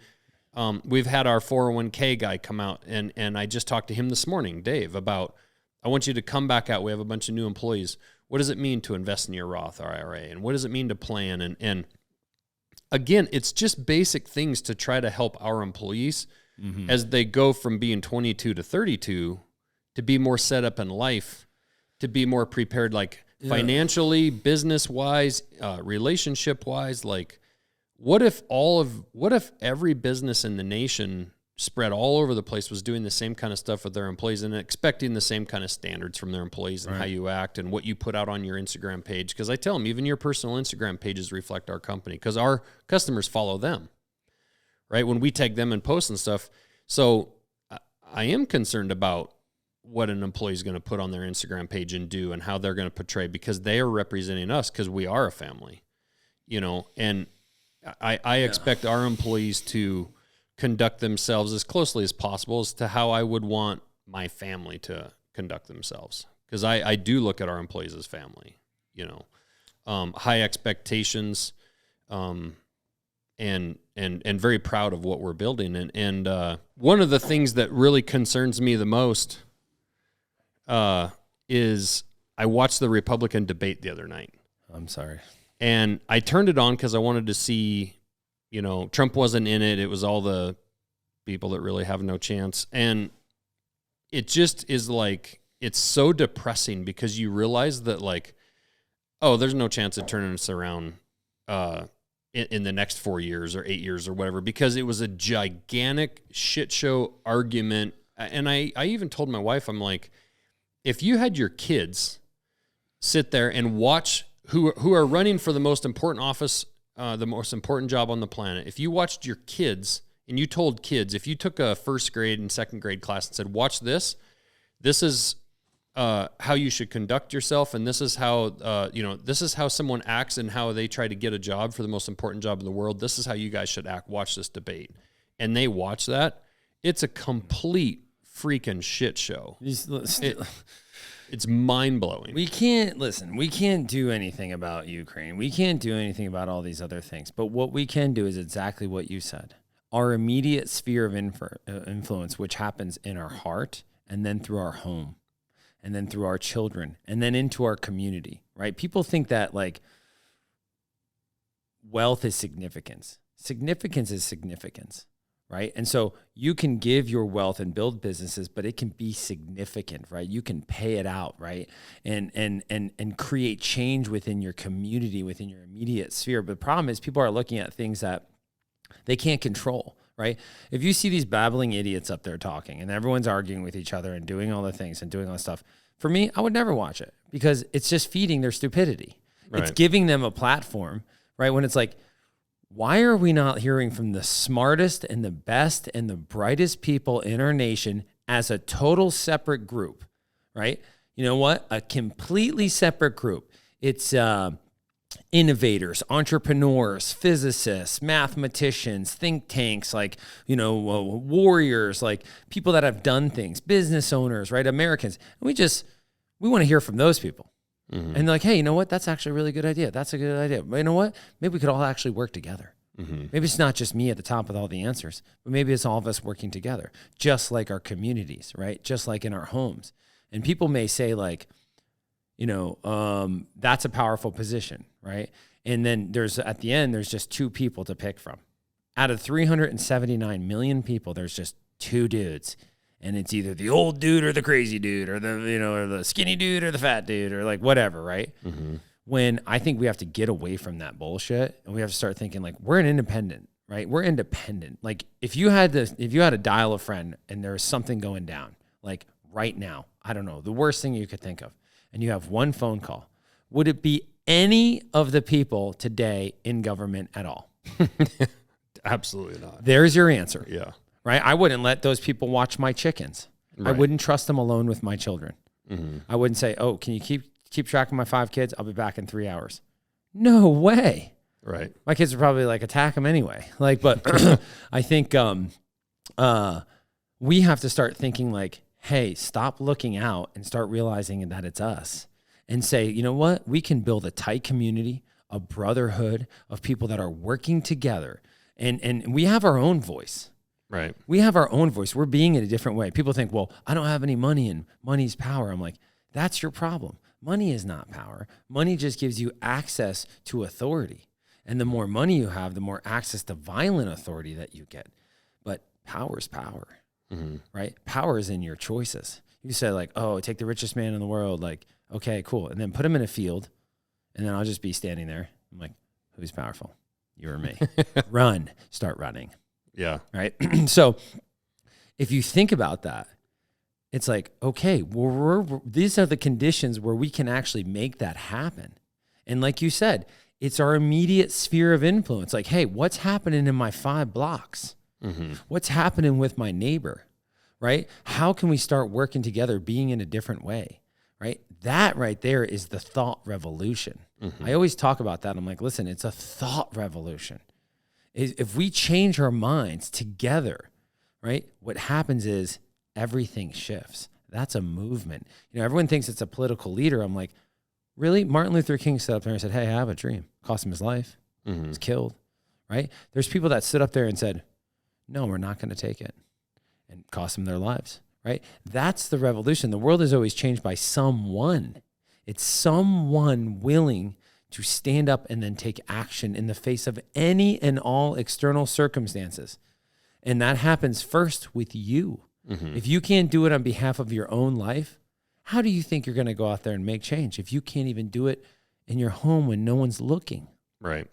We've had our 401k guy come out, and I just talked to him this morning, Dave, about I want you to come back out. We have a bunch of new employees. What does it mean to invest in your Roth or IRA? And what does it mean to plan? And again, it's just basic things to try to help our employees as they go from being 22 to 32 to be more set up in life, to be more prepared, like financially, business-wise, relationship-wise. Like, what if every business in the nation spread all over the place was doing the same kind of stuff with their employees and expecting the same kind of standards from their employees and how you act and what you put out on your Instagram page? Because I tell them, even your personal Instagram pages reflect our company because our customers follow them, right? When we tag them and post and stuff. So I am concerned about what an employee is going to put on their Instagram page and do and how they're going to portray, because they are representing us because we are a family, you know, and I expect our employees to conduct themselves as closely as possible as to how I would want my family to conduct themselves. Because I do look at our employees as family, you know, high expectations, and very proud of what we're building. And one of the things that really concerns me the most is I watched the Republican debate the other night. I'm sorry. And I turned it on because I wanted to see, you know, Trump wasn't in it. It was all the people that really have no chance. And it just is like, it's so depressing because you realize that, like, oh, there's no chance of turning this around in the next 4 years or 8 years or whatever, because it was a gigantic shit show argument. And I even told my wife, I'm like, if you had your kids sit there and watch who are running for the most important office, the most important job on the planet, if you watched your kids and you told kids, if you took a first grade and second grade class and said, watch this is how you should conduct yourself, and this is how this is how someone acts and how they try to get a job for the most important job in the world. This is how you guys should act. Watch this debate. And they watch that. It's a complete freaking shit show. It's mind-blowing. We can't do anything about Ukraine. We can't do anything about all these other things. But what we can do is exactly what you said. Our immediate sphere of influence, which happens in our heart, and then through our home, and then through our children, and then into our community, right? People think that, like, wealth is significance. Significance is significance, right? And so you can give your wealth and build businesses, but it can be significant, right? You can pay it out, right? And create change within your community, within your immediate sphere. But the problem is people are looking at things that they can't control, right? If you see these babbling idiots up there talking and everyone's arguing with each other and doing all the things and doing all the stuff, for me, I would never watch it because it's just feeding their stupidity. Right. It's giving them a platform, right? When it's like, why are we not hearing from the smartest and the best and the brightest people in our nation as a total separate group, right? You know what? A completely separate group. It's innovators, entrepreneurs, physicists, mathematicians, think tanks, like, warriors, like people that have done things, business owners, right? Americans. And we want to hear from those people. Mm-hmm. And they're like, hey, you know what? That's actually a really good idea. That's a good idea. But you know what? Maybe we could all actually work together. Mm-hmm. Maybe it's not just me at the top with all the answers, but maybe it's all of us working together, just like our communities, right? Just like in our homes. And people may say, like, that's a powerful position, right? And then at the end, there's just two people to pick from. Out of 379 million people, there's just two dudes. And it's either the old dude or the crazy dude or or the skinny dude or the fat dude or like whatever, right? Mm-hmm. When I think we have to get away from that bullshit and we have to start thinking like we're an independent, right? We're independent. Like if you had to dial a friend and there's something going down, like right now, I don't know, the worst thing you could think of, and you have one phone call, would it be any of the people today in government at all? Absolutely not. There's your answer. Yeah. Right? I wouldn't let those people watch my chickens. Right. I wouldn't trust them alone with my children. Mm-hmm. I wouldn't say, oh, can you keep track of my 5 kids? I'll be back in 3 hours. No way. Right. My kids would probably like attack them anyway. Like, but I think we have to start thinking like, hey, stop looking out and start realizing that it's us and say, you know what? We can build a tight community, a brotherhood of people that are working together. And we have our own voice. Right. We have our own voice. We're being in a different way. People think, well, I don't have any money and money's power. I'm like, that's your problem. Money is not power. Money just gives you access to authority. And the more money you have, the more access to violent authority that you get. But power is power, right? Power is in your choices. You say like, oh, take the richest man in the world. Like, okay, cool. And then put him in a field and then I'll just be standing there. I'm like, who's powerful? You or me? Run. Start running. Yeah. Right. So if you think about that, it's like, okay, these are the conditions where we can actually make that happen. And like you said, it's our immediate sphere of influence. Like, hey, what's happening in my 5 blocks? Mm-hmm. What's happening with my neighbor? Right? How can we start working together, being in a different way? Right? That right there is the thought revolution. Mm-hmm. I always talk about that. I'm like, listen, it's a thought revolution. If we change our minds together, right, what happens is everything shifts. That's a movement. Everyone thinks it's a political leader. I'm like, really? Martin Luther King stood up there and said, hey, I have a dream. Cost him his life. Mm-hmm. He was killed, right? There's people that stood up there and said, no, we're not going to take it, and cost them their lives, right? That's the revolution. The world is always changed by someone. It's someone willing to stand up and then take action in the face of any and all external circumstances. And that happens first with you. Mm-hmm. If you can't do it on behalf of your own life, how do you think you're going to go out there and make change if you can't even do it in your home when no one's looking? Right.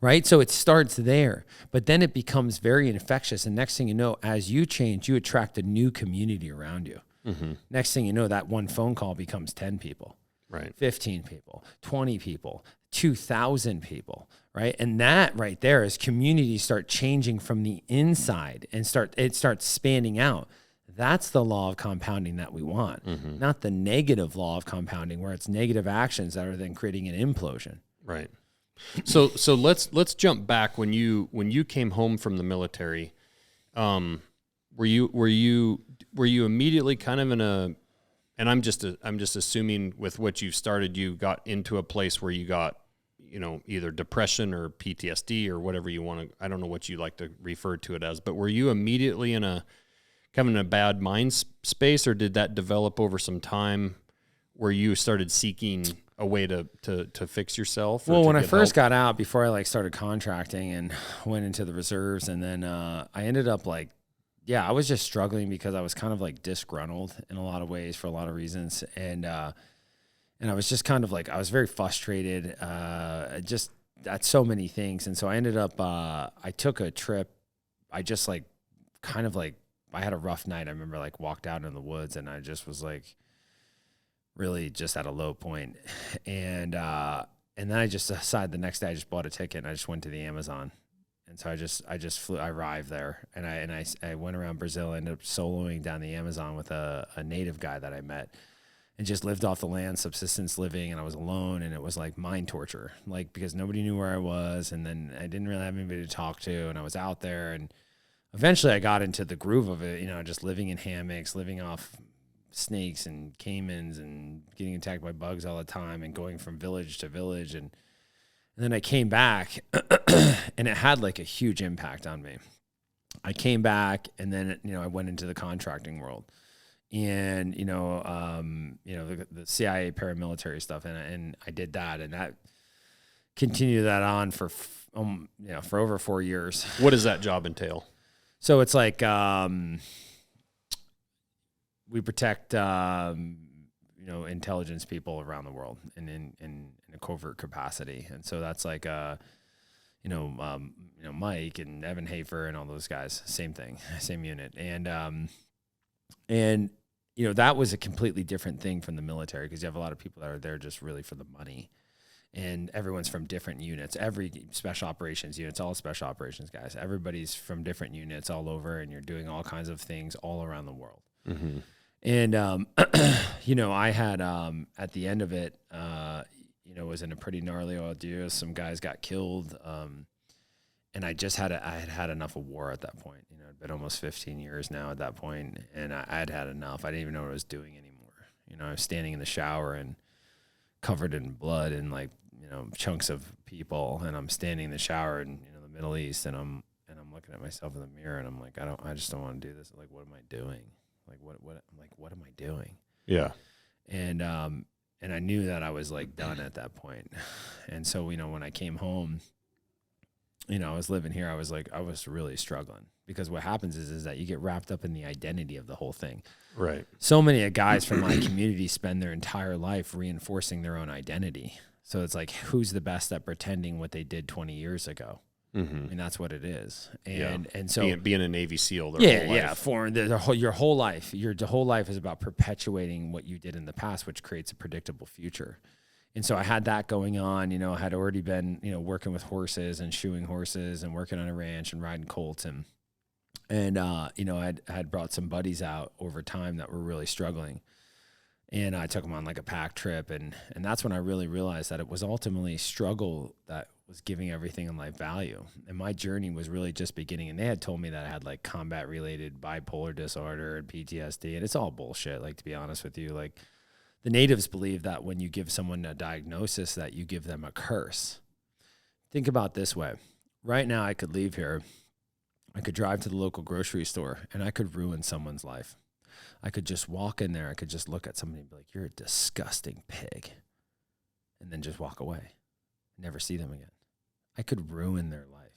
Right. So it starts there, but then it becomes very infectious. And next thing you know, as you change, you attract a new community around you. Mm-hmm. Next thing you know, that one phone call becomes 10 people. Right. 15 people, 20 people, 2,000 people, right? And that right there is communities start changing from the inside and it starts spanning out. That's the law of compounding that we want, not the negative law of compounding where it's negative actions that are then creating an implosion. Right. So let's jump back when you came home from the military. Were you immediately kind of in a, and I'm just assuming with what you've started, you got into a place where you got, either depression or PTSD or whatever you want to, I don't know what you like to refer to it as, but were you immediately in a bad mind space, or did that develop over some time where you started seeking a way to fix yourself? Well, when I first got out, before I started contracting and went into the reserves, and then I ended up I was just struggling because I was kind of disgruntled in a lot of ways for a lot of reasons. And I was just kind of I was very frustrated, just at so many things. And so I ended up, I took a trip. I just I had a rough night. I remember walked out in the woods and I just was really just at a low point. And then I just decided the next day I just bought a ticket and I just went to the Amazon. And so I just flew. I arrived there, and I went around Brazil. I ended up soloing down the Amazon with a native guy that I met, and just lived off the land, subsistence living. And I was alone, and it was mind torture, because nobody knew where I was, and then I didn't really have anybody to talk to, and I was out there, and eventually I got into the groove of it. Just living in hammocks, living off snakes and caimans, and getting attacked by bugs all the time, and going from village to village, and then I came back and it had a huge impact on me. I came back and then, I went into the contracting world and, the CIA paramilitary stuff. And I did that, and that continued that on for over 4 years. What does that job entail? So it's we protect, intelligence people around the world in a covert capacity. And so that's like, Mike and Evan Hafer and all those guys, same thing, same unit. And that was a completely different thing from the military, because you have a lot of people that are there just really for the money. And everyone's from different units. Every special operations unit's all special operations guys. Everybody's from different units all over, and you're doing all kinds of things all around the world. Mm-hmm. And, I had, at the end of it, was in a pretty gnarly ordeal. Some guys got killed. And I had enough of war at that point. It'd been almost 15 years now at that point, and I'd had enough. I didn't even know what I was doing anymore. I was standing in the shower and covered in blood and chunks of people, and I'm standing in the shower in the Middle East, and I'm looking at myself in the mirror, and I'm like, I just don't want to do this. Like, what am I doing? What am I doing? Yeah. And I knew that I was done at that point. And so, when I came home, I was living here, I was really struggling, because what happens is that you get wrapped up in the identity of the whole thing. Right. So many guys from my community spend their entire life reinforcing their own identity. So it's like, who's the best at pretending what they did 20 years ago? Mm-hmm. I mean, that's what it is. And so being a Navy SEAL their whole life. Yeah. Your whole life, your whole life is about perpetuating what you did in the past, which creates a predictable future. And so I had that going on. I had already been, working with horses and shoeing horses and working on a ranch and riding colts. And I had brought some buddies out over time that were really struggling. And I took them on a pack trip. And that's when I really realized that it was ultimately struggle that was giving everything in life value. And my journey was really just beginning. And they had told me that I had combat related bipolar disorder and PTSD. And it's all bullshit. To be honest with you, the natives believe that when you give someone a diagnosis, that you give them a curse. Think about it this way. Right now, I could leave here. I could drive to the local grocery store, and I could ruin someone's life. I could just walk in there. I could just look at somebody and be like, "You're a disgusting pig," and then just walk away. Never see them again. I could ruin their life,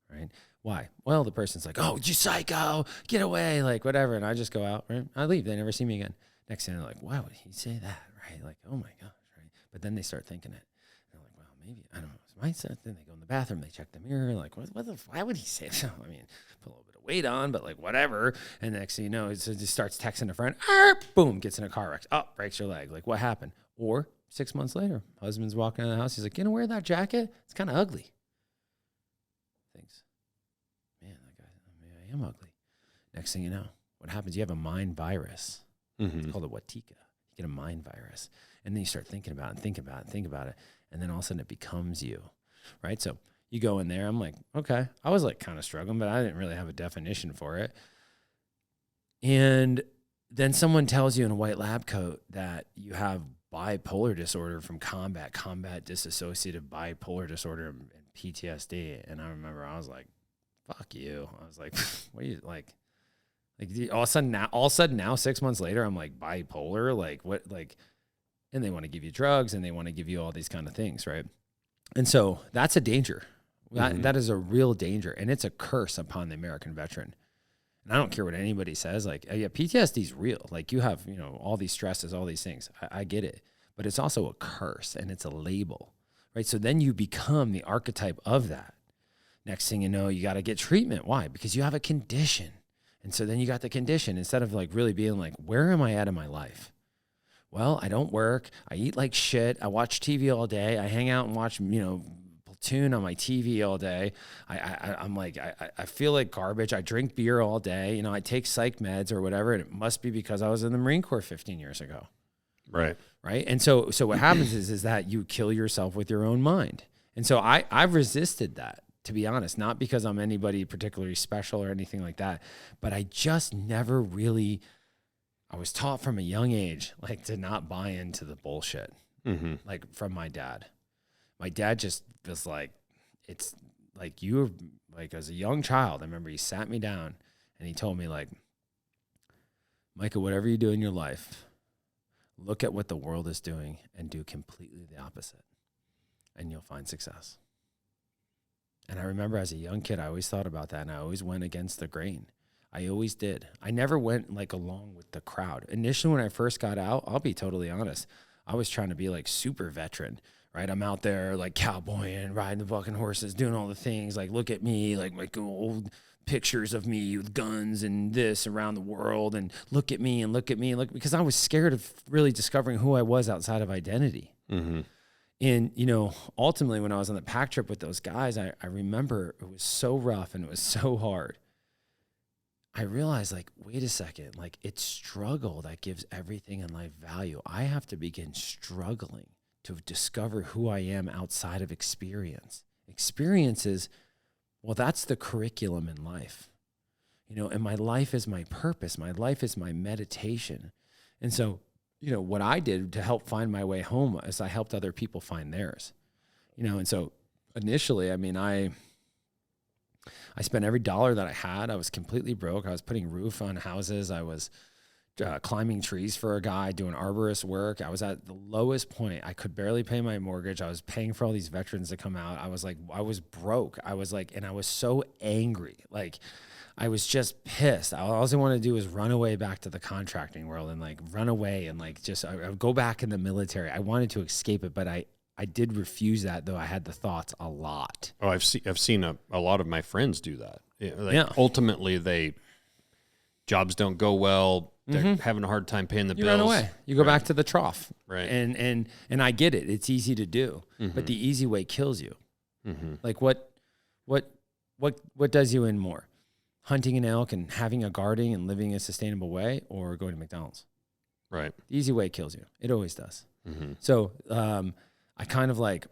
right? Why? Well, the person's like, "Oh, you psycho, get away," whatever. And I just go out, right? I leave. They never see me again. Next thing they're like, "Why would he say that?" Right? Oh my gosh, right? But then they start thinking it. They're like, "Well, maybe, I don't know, it's mindset." Then they go in the bathroom, they check the mirror, why would he say that? I mean, put a little bit of weight on, but whatever. And the next thing you know, it just starts texting a friend, boom, gets in a car wreck. Oh, breaks your leg. What happened? Or 6 months later, husband's walking out of the house. He's like, wear that jacket? It's kind of ugly. Thinks, man, maybe I am ugly. Next thing you know, what happens? You have a mind virus. Mm-hmm. It's called a Watika. You get a mind virus. And then you start thinking about it. And then all of a sudden it becomes you, right? So you go in there. I'm like, okay. I was kind of struggling, but I didn't really have a definition for it. And then someone tells you in a white lab coat that you have bipolar disorder from combat dissociative bipolar disorder and PTSD. And I remember I was like, fuck you. I was like, what are you all of a sudden now 6 months later, I'm bipolar, what, and they want to give you drugs and they want to give you all these kind of things. Right. And so that's a danger. Mm-hmm. That is a real danger. And it's a curse upon the American veteran. And I don't care what anybody says. PTSD is real. You have, all these stresses, all these things. I get it, but it's also a curse and it's a label, right? So then you become the archetype of that. Next thing you know, you got to get treatment. Why? Because you have a condition. And so then you got the condition instead of really being where am I at in my life? Well, I don't work. I eat like shit. I watch TV all day. I hang out and watch, Platoon on my TV all day. I feel like garbage. I drink beer all day. I take psych meds or whatever. And it must be because I was in the Marine Corps 15 years ago. Right. Right. And so what happens is that you kill yourself with your own mind. And so I've resisted that, to be honest, not because I'm anybody particularly special or anything like that, but I just never really, I was taught from a young age, to not buy into the bullshit, mm-hmm. From my dad. My dad just was it's you were as a young child. I remember he sat me down and he told me Micah, whatever you do in your life, look at what the world is doing and do completely the opposite and you'll find success. And I remember as a young kid, I always thought about that and I always went against the grain. I always did. I never went like along with the crowd. Initially, when I first got out, I'll be totally honest, I was trying to be like super veteran, right? I'm out there like cowboying, riding the fucking horses, doing all the things. Like, look at me, like my old pictures of me with guns and this around the world, and look at me and look at me, look, because I was scared of really discovering who I was outside of identity. Mm-hmm. And, you know, ultimately when I was on the pack trip with those guys, I remember it was so rough and it was so hard. I realized, like, wait a second, like, it's struggle that gives everything in life value. I have to begin struggling to discover who I am outside of experience. Experiences, well, that's the curriculum in life, you know, and my life is my purpose. My life is my meditation. And so, you know, what I did to help find my way home is I helped other people find theirs, you know. And so initially, I mean, I spent every dollar that I had. I was completely broke. I was putting roof on houses. I was climbing trees for a guy, doing arborist work. I was at the lowest point. I could barely pay my mortgage. I was paying for all these veterans to come out. I was broke. I was like, and I was so angry. Like, I was just pissed. All I wanted to do was run away back to the contracting world and like run away and like just I would go back in the military. I wanted to escape it, but I did refuse that, though I had the thoughts a lot. Oh, I've seen a lot of my friends do that. Ultimately, jobs don't go well. They're having a hard time paying the bills. You run away. You go back to the trough. Right. And I get it. It's easy to do, but the easy way kills you. Mm-hmm. Like what does you in more? Hunting an elk and having a garden and living a sustainable way, or going to McDonald's? Right. The easy way kills you. It always does. Mm-hmm. So I kind of like,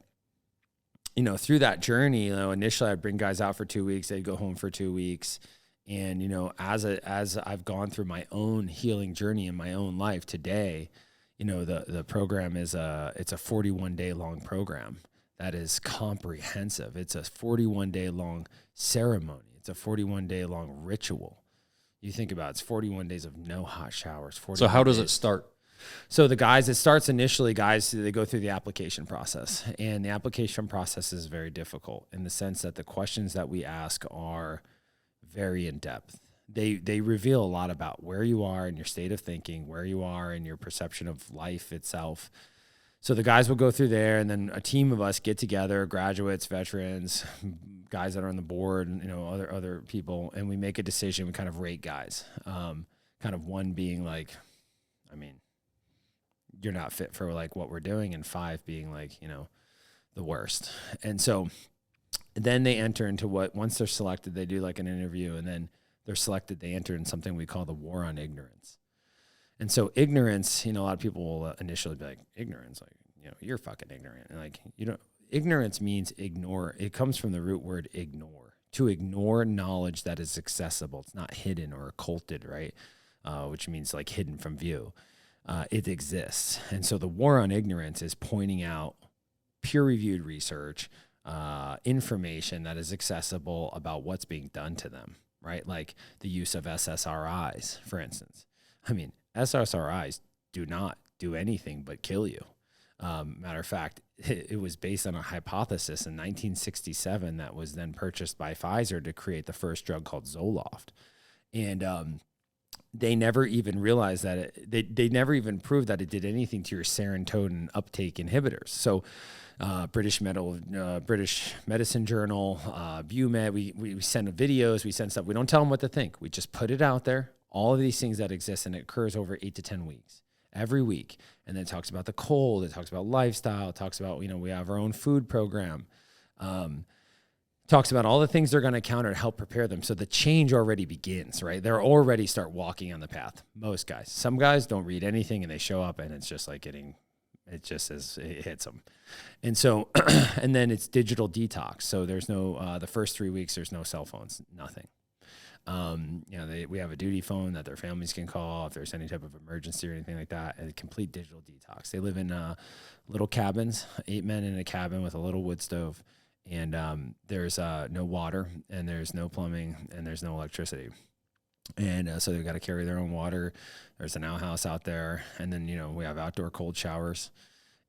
you know, through that journey, you know, initially I'd bring guys out for 2 weeks. They'd go home for 2 weeks. And, you know, as I've gone through my own healing journey in my own life today, you know, the program it's a 41-day long program that is comprehensive. It's a 41-day long ceremony. It's a 41-day long ritual. You think about it, it's 41 days of no hot showers. So how does it start? So it starts initially, guys, they go through the application process. And the application process is very difficult in the sense that the questions that we ask are very in-depth. They reveal a lot about where you are in your state of thinking, where you are in your perception of life itself. So the guys will go through there, and then a team of us get together, graduates, veterans, guys that are on the board, and, you know, other people, and we make a decision. We kind of rate guys, kind of one being like, I mean, you're not fit for like what we're doing, and 5 being like, you know, the worst. And so then they enter into once they're selected, they do like an interview, and then they're selected, they enter in something we call the war on ignorance. And so ignorance, you know, a lot of people will initially be like, ignorance, like, you know, you're fucking ignorant. And like, you know, ignorance means ignore. It comes from the root word ignore, to ignore knowledge that is accessible. It's not hidden or occulted, right? Which means like hidden from view. It exists. And so the war on ignorance is pointing out peer-reviewed research, information that is accessible about what's being done to them, right? Like the use of SSRIs, for instance. I mean, SSRIs do not do anything but kill you. Matter of fact, it was based on a hypothesis in 1967 that was then purchased by Pfizer to create the first drug called Zoloft. And they never even realized that they never even proved that it did anything to your serotonin uptake inhibitors. So British Medicine Journal, BioMed, we send videos, we send stuff. We don't tell them what to think. We just put it out there. All of these things that exist, and it occurs over 8 to 10 weeks, every week. And then it talks about the cold. It talks about lifestyle. It talks about, you know, we have our own food program. Talks about all the things they're going to encounter to help prepare them. So the change already begins, right? They're already start walking on the path. Most guys. Some guys don't read anything and they show up and it's just like it hits them. And so, and then it's digital detox. So there's no, the first 3 weeks, there's no cell phones, nothing. You know, we have a duty phone that their families can call if there's any type of emergency or anything like that. A complete digital detox. They live in little cabins, 8 men in a cabin with a little wood stove, and there's no water, and there's no plumbing, and there's no electricity. And so they've got to carry their own water. There's an outhouse out there, and then, you know, we have outdoor cold showers.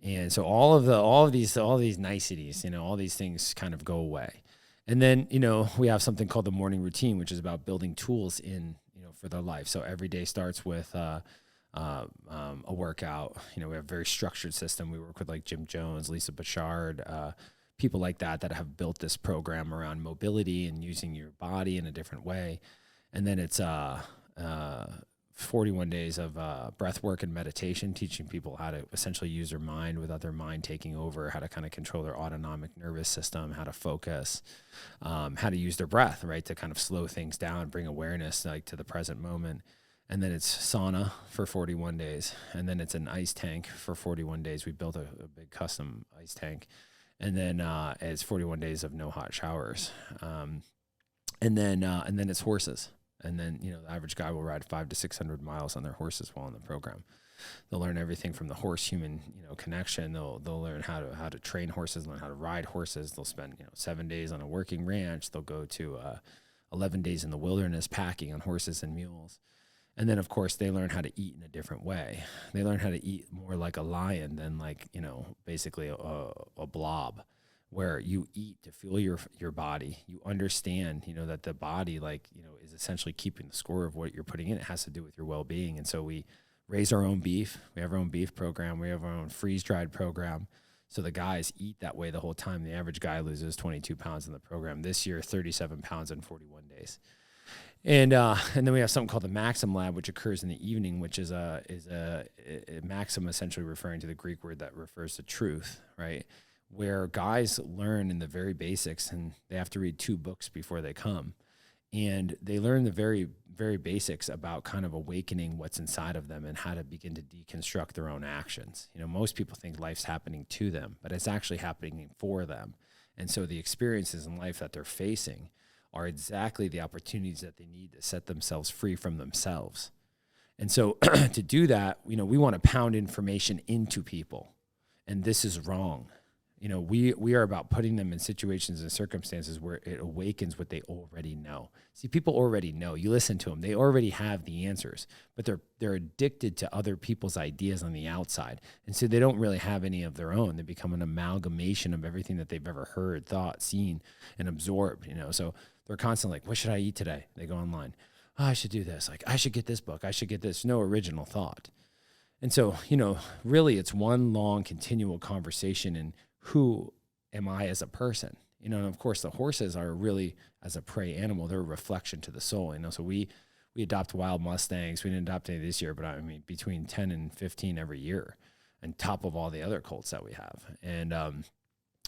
And so all of these niceties, you know, all these things kind of go away. And then, you know, we have something called the morning routine, which is about building tools in, you know, for their life. So every day starts with a workout. You know, we have a very structured system. We work with like Jim Jones, Lisa Bouchard, people like that have built this program around mobility and using your body in a different way. And then it's 41 days of breath work and meditation, teaching people how to essentially use their mind without their mind taking over, how to kind of control their autonomic nervous system, how to focus, how to use their breath, right, to kind of slow things down, bring awareness like to the present moment. And then it's sauna for 41 days. And then it's an ice tank for 41 days. We built a big custom ice tank. And then it's 41 days of no hot showers. And then it's horses. And then, you know, the average guy will ride 500 to 600 miles on their horses while in the program. They'll learn everything from the horse-human, you know, connection. They'll learn how to train horses, learn how to ride horses. They'll spend, you know, 7 days on a working ranch. They'll go to 11 days in the wilderness packing on horses and mules. And then, of course, they learn how to eat in a different way. They learn how to eat more like a lion than like, you know, basically a blob, where you eat to fuel your body. You understand, you know, that the body, like, you know, is essentially keeping the score of what you're putting in. It has to do with your well-being. And so we raise our own beef. We have our own beef program. We have our own freeze-dried program. So the guys eat that way the whole time. The average guy loses 22 pounds in the program. This year, 37 pounds in 41 days. And then we have something called the Maxim Lab, which occurs in the evening, which is a Maxim, essentially referring to the Greek word that refers to truth, right? Where guys learn in the very basics, and they have to read 2 books before they come. And they learn the very, very basics about kind of awakening what's inside of them and how to begin to deconstruct their own actions. You know, most people think life's happening to them, but it's actually happening for them. And so the experiences in life that they're facing are exactly the opportunities that they need to set themselves free from themselves. And so to do that, you know, we want to pound information into people, and this is wrong. You know, we are about putting them in situations and circumstances where it awakens what they already know. See, people already know. You listen to them. They already have the answers, but they're addicted to other people's ideas on the outside. And so they don't really have any of their own. They become an amalgamation of everything that they've ever heard, thought, seen, and absorbed, you know. So they're constantly like, what should I eat today? They go online. Oh, I should do this. Like, I should get this book. I should get this. No original thought. And so, you know, really it's one long continual conversation, and who am I as a person? You know, and of course the horses are really, as a prey animal, they're a reflection to the soul. You know, so we adopt wild Mustangs. We didn't adopt any this year, but I mean, between 10 and 15 every year, on top of all the other colts that we have. And,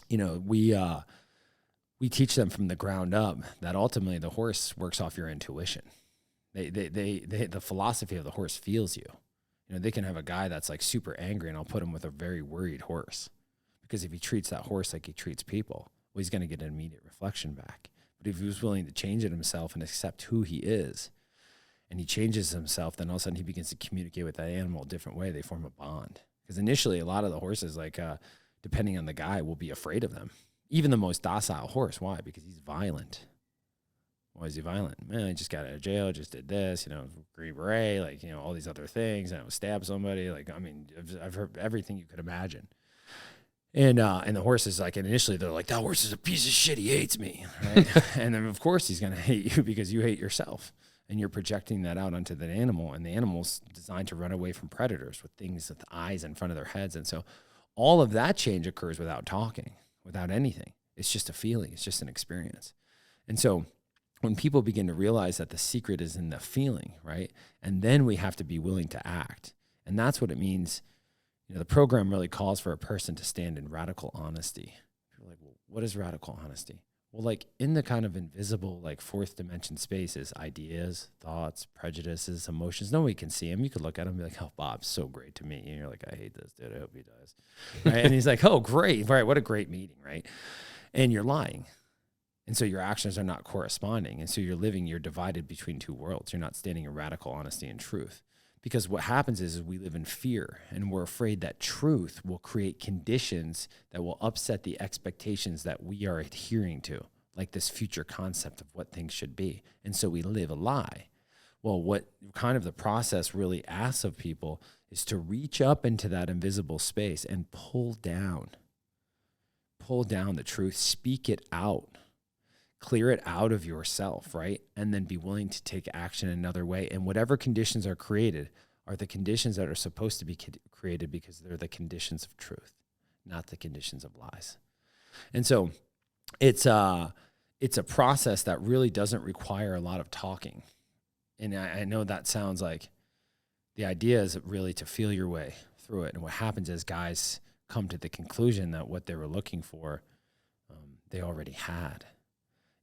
you know, we teach them from the ground up that ultimately the horse works off your intuition. The philosophy of the horse feels you. You know, they can have a guy that's like super angry, and I'll put him with a very worried horse. Because if he treats that horse like he treats people, well, he's going to get an immediate reflection back. But if he was willing to change it himself and accept who he is, and he changes himself, then all of a sudden he begins to communicate with that animal a different way. They form a bond. Because initially, a lot of the horses, like depending on the guy, will be afraid of them. Even the most docile horse. Why? Because he's violent. Why is he violent? Man, I just got out of jail, just did this, you know, Green Beret, like, you know, all these other things. And I stabbed somebody. Like, I mean, I've heard everything you could imagine. And the horse is like, and initially they're like, that horse is a piece of shit. He hates me. Right? And then of course he's going to hate you because you hate yourself, and you're projecting that out onto the animal, and the animal's designed to run away from predators with things with eyes in front of their heads. And so all of that change occurs without talking, without anything. It's just a feeling. It's just an experience. And so when people begin to realize that the secret is in the feeling, right? And then we have to be willing to act. And that's what it means. You know, the program really calls for a person to stand in radical honesty. People are like, well, what is radical honesty? Well, like in the kind of invisible, like 4th dimension spaces, ideas, thoughts, prejudices, emotions, nobody can see them. You could look at them and be like, oh, Bob's so great to me. And you're like, I hate this dude. I hope he does. Right? And he's like, oh, great. Right. What a great meeting. Right. And you're lying. And so your actions are not corresponding. And so you're divided between 2 worlds. You're not standing in radical honesty and truth. Because what happens is we live in fear, and we're afraid that truth will create conditions that will upset the expectations that we are adhering to, like this future concept of what things should be. And so we live a lie. Well, what kind of the process really asks of people is to reach up into that invisible space and pull down the truth, speak it out, clear it out of yourself, right? And then be willing to take action another way. And whatever conditions are created are the conditions that are supposed to be created because they're the conditions of truth, not the conditions of lies. And so it's a process that really doesn't require a lot of talking. And I know that sounds like the idea is really to feel your way through it. And what happens is guys come to the conclusion that what they were looking for, they already had.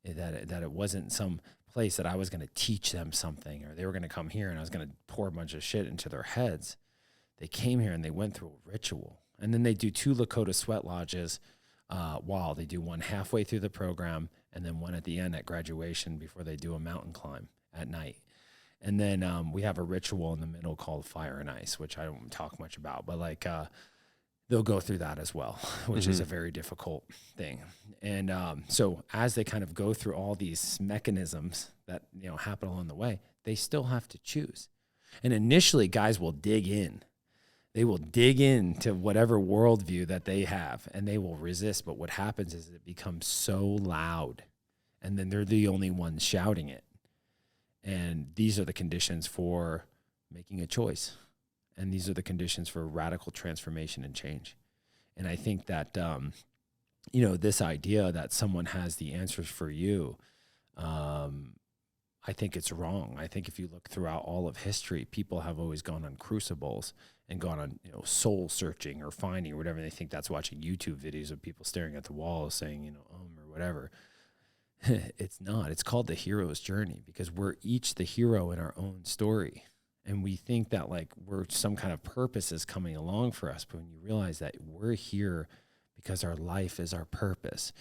That it wasn't some place that I was going to teach them something, or they were going to come here and I was going to pour a bunch of shit into their heads. They came here and they went through a ritual. And then they do 2 Lakota sweat lodges while they do one halfway through the program and then one at the end at graduation before they do a mountain climb at night. And then we have a ritual in the middle called Fire and Ice, which I don't talk much about, but like they'll go through that as well, which is a very difficult thing. And so as they kind of go through all these mechanisms that, you know, happen along the way, they still have to choose. And initially, guys will dig in. They will dig into whatever worldview that they have, and they will resist. But what happens is it becomes so loud, and then they're the only ones shouting it. And these are the conditions for making a choice. And these are the conditions for radical transformation and change. And I think that, you know, this idea that someone has the answers for you, I think it's wrong. I think if you look throughout all of history, people have always gone on crucibles and gone on, you know, soul searching or finding or whatever. They think that's watching YouTube videos of people staring at the wall saying, you know, or whatever. It's not. It's called the hero's journey because we're each the hero in our own story. And we think that like we're some kind of purpose is coming along for us. But when you realize that we're here because our life is our purpose,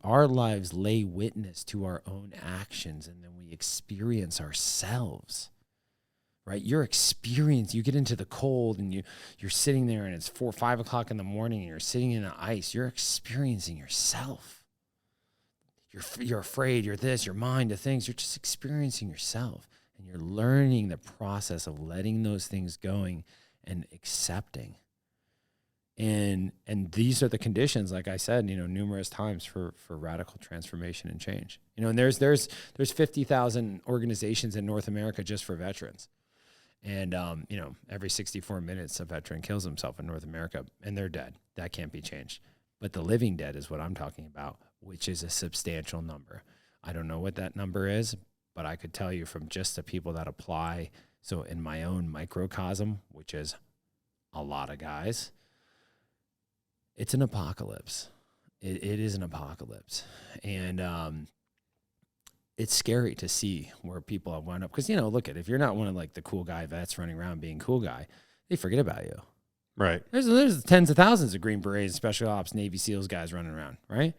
our lives lay witness to our own actions, and then we experience ourselves, right? You get into the cold and you're sitting there and it's 4 or 5 o'clock in the morning and you're sitting in the ice. You're experiencing yourself. You're afraid, you're this, your mind, the things, you're just experiencing yourself. And you're learning the process of letting those things going and accepting. And these are the conditions, like I said, you know, numerous times for radical transformation and change. You know, and there's 50,000 organizations in North America just for veterans. And, you know, every 64 minutes a veteran kills himself in North America and they're dead. That can't be changed. But the living dead is what I'm talking about, which is a substantial number. I don't know what that number is, but I could tell you from just the people that apply. So in my own microcosm, which is a lot of guys, it's an apocalypse. It is an apocalypse. And it's scary to see where people have wound up. Because, you know, look if you're not one of like the cool guy vets running around being cool guy, they forget about you. Right. There's tens of thousands of Green Berets, Special Ops, Navy SEALs guys running around, right?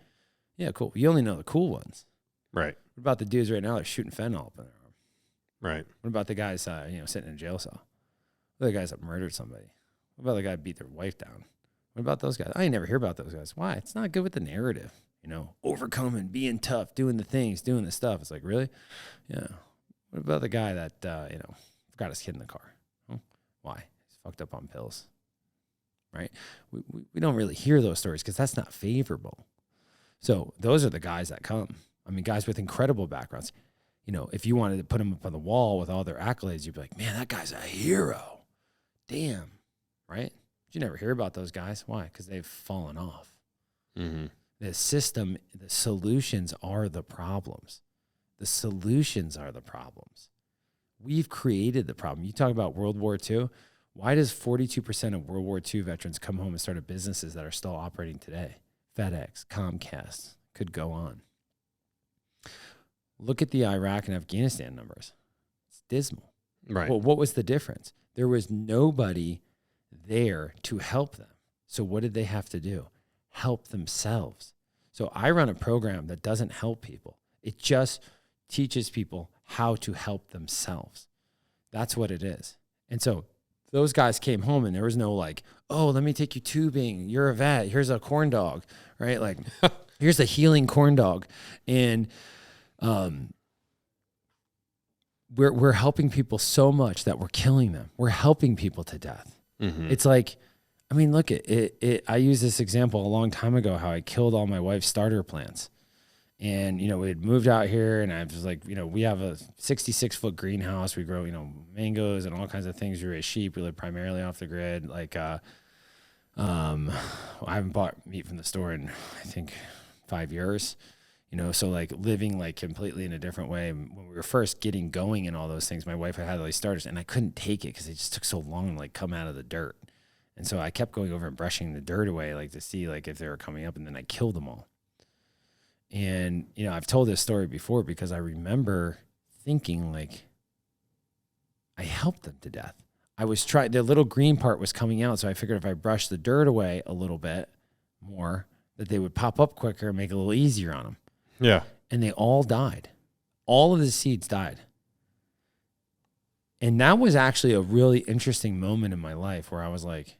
Yeah, cool. You only know the cool ones. Right. What about the dudes right now that are shooting fentanyl up in their arm? Right. What about the guys, you know, sitting in a jail cell? What about the guys that murdered somebody? What about the guy that beat their wife down? What about those guys? I never hear about those guys. Why? It's not good with the narrative. You know, overcoming, being tough, doing the things, doing the stuff. It's like, really? Yeah. What about the guy that, you know, forgot his kid in the car? Oh, why? He's fucked up on pills. Right? We don't really hear those stories because that's not favorable. So those are the guys that come. I mean, guys with incredible backgrounds. You know, if you wanted to put them up on the wall with all their accolades, you'd be like, man, that guy's a hero. Damn. Right? But you never hear about those guys. Why? Because they've fallen off. Mm-hmm. The system, the solutions are the problems. The solutions are the problems. We've created the problem. You talk about World War II. Why does 42% of World War II veterans come home and start businesses that are still operating today? FedEx, Comcast, could go on. Look at the Iraq and Afghanistan numbers. It's dismal. Right. Well, what was the difference? There was nobody there to help them. So what did they have to do? Help themselves. So I run a program that doesn't help people. It just teaches people how to help themselves. That's what it is. And so those guys came home and there was no like, oh, let me take you tubing. You're a vet. Here's a corn dog, right? Like, here's a healing corn dog. And we're helping people so much that we're killing them. We're helping people to death. Mm-hmm. It's like, I mean, look, I used this example a long time ago, how I killed all my wife's starter plants. And, we had moved out here, and I was like, we have a 66-foot greenhouse. We grow, mangoes and all kinds of things. We raise sheep. We live primarily off the grid. Like, I haven't bought meat from the store in, I think, 5 years. So like living like completely in a different way. When we were first getting going and all those things, my wife had all these starters, and I couldn't take it because it just took so long to like come out of the dirt. And so I kept going over and brushing the dirt away, like to see like if they were coming up, and then I killed them all. And, I've told this story before because I remember thinking like I helped them to death. I was trying, the little green part was coming out. So I figured if I brushed the dirt away a little bit more, that they would pop up quicker and make it a little easier on them. Yeah. And they all died. All of the seeds died. And that was actually a really interesting moment in my life where I was like,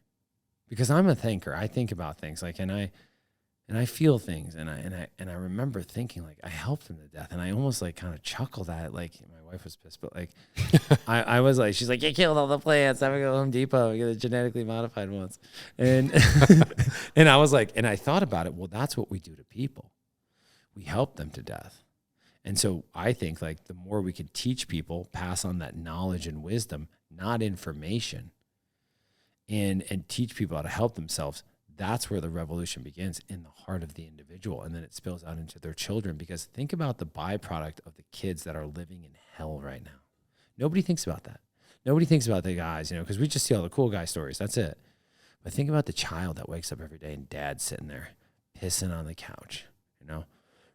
because I'm a thinker, I think about things like, and I feel things, and I remember thinking like I helped them to death, and I almost like kind of chuckled at it. Like my wife was pissed, but like I was like, she's like, you killed all the plants. I'm gonna go to Home Depot and get the genetically modified ones, and and I was like, and I thought about it. Well, that's what we do to people. We help them to death. And so I think like the more we can teach people, pass on that knowledge and wisdom, not information, and teach people how to help themselves, that's where the revolution begins, in the heart of the individual. And then it spills out into their children, because think about the byproduct of the kids that are living in hell right now. Nobody thinks about that. Nobody thinks about the guys, because we just see all the cool guy stories. That's it. But think about the child that wakes up every day and dad's sitting there pissing on the couch,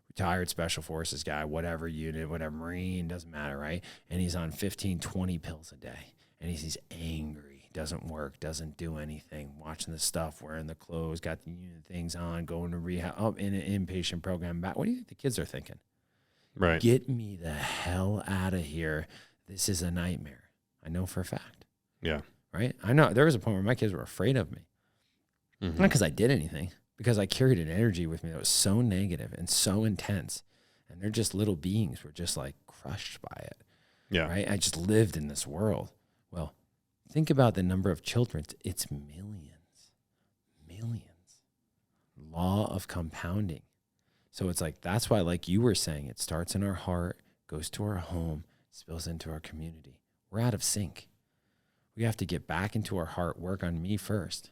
retired special forces guy, whatever unit, whatever Marine, doesn't matter, right? And he's on 15, 20 pills a day. And he's angry, doesn't work, doesn't do anything, watching the stuff, wearing the clothes, got the unit things on, going to rehab, in an inpatient program back. What do you think the kids are thinking? Right. Get me the hell out of here. This is a nightmare. I know for a fact. Yeah. Right? I know there was a point where my kids were afraid of me. Mm-hmm. Not because I did anything, because I carried an energy with me that was so negative and so intense. And they're just little beings. We're just like crushed by it. Yeah. Right? I just lived in this world. Well, think about the number of children. It's millions. Millions. Law of compounding. So it's like, that's why, like you were saying, it starts in our heart, goes to our home, spills into our community. We're out of sync. We have to get back into our heart, work on me first,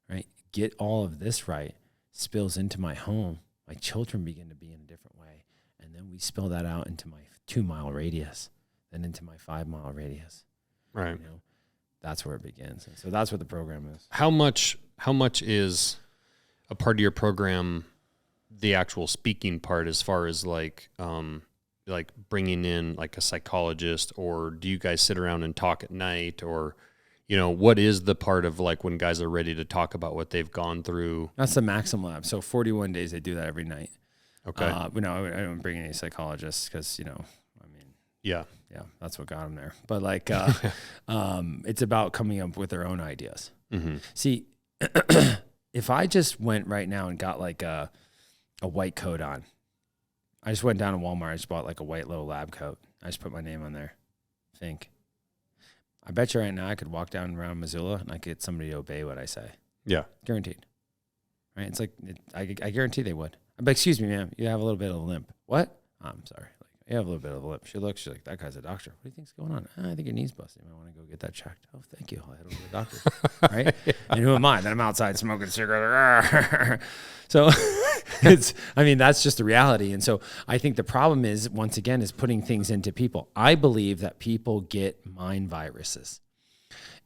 right? Get all of this right, spills into my home. My children begin to be in a different way. And then we spill that out into my 2-mile radius, then into my 5-mile radius. Right. That's where it begins. And so that's what the program is. How much is a part of your program the actual speaking part, as far as like bringing in like a psychologist, or do you guys sit around and talk at night, or what is the part of like when guys are ready to talk about what they've gone through? That's the Maxim Lab. So 41 days they do that every night. Okay. I don't bring any psychologists because yeah, that's what got them there. But like, it's about coming up with their own ideas. Mm-hmm. See, if I just went right now and got like a white coat on, I just went down to Walmart. I just bought like a white little lab coat. I just put my name on there, Fink. I bet you right now I could walk down around Missoula and I could get somebody to obey what I say. Yeah, guaranteed. Right? It's like I guarantee they would. But excuse me, ma'am, you have a little bit of a limp. What? Oh, I'm sorry. You have a little bit of a limp. She looks, she's like, that guy's a doctor. What do you think's going on? I think your knee's busted. You might want to go get that checked. Oh, thank you. I'll head over to the doctor. Right? Yeah. And who am I? Then I'm outside smoking a cigarette. So that's just the reality. And so I think the problem is, once again, is putting things into people. I believe that people get mind viruses.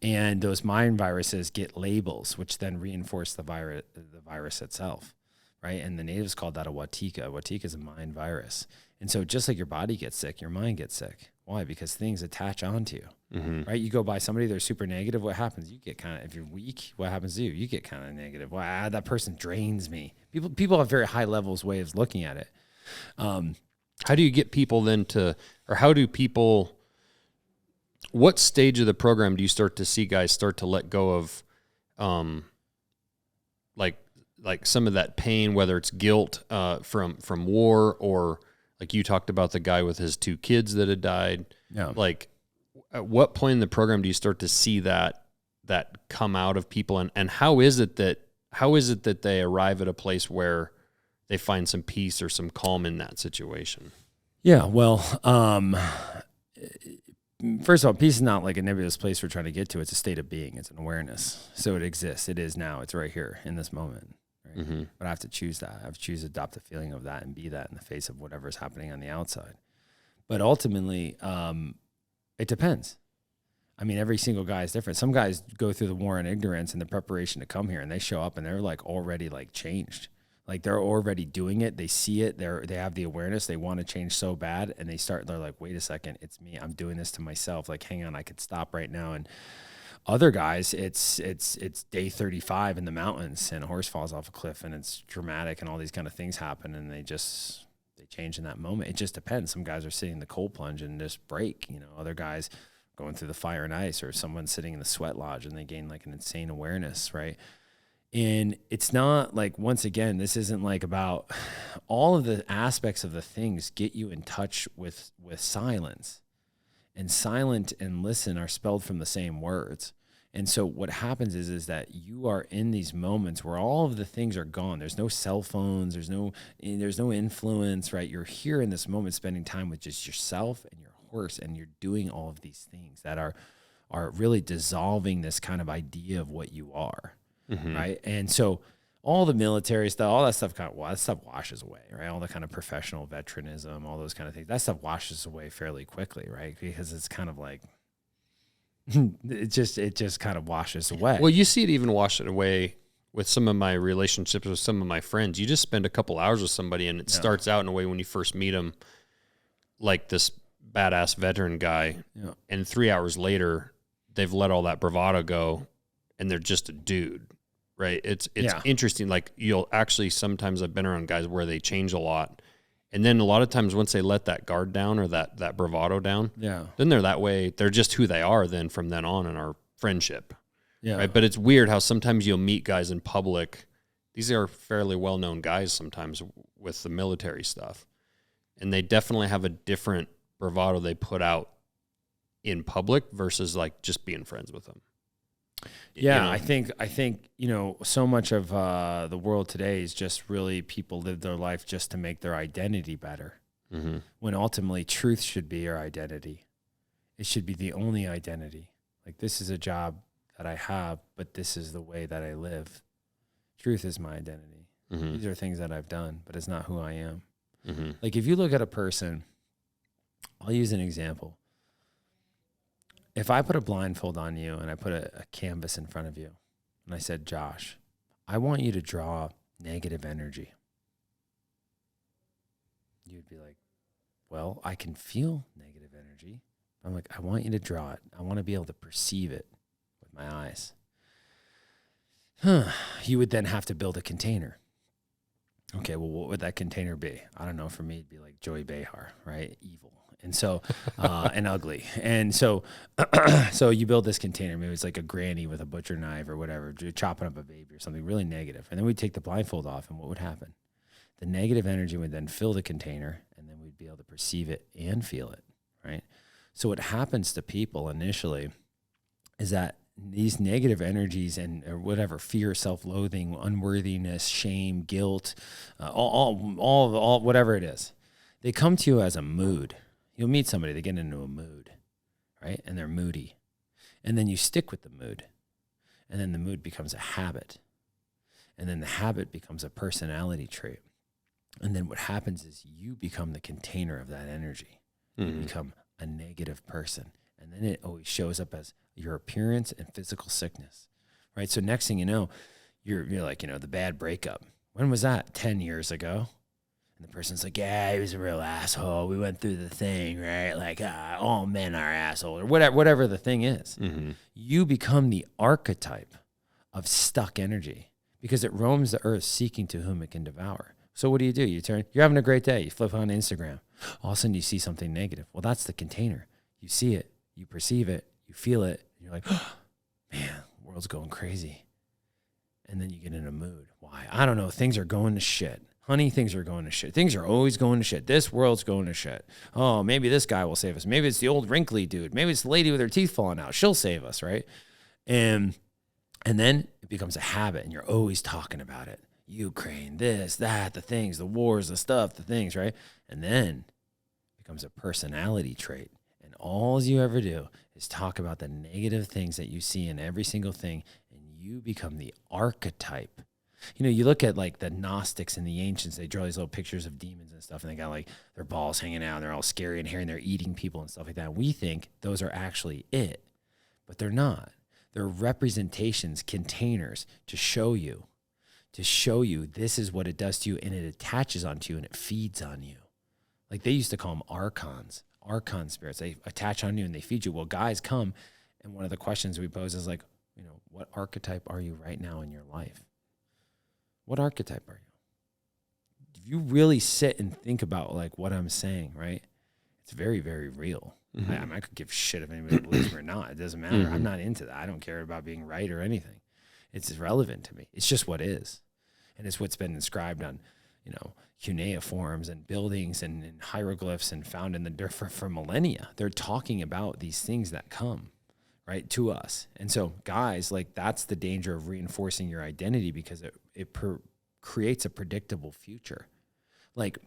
And those mind viruses get labels, which then reinforce the virus itself. Right? And the natives called that a watika. A watika is a mind virus. And so just like your body gets sick, your mind gets sick. Why? Because things attach onto you, mm-hmm. right? You go by somebody, they're super negative. What happens? You get kind of, if you're weak, what happens to you? You get kind of negative. Wow, that person drains me. People have very high levels ways of looking at it. How do you get people then what stage of the program do you start to see guys start to let go of, like some of that pain, whether it's guilt from war, or like you talked about the guy with his 2 kids that had died. Yeah. Like, at what point in the program do you start to see that come out of people, and how is it that they arrive at a place where they find some peace or some calm in that situation? Yeah, well, first of all, peace is not like a nebulous place we're trying to get to. It's a state of being. It's an awareness. So it exists. It is now. It's right here in this moment. Right? Mm-hmm. But I have to choose that. I have to choose to adopt a feeling of that and be that in the face of whatever's happening on the outside. But ultimately, it depends. I mean, every single guy is different. Some guys go through the war on ignorance and the preparation to come here, and they show up and they're like already like changed. Like they're already doing it. They see it. They have the awareness. They want to change so bad, and they're like, wait a second, it's me. I'm doing this to myself. Like, hang on, I could stop right now. And other guys, it's day 35 in the mountains, and a horse falls off a cliff, and it's dramatic, and all these kind of things happen, and they change in that moment. It just depends. Some guys are sitting in the cold plunge and just break. Other guys going through the fire and ice, or someone sitting in the sweat lodge and they gain like an insane awareness, right? And it's not like, once again, this isn't like about all of the aspects of the things get you in touch with silence. And silent and listen are spelled from the same words. And so what happens is that you are in these moments where all of the things are gone. There's no cell phones. There's no influence, right? You're here in this moment, spending time with just yourself and your horse, and you're doing all of these things that are really dissolving this kind of idea of what you are, right? And so all the military stuff, all that stuff that stuff washes away, right? All the kind of professional veteranism, all those kind of things, that stuff washes away fairly quickly, right? Because it's kind of like it just kind of washes away. Well, you see it even wash it away with some of my relationships with some of my friends. You just spend a couple hours with somebody, and it starts out in a way when you first meet them, like this badass veteran guy, and 3 hours later they've let all that bravado go and they're just a dude, right? It's interesting. Like, you'll actually, sometimes I've been around guys where they change a lot, and then a lot of times once they let that guard down or that bravado down, then they're that way. They're just who they are then from then on in our friendship, right? But it's weird how sometimes you'll meet guys in public. These are fairly well-known guys sometimes with the military stuff, and they definitely have a different bravado they put out in public versus like just being friends with them. I think so much of the world today is just really people live their life just to make their identity better, when ultimately truth should be your identity. It should be the only identity. Like, this is a job that I have, but this is the way that I live. Truth is my identity. These are things that I've done, but it's not who I am. Like, if you look at a person, I'll use an example. If I put a blindfold on you and I put a canvas in front of you and I said, Josh, I want you to draw negative energy, you'd be like, well, I can feel negative energy. I'm like, I want you to draw it. I want to be able to perceive it with my eyes. You would then have to build a container. Okay, well, what would that container be? I don't know. For me, it'd be like Joey Behar, right? Evil. And so, and ugly. And so, so you build this container. Maybe it's like a granny with a butcher knife or whatever, chopping up a baby or something really negative. And then we'd take the blindfold off, and what would happen? The negative energy would then fill the container, and then we'd be able to perceive it and feel it, right? So what happens to people initially is that these negative energies and or whatever, fear, self-loathing, unworthiness, shame, guilt, all whatever it is, they come to you as a mood. You'll meet somebody, they get into a mood, right? And they're moody. And then you stick with the mood. And then the mood becomes a habit. And then the habit becomes a personality trait. And then what happens is you become the container of that energy. You become a negative person. And then it always shows up as your appearance and physical sickness, right? So next thing you know, you're like, the bad breakup. When was that? 10 years ago. And the person's like, yeah, he was a real asshole. We went through the thing, right? Like, all men are assholes, or whatever the thing is. You become the archetype of stuck energy because it roams the earth seeking to whom it can devour. So what do? You're having a great day. You flip on Instagram. All of a sudden you see something negative. Well, that's the container. You see it, you perceive it, you feel it, and you're like, oh, man, the world's going crazy. And then you get in a mood. Why? I don't know. Things are going to shit. Honey, things are going to shit. Things are always going to shit. This world's going to shit. Oh, maybe this guy will save us. Maybe it's the old wrinkly dude. Maybe it's the lady with her teeth falling out. She'll save us, right? And then it becomes a habit, and you're always talking about it. Ukraine, this, that, the things, the wars, the stuff, the things, right? And then it becomes a personality trait. And all you ever do is talk about the negative things that you see in every single thing, and you become the archetype. You know, you look at like the Gnostics and the ancients, they draw these little pictures of demons and stuff, and they got like their balls hanging out, and they're all scary and hairy, and they're eating people and stuff like that. And we think those are actually it, but they're not. They're representations, containers to show you this is what it does to you, and it attaches onto you and it feeds on you. Like they used to call them archons, archon spirits. They attach on you and they feed you. Well, guys come, and one of the questions we pose is like, you know, what archetype are you right now in your life? What archetype are you? If you really sit and think about like what I'm saying, right? It's very, very real. Mm-hmm. I mean, I could give shit if anybody believes me or not. It doesn't matter. Mm-hmm. I'm not into that. I don't care about being right or anything. It's irrelevant to me. It's just what is. And it's what's been inscribed on, you know, cuneiforms and buildings and hieroglyphs and found in the dirt for millennia. They're talking about these things that come, right, to us. And so, guys, like that's the danger of reinforcing your identity, because it creates a predictable future. Like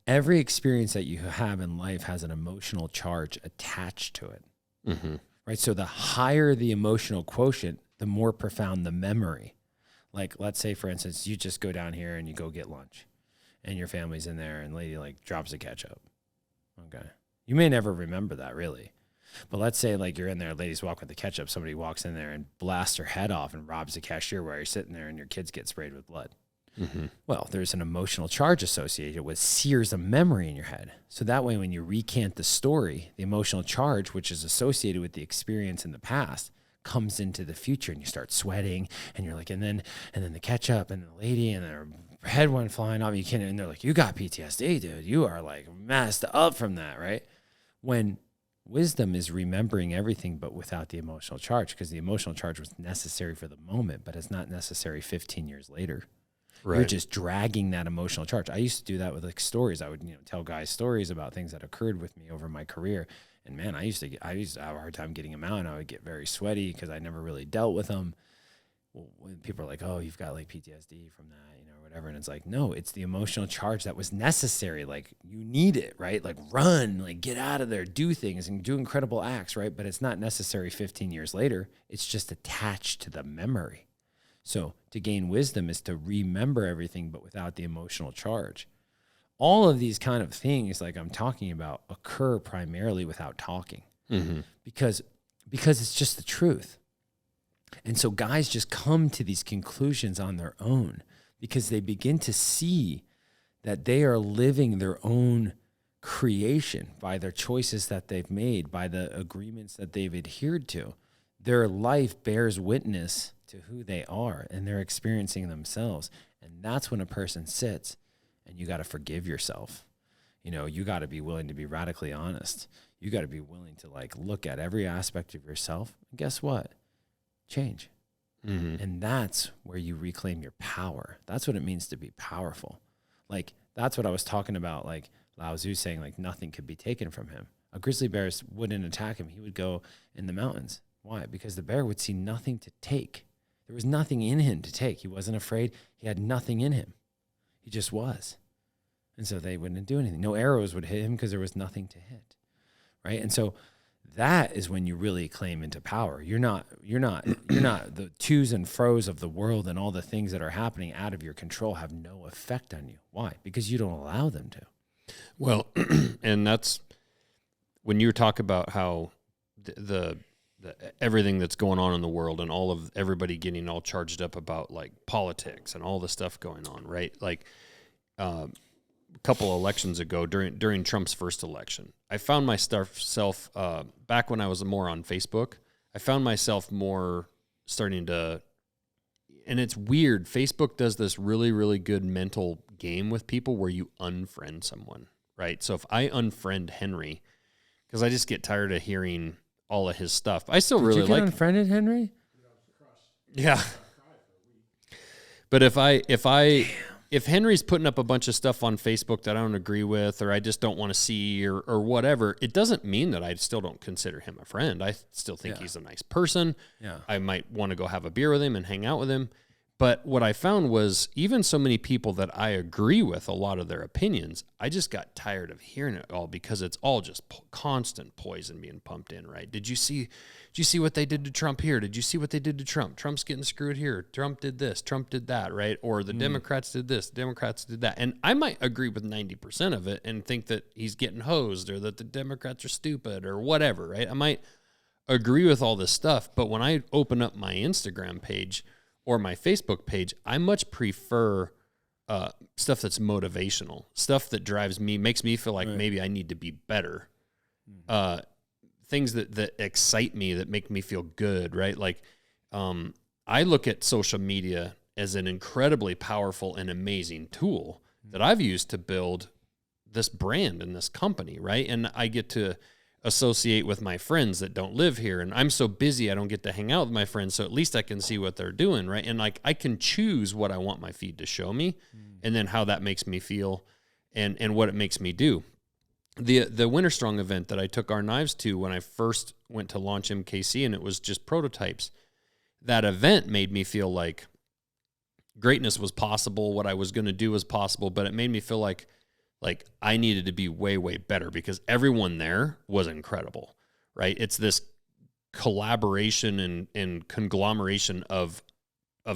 every experience that you have in life has an emotional charge attached to it, mm-hmm. right? So the higher the emotional quotient, the more profound the memory. Like, let's say, for instance, you just go down here and you go get lunch, and your family's in there, and lady like drops the ketchup. Okay, you may never remember that really, but let's say like you're in there, ladies walk with the ketchup. Somebody walks in there and blasts her head off and robs the cashier while you're sitting there, and your kids get sprayed with blood. Mm-hmm. Well, there's an emotional charge associated with sears of memory in your head. So that way, when you recant the story, the emotional charge, which is associated with the experience in the past, comes into the future, and you start sweating, and you're like, and then the ketchup and the lady and her head went flying off. You can't, and they're like, you got PTSD, dude. You are like messed up from that, right? When wisdom is remembering everything, but without the emotional charge, because the emotional charge was necessary for the moment, but it's not necessary 15 years later. Right. You're just dragging that emotional charge. I used to do that with like stories. I would, you know, tell guys stories about things that occurred with me over my career. And man, I used to have a hard time getting them out, and I would get very sweaty because I never really dealt with them. Well, when people are like, "Oh, you've got like PTSD from that," you know, or whatever, and it's like, no, it's the emotional charge that was necessary. Like you need it, right? Like run, like get out of there, do things, and do incredible acts, right? But it's not necessary 15 years later. It's just attached to the memory. So to gain wisdom is to remember everything, but without the emotional charge. All of these kind of things, like I'm talking about, occur primarily without talking, mm-hmm. because it's just the truth. And so guys just come to these conclusions on their own because they begin to see that they are living their own creation by their choices that they've made, by the agreements that they've adhered to. Their life bears witness to who they are, and they're experiencing themselves. And that's when a person sits, and you got to forgive yourself. You know, you got to be willing to be radically honest. You got to be willing to like look at every aspect of yourself. And guess what? Change. Mm-hmm. And that's where you reclaim your power. That's what it means to be powerful. Like, that's what I was talking about. Like Lao Tzu saying like nothing could be taken from him. A grizzly bear wouldn't attack him. He would go in the mountains. Why? Because the bear would see nothing to take. There was nothing in him to take. He wasn't afraid. He had nothing in him. He just was. And so they wouldn't do anything. No arrows would hit him because there was nothing to hit. Right? And so that is when you really claim into power. You're not the twos and fros of the world, and all the things that are happening out of your control have no effect on you. Why? Because you don't allow them to. Well, and that's when you talk about how the everything that's going on in the world, and all of everybody getting all charged up about like politics and all the stuff going on, right? Like a couple elections ago during Trump's first election, I found myself back when I was more on Facebook, I found myself more starting to, and it's weird, Facebook does this really, really good mental game with people where you unfriend someone, right? So if I unfriend Henry, because I just get tired of hearing all of his stuff. I still really like. Did you get unfriended, Henry? Yeah. But if Henry's putting up a bunch of stuff on Facebook that I don't agree with, or I just don't want to see, or whatever, it doesn't mean that I still don't consider him a friend. I still think he's a nice person. Yeah. I might want to go have a beer with him and hang out with him. But what I found was even so many people that I agree with a lot of their opinions, I just got tired of hearing it all because it's all just constant poison being pumped in, right? Did you see what they did to Trump here? Did you see what they did to Trump? Trump's getting screwed here. Trump did this. Trump did that, right? Or the Democrats did this. Democrats did that. And I might agree with 90% of it and think that he's getting hosed or that the Democrats are stupid or whatever, right? I might agree with all this stuff, but when I open up my Instagram page or my Facebook page, I much prefer stuff that's motivational, stuff that drives me, makes me feel like maybe I need to be better. Things that excite me, that make me feel good, right? Like I look at social media as an incredibly powerful and amazing tool that I've used to build this brand and this company, right? And I get to associate with my friends that don't live here, and I'm so busy I don't get to hang out with my friends, so at least I can see what they're doing, right? And like I can choose what I want my feed to show me and then how that makes me feel and what it makes me do. The Winter Strong event that I took our knives to when I first went to launch MKC, and it was just prototypes, that event made me feel like greatness was possible, what I was going to do was possible, but it made me feel like I needed to be way, way better because everyone there was incredible, right? It's this collaboration and conglomeration of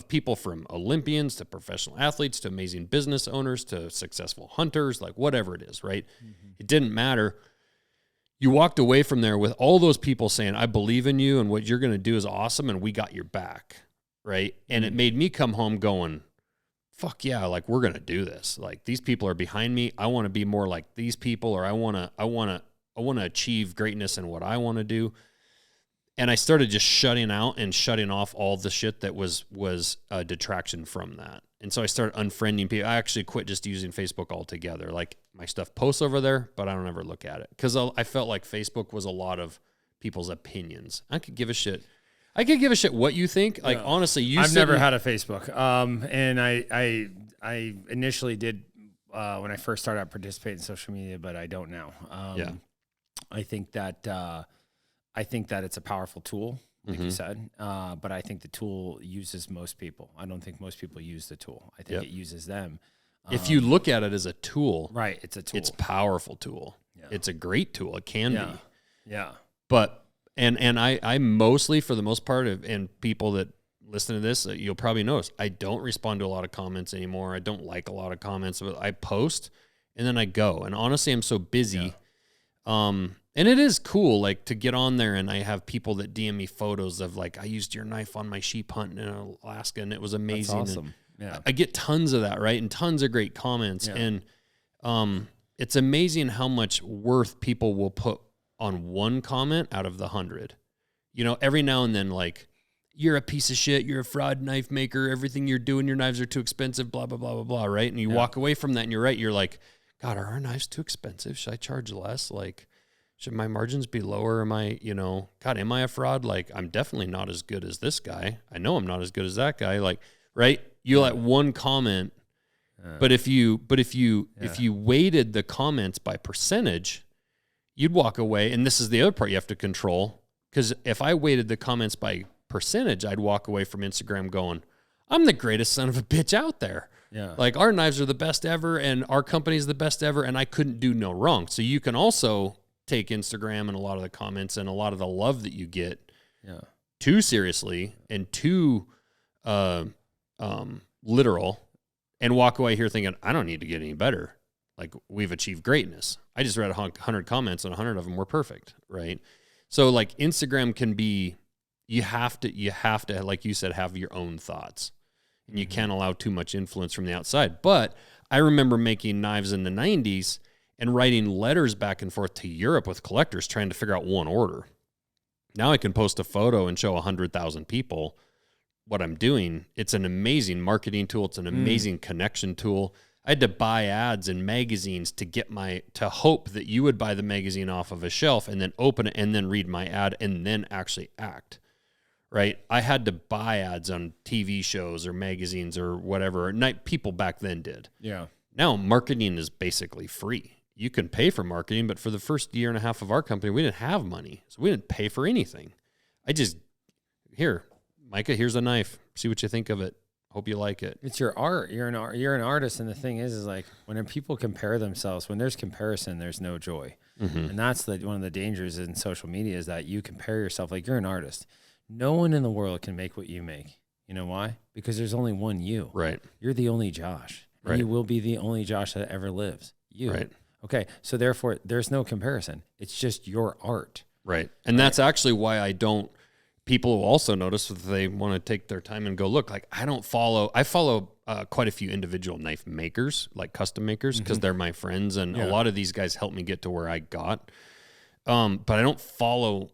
people from Olympians to professional athletes to amazing business owners to successful hunters, like whatever it is, right? It didn't matter. You walked away from there with all those people saying, I believe in you and what you're going to do is awesome and we got your back, right? And it made me come home going, fuck yeah, like we're going to do this. Like these people are behind me. I want to be more like these people, or I want to achieve greatness in what I want to do. And I started just shutting out and shutting off all the shit that was a detraction from that. And so I started unfriending people. I actually quit just using Facebook altogether. Like my stuff posts over there, but I don't ever look at it because I felt like Facebook was a lot of people's opinions. I could give a shit what you think. Like honestly, I've never had a Facebook. And I initially did when I first started out participating in social media, but I don't now. I think that it's a powerful tool, like you said. But I think the tool uses most people. I don't think most people use the tool. I think it uses them. If you look at it as a tool, right? It's a tool. It's a powerful tool. Yeah. It's a great tool. It can be. Yeah. But And I mostly, for the most part, and people that listen to this, you'll probably notice, I don't respond to a lot of comments anymore. I don't like a lot of comments. But I post, and then I go. And honestly, I'm so busy. And it is cool, like, to get on there, and I have people that DM me photos of, like, I used your knife on my sheep hunt in Alaska, and it was amazing. That's awesome. And I get tons of that, right? And tons of great comments. And it's amazing how much worth people will put on one comment out of the 100. You know, every now and then, like, you're a piece of shit, you're a fraud knife maker, everything you're doing, your knives are too expensive, blah, blah, blah, blah, blah, right? And you walk away from that and you're right. You're like, God, are our knives too expensive? Should I charge less? Like, should my margins be lower? Am I, God, am I a fraud? Like, I'm definitely not as good as this guy. I know I'm not as good as that guy. Like, right? You let one comment, but if you weighted the comments by percentage, you'd walk away, and this is the other part you have to control, because if I weighted the comments by percentage, I'd walk away from Instagram going, I'm the greatest son of a bitch out there. Yeah. Like, our knives are the best ever, and our company's the best ever, and I couldn't do no wrong. So you can also take Instagram and a lot of the comments and a lot of the love that you get too seriously and too literal, and walk away here thinking, I don't need to get any better. Like, we've achieved greatness. I just read 100 comments and 100 of them were perfect, right? So, like, Instagram can be, you have to, like you said, have your own thoughts. And you can't allow too much influence from the outside. But I remember making knives in the 90s and writing letters back and forth to Europe with collectors trying to figure out one order. Now I can post a photo and show 100,000 people what I'm doing. It's an amazing marketing tool. It's an amazing connection tool. I had to buy ads in magazines to hope that you would buy the magazine off of a shelf and then open it and then read my ad and then actually act, right? I had to buy ads on TV shows or magazines or whatever. People back then did. Yeah. Now marketing is basically free. You can pay for marketing, but for the first year and a half of our company, we didn't have money. So we didn't pay for anything. Here, Micah, here's a knife. See what you think of it. Hope you like it. It's your art. You're an artist, and the thing is like when people compare themselves, when there's comparison, there's no joy, and that's one of the dangers in social media is that you compare yourself. Like you're an artist. No one in the world can make what you make. You know why? Because there's only one you. Right. You're the only Josh. And Right. you will be the only Josh that ever lives. You. Right. Okay. So therefore, there's no comparison. It's just your art. Right. And that's actually why I don't. People will also notice if they want to take their time and go look. Like I follow quite a few individual knife makers, like custom makers, because they're my friends, and a lot of these guys helped me get to where I got. But I don't follow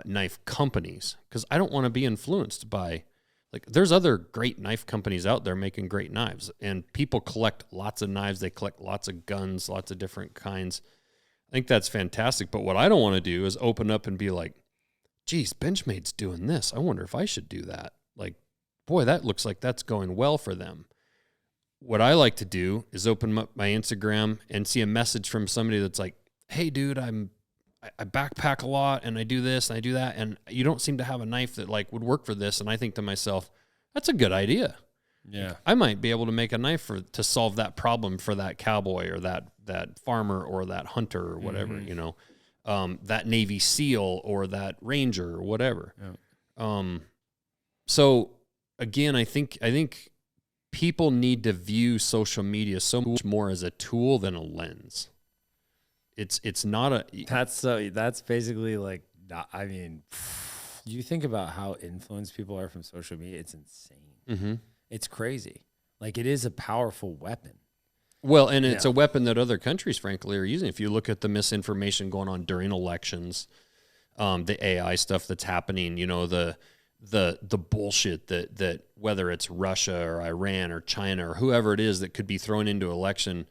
knife companies because I don't want to be influenced by. Like there's other great knife companies out there making great knives, and people collect lots of knives. They collect lots of guns, lots of different kinds. I think that's fantastic. But what I don't want to do is open up and be like, geez, Benchmade's doing this. I wonder if I should do that. Like, boy, that looks like that's going well for them. What I like to do is open up my Instagram and see a message from somebody that's like, hey, dude, I backpack a lot and I do this and I do that. And you don't seem to have a knife that like would work for this. And I think to myself, that's a good idea. Yeah. I might be able to make a knife to solve that problem for that cowboy or that farmer or that hunter or whatever, you know. That Navy SEAL or that Ranger or whatever. Yeah. So again, I think people need to view social media so much more as a tool than a lens. It's not a. That's basically like. I mean, you think about how influenced people are from social media. It's insane. It's crazy. Like it is a powerful weapon. Well, and it's a weapon that other countries, frankly, are using. If you look at the misinformation going on during elections, the AI stuff that's happening, you know, the bullshit that whether it's Russia or Iran or China or whoever it is that could be thrown into election,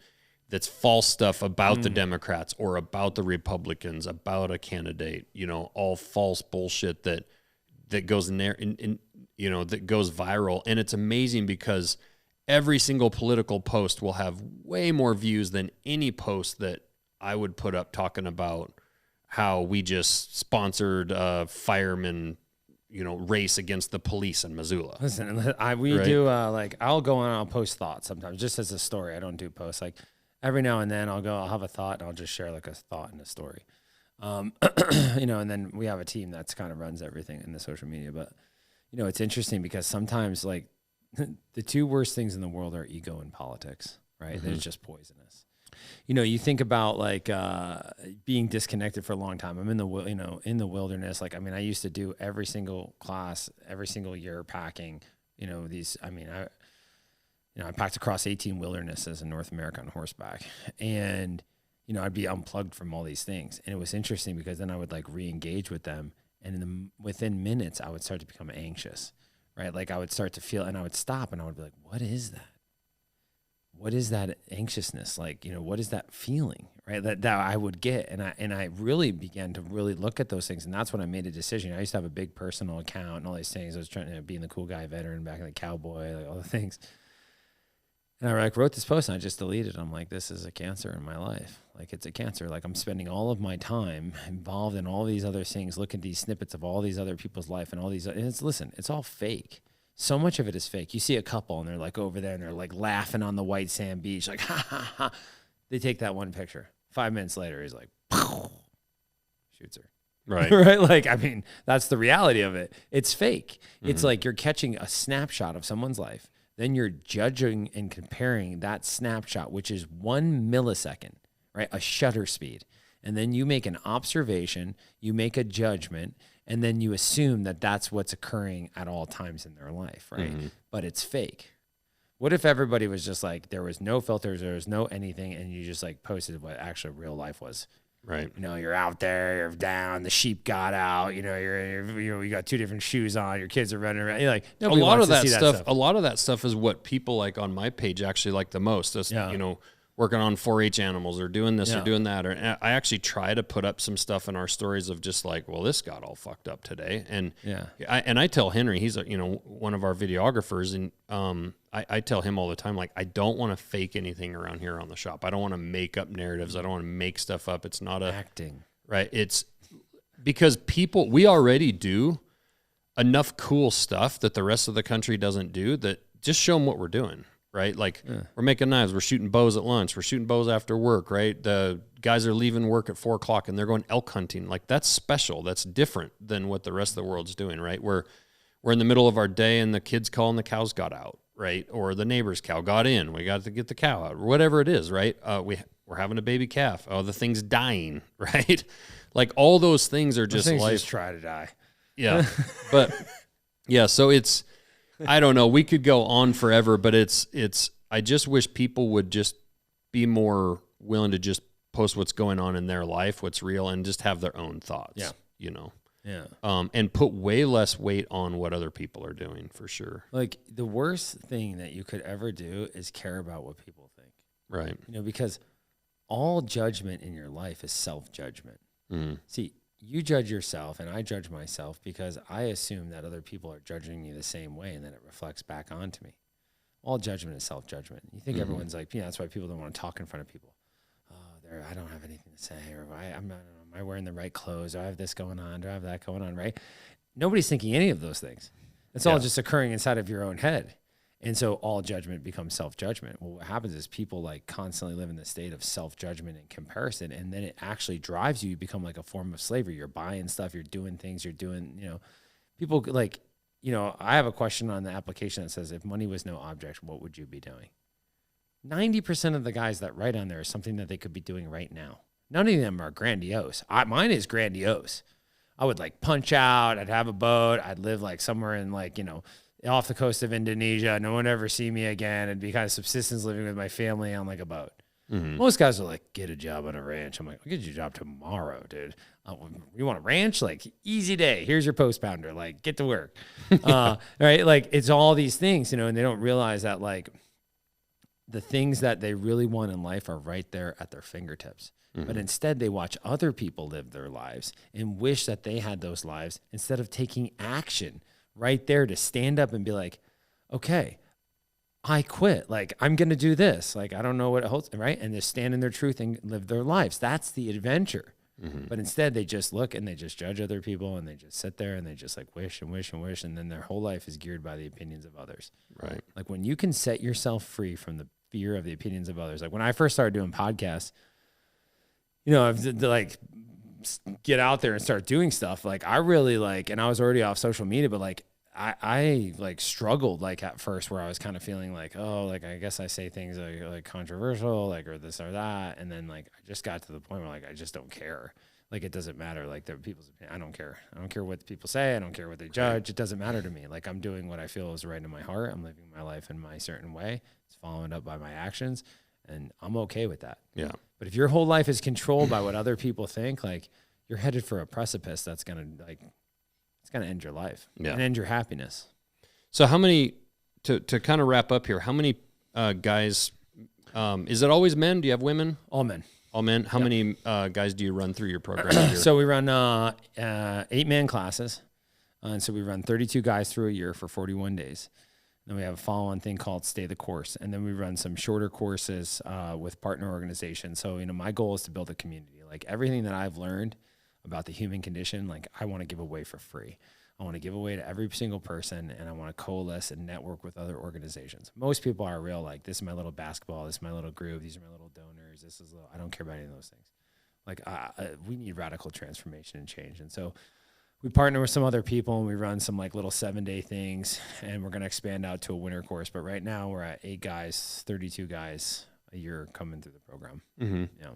that's false stuff about the Democrats or about the Republicans, about a candidate, you know, all false bullshit that goes in there, you know, that goes viral. And it's amazing because every single political post will have way more views than any post that I would put up talking about how we just sponsored a fireman, you know, race against the police in Missoula. Listen, we do like I'll go on, I'll post thoughts sometimes just as a story. I don't do posts like every now and then. I'll have a thought and I'll just share like a thought in a story, you know. And then we have a team that's kind of runs everything in the social media. But you know, it's interesting because sometimes like. The two worst things in the world are ego and politics, right? They're just poisonous. You know, you think about like being disconnected for a long time. I'm in the wilderness. Like, I mean, I used to do every single class, every single year packing. You know, I packed across 18 wildernesses in North America on horseback, and you know, I'd be unplugged from all these things. And it was interesting because then I would like re-engage with them, and within minutes, I would start to become anxious. Right, like I would start to feel, and I would stop, and I would be like, "What is that? What is that anxiousness? Like, you know, what is that feeling?" Right, that I would get, and I really began to really look at those things, and that's when I made a decision. I used to have a big personal account and all these things. I was trying to be the cool guy veteran back in the cowboy, like all the things. And I wrote this post, and I just deleted it. I'm like, this is a cancer in my life. Like, it's a cancer. Like, I'm spending all of my time involved in all these other things, look at these snippets of all these other people's life and all these. And it's all fake. So much of it is fake. You see a couple, and they're like over there, and they're like laughing on the white sand beach, like, ha, ha, ha. They take that one picture. 5 minutes later, he's like, pow, shoots her. Right. Right. Like, I mean, that's the reality of it. It's fake. It's like you're catching a snapshot of someone's life. Then you're judging and comparing that snapshot, which is 1 millisecond, right? A shutter speed. And then you make an observation, you make a judgment, and then you assume that that's what's occurring at all times in their life, right? But it's fake. What if everybody was just like, there was no filters, there was no anything, and you just like posted what actual real life was? Right. You know, you're out there, you're down, the sheep got out, you know, you got 2 different shoes on, your kids are running around. You're like, a lot of that stuff. A lot of that stuff is what people like on my page actually like the most. Just, you know, working on 4-H animals or doing this or doing that. Or I actually try to put up some stuff in our stories of just like, well, this got all fucked up today. And I tell Henry, he's one of our videographers, and I tell him all the time, like, I don't want to fake anything around here on the shop. I don't want to make up narratives. I don't want to make stuff up. It's not acting, right? It's because we already do enough cool stuff that the rest of the country doesn't do, that just show them what we're doing, right? Like we're making knives, we're shooting bows at lunch, we're shooting bows after work, right? The guys are leaving work at 4:00 and they're going elk hunting. Like that's special. That's different than what the rest of the world's doing, right? We're in the middle of our day and the kids call and the cows got out, right? Or the neighbor's cow got in. We got to get the cow out, or whatever it is, right? We're having a baby calf. Oh, the thing's dying, right? Like all those things are just life. Just try to die. Yeah. But yeah, so it's, I don't know, we could go on forever, but I just wish people would just be more willing to just post what's going on in their life, what's real, and just have their own thoughts. Yeah. You know? Yeah. And put way less weight on what other people are doing, for sure. Like the worst thing that you could ever do is care about what people think. Right. You know, because all judgment in your life is self-judgment. See, you judge yourself and I judge myself because I assume that other people are judging me the same way and then it reflects back onto me. All judgment is self-judgment. You think everyone's like, that's why people don't want to talk in front of people. Oh, I don't have anything to say, or am I wearing the right clothes? Do I have this going on? Do I have that going on, right? Nobody's thinking any of those things. It's all just occurring inside of your own head. And so all judgment becomes self-judgment. Well, what happens is people like constantly live in the state of self-judgment and comparison, and then it actually drives you. You become like a form of slavery. You're buying stuff. You're doing things. You're doing, people like, I have a question on the application that says, if money was no object, what would you be doing? 90% of the guys that write on there is something that they could be doing right now. None of them are grandiose. Mine is grandiose. I would like punch out. I'd have a boat. I'd live like somewhere in like, off the coast of Indonesia. No one would ever see me again. It'd be kind of subsistence living with my family on like a boat. Most guys are like, get a job on a ranch. I'm like, I'll get you a job tomorrow, dude. You want a ranch? Like, easy day. Here's your post pounder. Like, get to work. Right? Like, it's all these things, and they don't realize that like the things that they really want in life are right there at their fingertips. But instead, they watch other people live their lives and wish that they had those lives instead of taking action right there to stand up and be like, okay, I quit. Like, I'm going to do this. Like, I don't know what it holds, right? And just stand in their truth and live their lives. That's the adventure. But instead, they just look and they just judge other people and they just sit there and they just like wish and wish and wish. And then their whole life is geared by the opinions of others. Right. Like, when you can set yourself free from the fear of the opinions of others. Like, when I first started doing podcasts, like get out there and start doing stuff. Like, I really like, and I was already off social media, but like, I like struggled like at first where I was kind of feeling like, oh, like, I guess I say things like controversial, like, or this or that. And then like, I just got to the point where like, I just don't care. Like, it doesn't matter. Like, they're people's opinion. I don't care. I don't care what people say. I don't care what they judge. It doesn't matter to me. Like, I'm doing what I feel is right in my heart. I'm living my life in my certain way. It's followed up by my actions. And I'm okay with that. Yeah. But if your whole life is controlled by what other people think, like, you're headed for a precipice that's going to like, it's going to end your life and end your happiness. So how many, to kind of wrap up here, how many guys, is it always men? Do you have women? All men. All men. How many guys do you run through your program? So we run 8-man classes. And so we run 32 guys through a year for 41 days. Then we have a follow-on thing called Stay the Course. And then we run some shorter courses with partner organizations. So, my goal is to build a community. Like, everything that I've learned about the human condition, like, I want to give away for free. I want to give away to every single person, and I want to coalesce and network with other organizations. Most people are real, like, this is my little basketball, this is my little group, these are my little donors, I don't care about any of those things. Like, we need radical transformation and change. And so we partner with some other people and we run some like little 7-day things, and we're going to expand out to a winter course. But right now we're at 8 guys, 32 guys a year coming through the program. Yeah.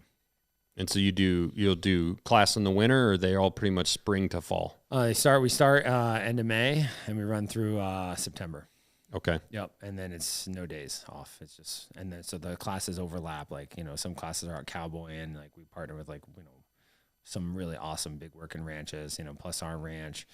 And so you'll do class in the winter, or are they all pretty much spring to fall? We start end of May and we run through September. Okay. Yep. And then it's no days off. It's just, and then so the classes overlap. Like, some classes are at Cowboy, and like we partner with like, some really awesome big working ranches, plus our ranch.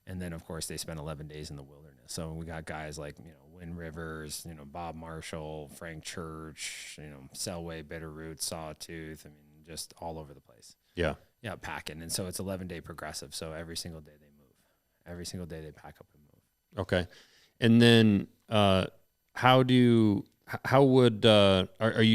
And then of course they spend 11 days in the wilderness. So we got guys like, Wind Rivers, Bob Marshall, Frank Church, Selway, Bitterroot, Sawtooth. I mean, just all over the place. Yeah. Yeah. Packing. And so it's 11-day progressive. So every single day they move. Every single day they pack up and move. Okay. And then, are you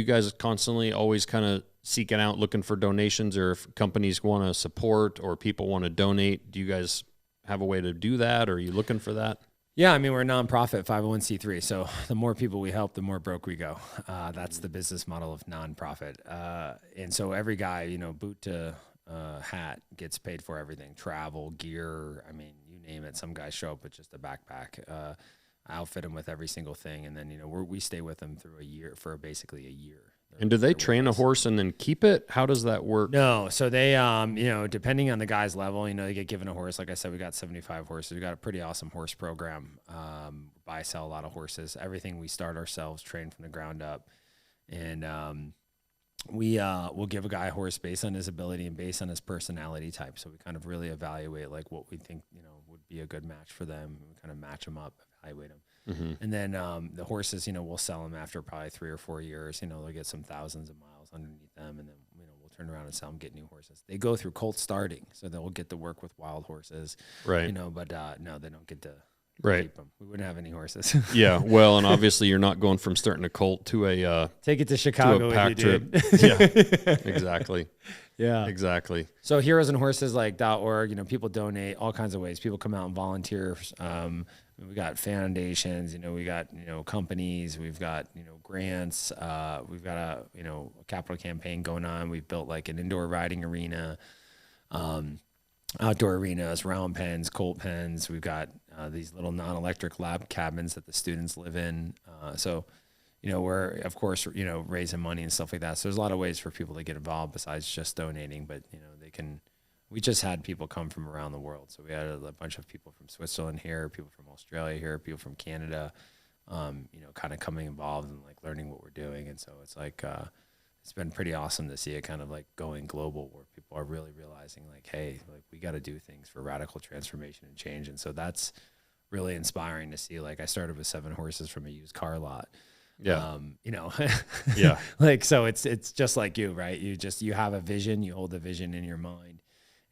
guys constantly always kind of seeking out, looking for donations, or if companies want to support or people want to donate, do you guys have a way to do that? Or are you looking for that? Yeah, I mean, we're a nonprofit 501c3. So the more people we help, the more broke we go. That's the business model of nonprofit. And so every guy, you know, boot to hat gets paid for everything, travel, gear. I mean, you name it. Some guys show up with just a backpack. Outfit them with every single thing. And then, you know, we stay with them through a year for basically a year. And do they train a horse and then keep it? How does that work? No. So they, you know, depending on the guy's level, you know, they get given a horse. Like I said, we got 75 horses. We got a pretty awesome horse program. Buy, sell a lot of horses. Everything we start ourselves, train from the ground up. And we'll give a guy a horse based on his ability and based on his personality type. So we kind of really evaluate like what we think, you know, would be a good match for them. We kind of match them up, evaluate them. And then the horses, you know, we'll sell them after probably 3 or 4 years. You know, they'll get some thousands of miles underneath them, and then, you know, we'll turn around and sell them, get new horses. They go through colt starting, so they'll get to work with wild horses, right? You know, but no, they don't get to right. keep them. We wouldn't have any horses. Yeah, well, and obviously you're not going from starting a colt to a take it to Chicago to a pack trip. Yeah, exactly. Yeah, exactly. So heroesandhorses like .org, you know, people donate all kinds of ways. People come out and volunteer. We got foundations, you know, we got, you know, companies, we've got, you know, grants, we've got a, you know, a capital campaign going on. We've built like an indoor riding arena, outdoor arenas, round pens, colt pens. We've got these little non-electric lab cabins that the students live in. So, you know, we're, of course, you know, raising money and stuff like that. So there's a lot of ways for people to get involved besides just donating, but, you know, they can. We just had people come from around the world. So we had a bunch of people from Switzerland here, people from Australia here, people from Canada, you know, kind of coming involved and like learning what we're doing. And so it's like, it's been pretty awesome to see it kind of like going global where people are really realizing like, hey, like we got to do things for radical transformation and change. And so that's really inspiring to see. Like I started with 7 horses from a used car lot. Yeah. You know, yeah. Like, so it's just like you, right? You have a vision, you hold the vision in your mind.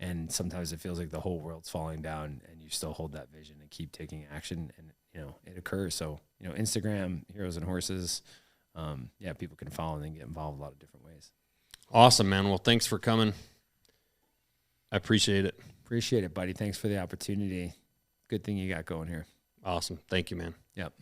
And sometimes it feels like the whole world's falling down and you still hold that vision and keep taking action and, you know, it occurs. So, you know, Instagram, Heroes and Horses, yeah, people can follow and then get involved a lot of different ways. Awesome, man. Well, thanks for coming. I appreciate it. Appreciate it, buddy. Thanks for the opportunity. Good thing you got going here. Awesome. Thank you, man. Yep.